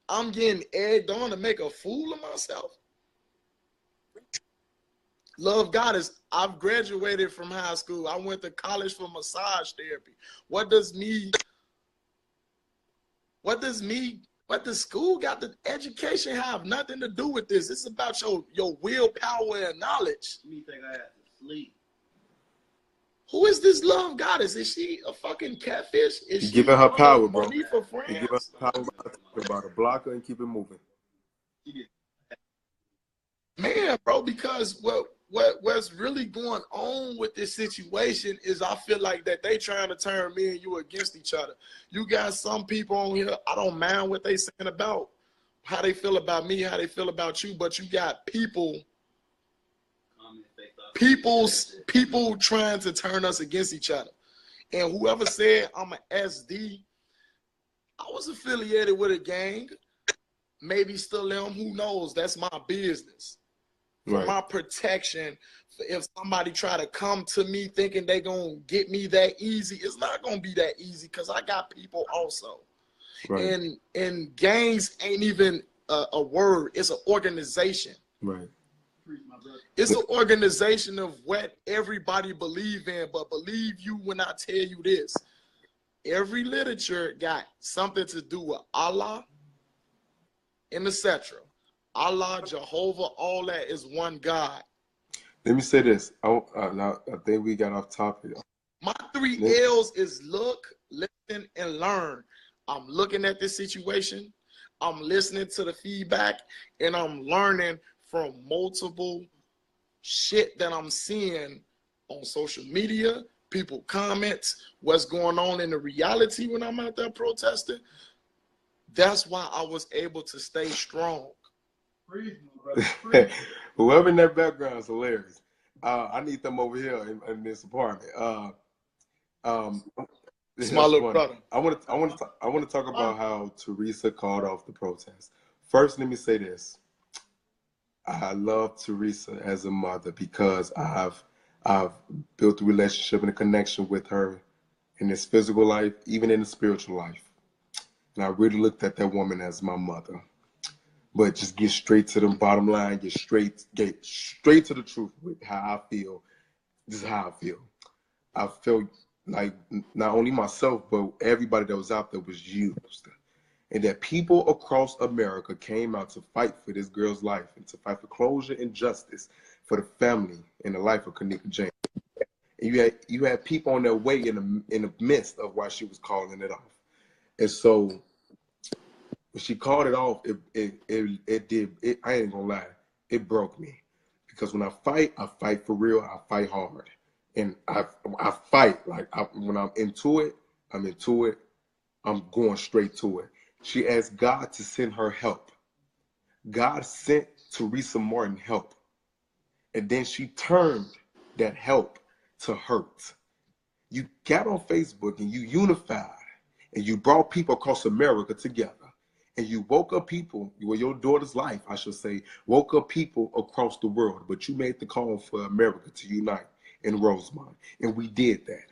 I'm getting egged on to make a fool of myself. Love Goddess, I've graduated from high school. I went to college for massage therapy. What does school got the education have nothing to do with this? It's about your willpower and knowledge. You think I have to sleep? Who is this Love Goddess? Is she a fucking catfish? Is she giving her power, bro? Monifah friends? Give her power about a block her and keep it moving. Man, bro, because what's really going on with this situation is I feel like that they trying to turn me and you against each other. You got some people on here, I don't mind what they saying about how they feel about me, how they feel about you, but you got people trying to turn us against each other. And whoever said I'm an SD, I was affiliated with a gang, maybe still am, who knows? That's my business. For my protection, if somebody try to come to me thinking they gonna get me that easy, it's not gonna be that easy because I got people also. And gangs ain't even a word, it's an organization. It's an organization of what everybody believe in, but believe you when I tell you this, every literature got something to do with Allah and etc. Allah, Jehovah, all that is one God. Let me say this. I think we got off topic. My 3 L's is look, listen, and learn. I'm looking at this situation. I'm listening to the feedback, and I'm learning from multiple shit that I'm seeing on social media, people comments, what's going on in the reality when I'm out there protesting. That's why I was able to stay strong. Whoever in that background is hilarious. I need them over here in this apartment. It's my little brother. I want to talk about how Teresa called off the protest. First, let me say this. I love Teresa as a mother because I've built a relationship and a connection with her in this physical life, even in the spiritual life. And I really looked at that woman as my mother. But just get straight to the bottom line, get straight to the truth with how I feel. This is how I feel. I felt like not only myself, but everybody that was out there was used. And that people across America came out to fight for this girl's life and to fight for closure and justice for the family and the life of Kenneka Jenkins. And you had people on their way in the midst of why she was calling it off. And so when she called it off, it did. I ain't gonna lie, it broke me. Because when I fight for real. I fight hard, and I fight like when I'm into it. I'm into it. I'm going straight to it. She asked God to send her help. God sent Teresa Martin help, and then she turned that help to hurt. You got on Facebook and you unified, and you brought people across America together. And you woke up people, your daughter's life, I should say, woke up people across the world. But you made the call for America to unite in Rosemont. And we did that.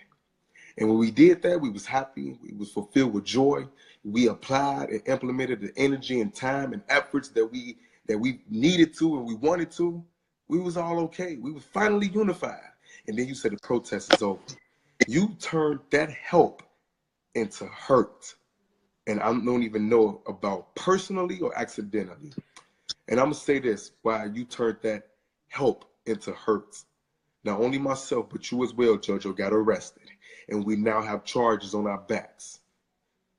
And when we did that, we was happy. We was fulfilled with joy. We applied and implemented the energy and time and efforts that we needed to and we wanted to. We was all okay. We were finally unified. And then you said the protest is over. You turned that help into hurt. And I don't even know about personally or accidentally. And I'm going to say this, why you turned that help into hurt. Not only myself, but you as well, Jojo, got arrested. And we now have charges on our backs.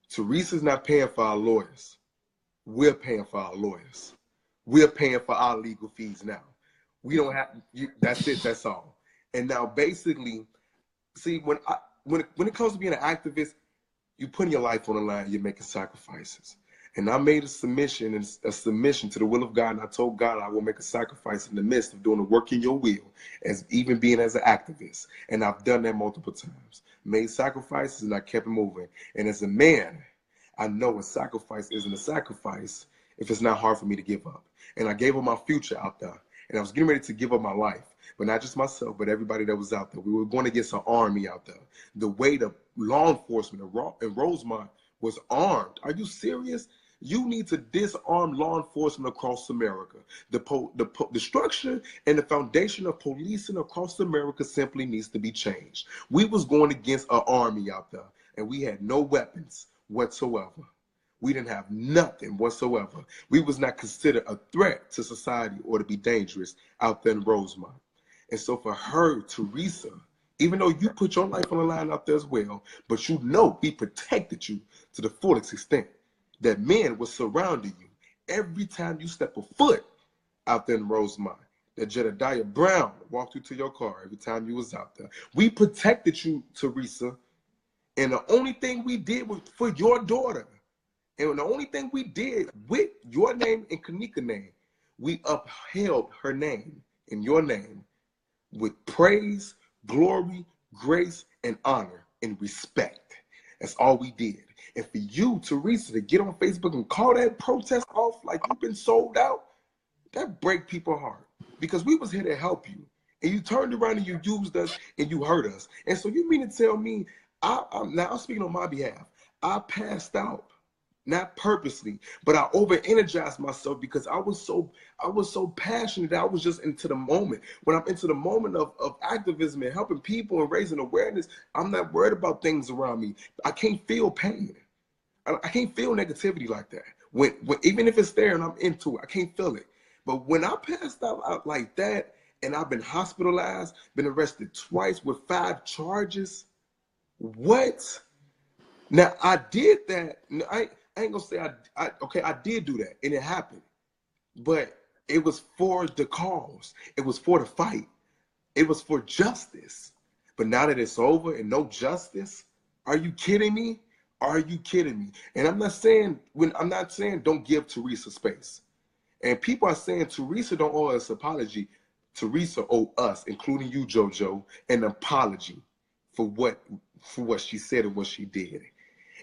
Teresa's not paying for our lawyers. We're paying for our lawyers. We're paying for our legal fees now. We don't have, that's it, that's all. And now basically, see, when it comes to being an activist, you're putting your life on the line, you're making sacrifices. And I made a submission to the will of God, and I told God I will make a sacrifice in the midst of doing the work in your will, as even being as an activist. And I've done that multiple times. Made sacrifices, and I kept moving. And as a man, I know a sacrifice isn't a sacrifice if it's not hard for me to give up. And I gave up my future out there. And I was getting ready to give up my life. But not just myself, but everybody that was out there. We were going against an army out there. The way the law enforcement in Rosemont was armed. Are you serious? You need to disarm law enforcement across America. The structure and the foundation of policing across America simply needs to be changed. We was going against an army out there, and we had no weapons whatsoever. We didn't have nothing whatsoever. We was not considered a threat to society or to be dangerous out there in Rosemont. And so for her, Teresa, even though you put your life on the line out there as well, but you know we protected you to the fullest extent. That men were surrounding you every time you step a foot out there in Rosemont. that Jedediah Brown walked you to your car every time you was out there. We protected you, Teresa, and the only thing we did was for your daughter. And the only thing we did with your name and Kenneka's name, we upheld her name and your name with praise, glory, grace, and honor and respect. That's all we did. And for you, Teresa, to get on Facebook and call that protest off like you've been sold out, that break people's heart. Because we was here to help you. And you turned around and you used us and you hurt us. And so you mean to tell me, I'm speaking on my behalf, I passed out. Not purposely, but I over-energized myself because I was so passionate that I was just into the moment. When I'm into the moment of activism and helping people and raising awareness, I'm not worried about things around me. I can't feel pain. I can't feel negativity like that. When even if it's there and I'm into it, I can't feel it. But when I passed out like that, and I've been hospitalized, been arrested twice with 5 charges, what? Now I did that. I ain't gonna say I did do that and it happened, but it was for the cause. It was for the fight. It was for justice. But now that it's over and no justice, are you kidding me? Are you kidding me? And I'm not saying don't give Teresa space. And people are saying Teresa don't owe us an apology. Teresa owe us, including you, JoJo, an apology for what she said and what she did.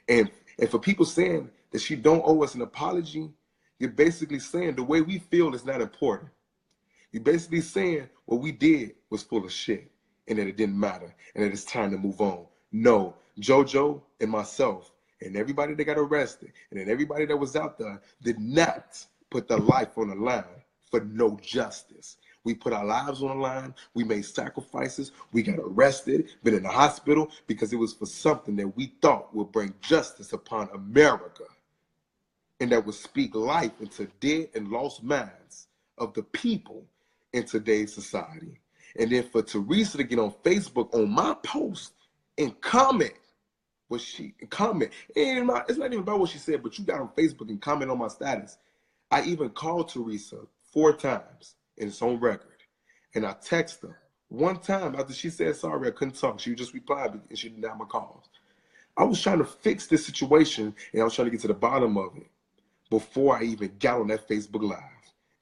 And for people saying that she don't owe us an apology, you're basically saying the way we feel is not important. You're basically saying what we did was full of shit and that it didn't matter and that it's time to move on. No, JoJo and myself and everybody that got arrested and then everybody that was out there did not put their life on the line for no justice. We put our lives on the line. We made sacrifices. We got arrested, been in the hospital because it was for something that we thought would bring justice upon America and that would speak life into dead and lost minds of the people in today's society. And then for Teresa to get on Facebook on my post and comment it's not even about what she said, but you got on Facebook and comment on my status. I even called Teresa 4 times. And it's on record. And I text her one time after she said sorry, I couldn't talk. She just replied and she denied my calls. I was trying to fix this situation and I was trying to get to the bottom of it before I even got on that Facebook Live.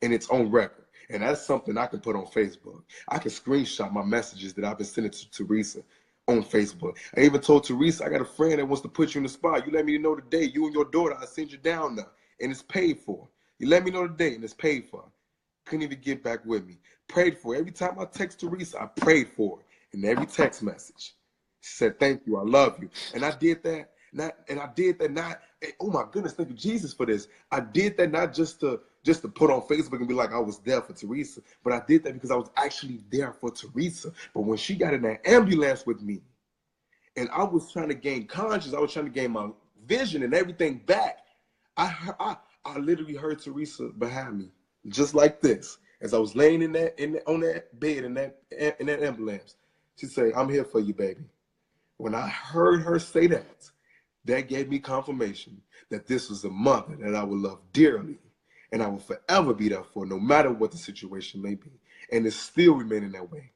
And it's on record. And that's something I can put on Facebook. I can screenshot my messages that I've been sending to Teresa on Facebook. I even told Teresa, I got a friend that wants to put you in the spot. You let me know the day, you and your daughter, I send you down there. And it's paid for. You let me know the day and it's paid for. Couldn't even get back with me. Prayed for her. Every time I text Teresa, I prayed for her. In every text message. She said, thank you, I love you. And I did that. Oh my goodness, thank you, Jesus, for this. I did that not just to put on Facebook and be like I was there for Teresa, but I did that because I was actually there for Teresa. But when she got in that ambulance with me, and I was trying to gain conscience, I was trying to gain my vision and everything back, I literally heard Teresa behind me. Just like this, as I was laying on that bed in that ambulance, she said, I'm here for you, baby. When I heard her say that, that gave me confirmation that this was a mother that I would love dearly and I will forever be there for, no matter what the situation may be. And it's still remaining that way.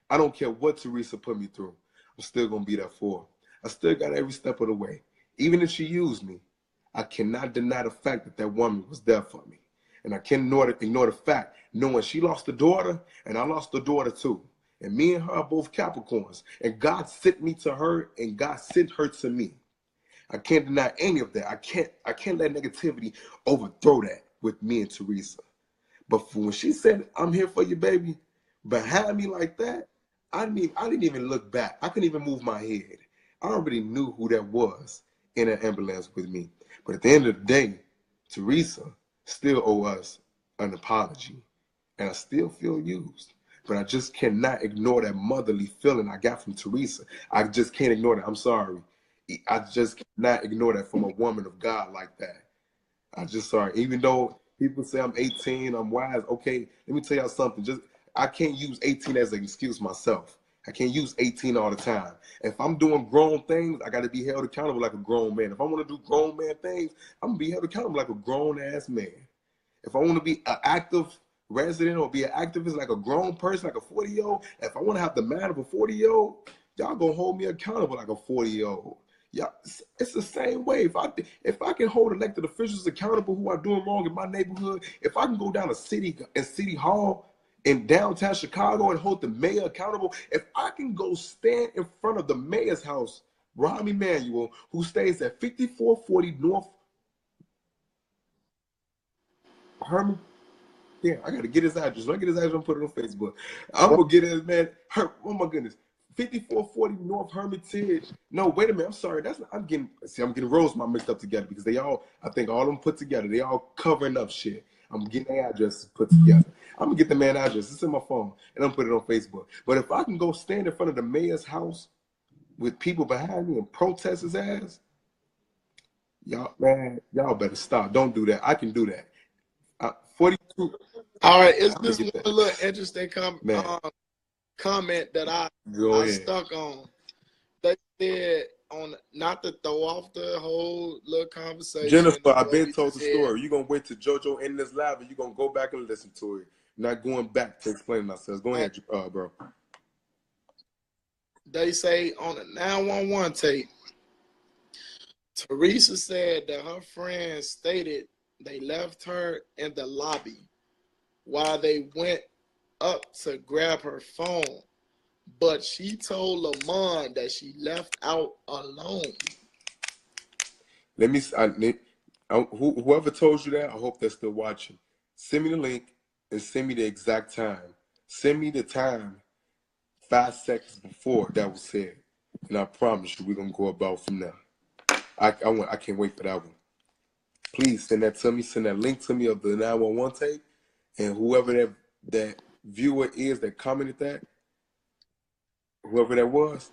I don't care what Teresa put me through. I'm still going to be there for her. I still got every step of the way. Even if she used me, I cannot deny the fact that that woman was there for me. And I can't ignore the fact, knowing she lost a daughter, and I lost a daughter too. And me and her are both Capricorns. And God sent me to her, and God sent her to me. I can't deny any of that. I can't let negativity overthrow that with me and Teresa. But when she said, I'm here for you, baby, behind me like that, I didn't even look back. I couldn't even move my head. I already knew who that was in an ambulance with me. But at the end of the day, Teresa still owe us an apology. And I still feel used. But I just cannot ignore that motherly feeling I got from Teresa. I just can't ignore that. I'm sorry. I just cannot ignore that from a woman of God like that. I just sorry. Even though people say I'm 18, I'm wise. Okay, let me tell y'all something. I can't use 18 as an excuse myself. I can't use 18 all the time. If I'm doing grown things, I got to be held accountable like a grown man. If I want to do grown man things, I'm going to be held accountable like a grown-ass man. If I want to be an active resident or be an activist like a grown person, like a 40-year-old, if I want to have the mind of a 40-year-old, y'all gonna hold me accountable like a 40-year-old. Yeah, it's the same way. If I can hold elected officials accountable who are doing wrong in my neighborhood, if I can go down to city hall in downtown Chicago and hold the mayor accountable, if I can go stand in front of the mayor's house, Rahm Emanuel, who stays at 5440 North Herman. Yeah, I gotta get his address. When I get his address, I'm put it on Facebook. I'm gonna get his man. Oh my goodness, 5440 North Hermitage. No, wait a minute. I'm sorry. I'm getting Rosemont mixed up together because I think all of them put together. They all covering up shit. I'm getting their addresses put together. I'm gonna get the man address. It's in my phone, and I'm put it on Facebook. But if I can go stand in front of the mayor's house with people behind me and protest his ass, y'all better stop. Don't do that. I can do that. 42. All right, it's this one little interesting comment that I stuck on. They said not to throw off the whole little conversation. Jennifer, I've been told the story. You're gonna wait till JoJo end this live and you're gonna go back and listen to it. Not going back to explaining ourselves. Go ahead, bro. They say on the 911 tape, Teresa said that her friends stated they left her in the lobby while they went up to grab her phone, but she told Lamont that she left out alone. Whoever told you that, I hope they're still watching. Send me the link and send me the exact time. Send me the time 5 seconds before that was said, and I promise you we're gonna go about from there. I can't wait for that one. Please send that to me. Send that link to me of the 911 tape, and whoever that viewer is that commented that, whoever that was,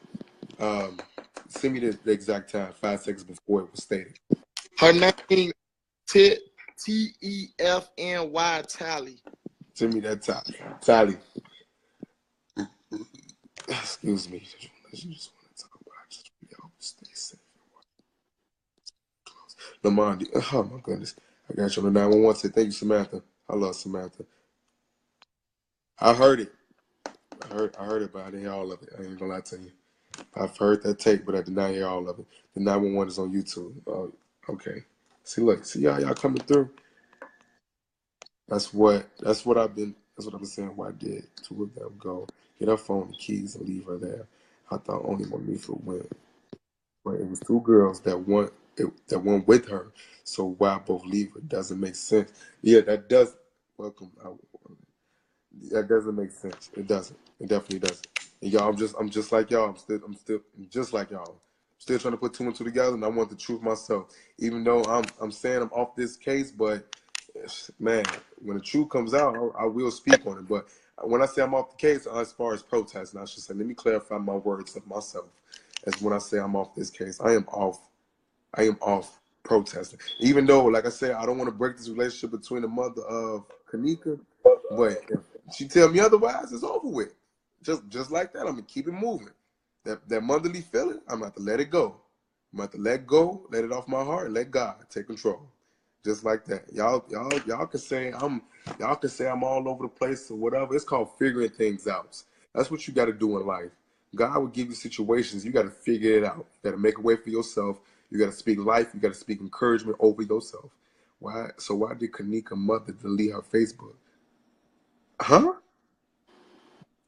send me the exact time 5 seconds before it was stated. Her name Tefny Tally. Send me that Tally. Excuse me. You just want to talk about it. Y'all stay safe. Lamont, oh my goodness. I got you on the 911. Say thank you, Samantha. I love Samantha. I heard it. I heard it, but I didn't hear all of it. I ain't gonna lie to you. I've heard that tape, but I did not hear all of it. The 911 is on YouTube. Okay. See y'all coming through. That's what I've been saying. What I did. Two of them go get her phone and keys and leave her there. I thought only Monifah went, but it was two girls that went with her. So why both leave her doesn't make sense. Yeah, that does. Welcome. That doesn't make sense. It doesn't. It definitely doesn't. And y'all, I'm just like y'all. I'm still just like y'all. Still trying to put two and two together, and I want the truth myself. Even though I'm saying I'm off this case, but man, when the truth comes out, I will speak on it. But when I say I'm off the case, as far as protesting, I should say, let me clarify my words of myself. As when I say I'm off this case, I am off protesting. Even though, like I said, I don't want to break this relationship between the mother of Kenneka, but if she tell me otherwise, it's over with. Just like that, I'm gonna keep it moving. That motherly feeling, I'm gonna have to let it go. I'm gonna have to let go, let it off my heart, and let God take control. Just like that. Y'all can say I'm all over the place or whatever. It's called figuring things out. That's what you got to do in life. God will give you situations. You got to figure it out. You got to make a way for yourself. You got to speak life. You got to speak encouragement over yourself. Why? So why did Kenneka mother delete her Facebook? Huh?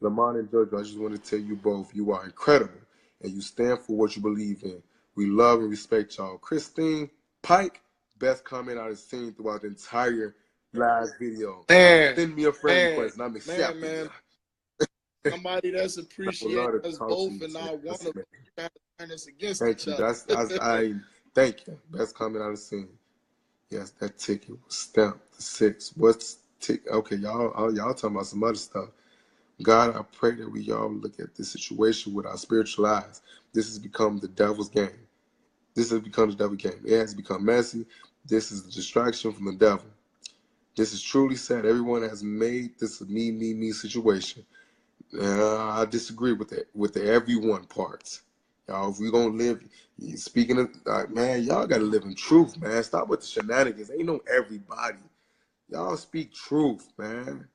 Lamont and Jojo, I just want to tell you both, you are incredible, and you stand for what you believe in. We love and respect y'all. Christine Pike, best comment I have seen throughout the entire live video. Send me a friend request, and I'm accepting. Man. Somebody that's appreciating us both and not want to try to turn us against each other. Thank you. Best comment I've seen. Yes, that ticket was stamped 6. What's ticket? Okay, y'all talking about some other stuff. God, I pray that we all look at this situation with our spiritual eyes. This has become the devil's game. This has become the devil's game. It has become messy. This is the distraction from the devil. This is truly sad. Everyone has made this a me situation. I disagree with the everyone parts. Y'all, if we gonna live, speaking of, man, y'all gotta live in truth, man. Stop with the shenanigans. Ain't no everybody. Y'all speak truth, man.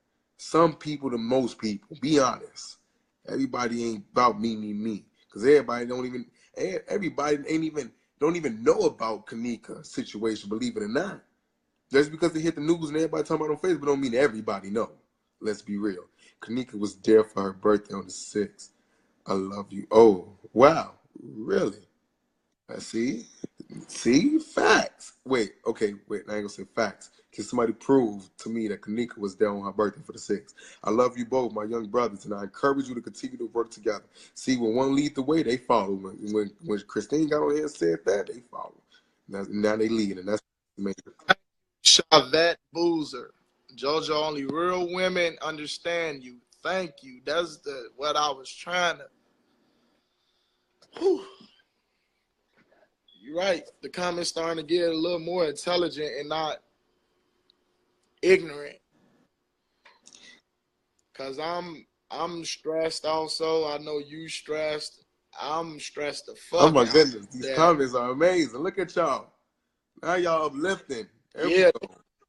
Some people to most people, be honest. Everybody ain't about me. Because everybody don't even know about Kenneka's situation, believe it or not. Just because they hit the news and everybody talking about it on Facebook don't mean everybody know. Let's be real. Kenneka was there for her birthday on the 6th. I love you. Oh, wow. Really? See, facts. Wait, okay, wait. I ain't gonna say facts. Can somebody prove to me that Kenneka was there on her birthday for the 6th? I love you both, my young brothers, and I encourage you to continue to work together. See, when one lead the way, they follow. When Christine got on here and said that, they follow. Now they lead, and that's amazing. Shavette Boozer. JoJo, only real women understand you. Thank you. That's what I was trying to. Whew. You're right. The comments starting to get a little more intelligent and not ignorant. Cause I'm stressed also. I know you stressed. I'm stressed the fuck. Oh my out goodness, these that. comments are amazing. Look at y'all. Now y'all uplifting. Yeah,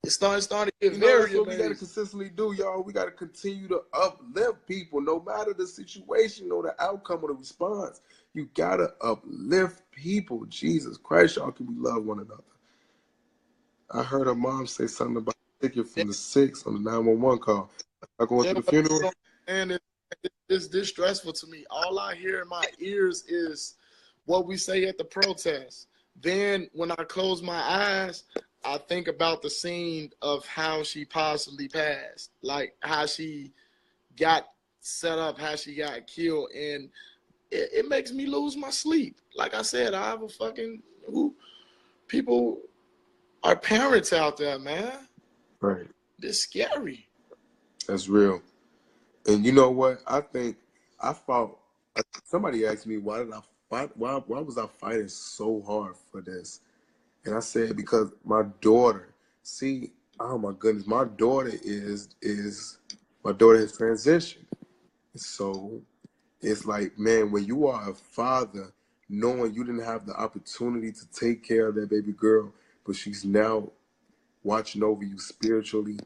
it's starting to get very that's what amazing. we gotta consistently do, y'all. We gotta continue to uplift people, no matter the situation or the outcome or the response. You gotta uplift people. Jesus Christ, y'all, can we love one another? I heard her mom say something about a ticket from the 6 on the 911 call. I going to the funeral. And it's stressful to me. All I hear in my ears is what we say at the protest. Then when I close my eyes, I think about the scene of how she possibly passed, like how she got set up, how she got killed, and it makes me lose my sleep. Like I said, I have a fucking people are parents out there, man. Right. It's scary. That's real. And you know what? I think I fought. Somebody asked me why did I fight? Why was I fighting so hard for this? And I said because my daughter. See, oh my goodness, my daughter has transitioned. So it's like, man, when you are a father, knowing you didn't have the opportunity to take care of that baby girl, but she's now watching over you spiritually,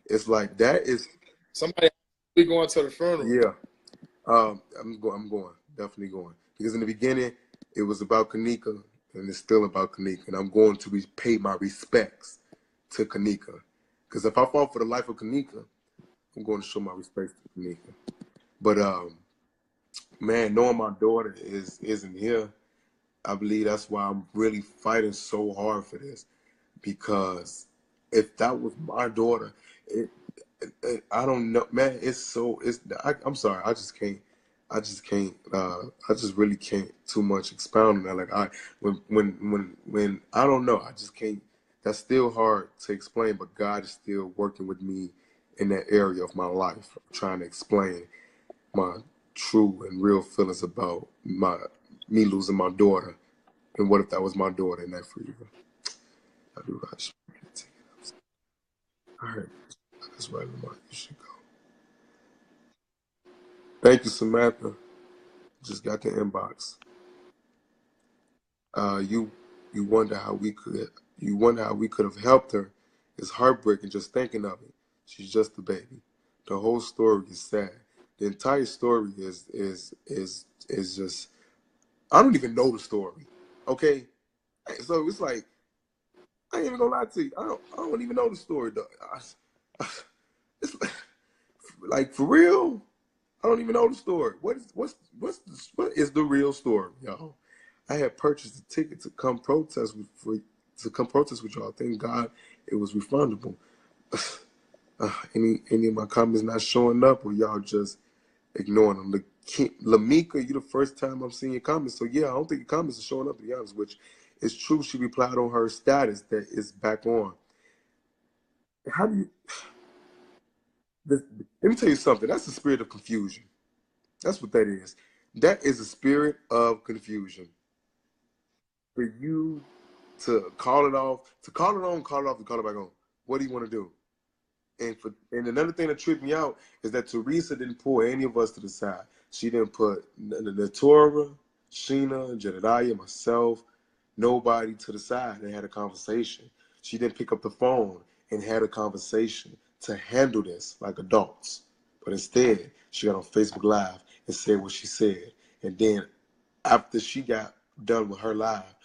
it's like that is somebody be going to the funeral. Yeah. I'm going, definitely going. Because in the beginning, it was about Kenneka, and it's still about Kenneka. And I'm going to pay my respects to Kenneka. Because if I fought for the life of Kenneka, I'm going to show my respects to Kenneka. But, man, knowing my daughter isn't here, I believe that's why I'm really fighting so hard for this. Because if that was my daughter, I don't know, man. I'm sorry. I just really can't too much expound on that. Like when I don't know, I just can't. That's still hard to explain. But God is still working with me in that area of my life, trying to explain my true and real feelings about me losing my daughter, and what if that was my daughter in that freedom. I do rush. All right. That's right, Lamar. You should go. Thank you, Samantha. Just got the inbox. You wonder how we could have helped her. It's heartbreaking just thinking of it. She's just a baby. The whole story is sad. The entire story is just, I don't even know the story. Okay, so it's like I ain't even gonna lie to you. I don't even know the story though. It's like for real. I don't even know the story. What is the real story, y'all? I had purchased a ticket to come protest with y'all. Thank God it was refundable. Any of my comments not showing up, or y'all just ignoring them? Lamika, you the first time I'm seeing your comments, so yeah, I don't think your comments are showing up. To be honest, which is true. She replied on her status that is back on. How do you? Let me tell you something. That's the spirit of confusion. That's what that is. That is a spirit of confusion. For you to call it off, to call it on, call it off, and call it back on. What do you want to do? And another thing that tripped me out is that Teresa didn't pull any of us to the side. She didn't put the Torah, Sheena, Jedediah, myself, nobody to the side and had a conversation. She didn't pick up the phone and had a conversation to handle this like adults. But instead, she got on Facebook Live and said what she said. And then after she got done with her live,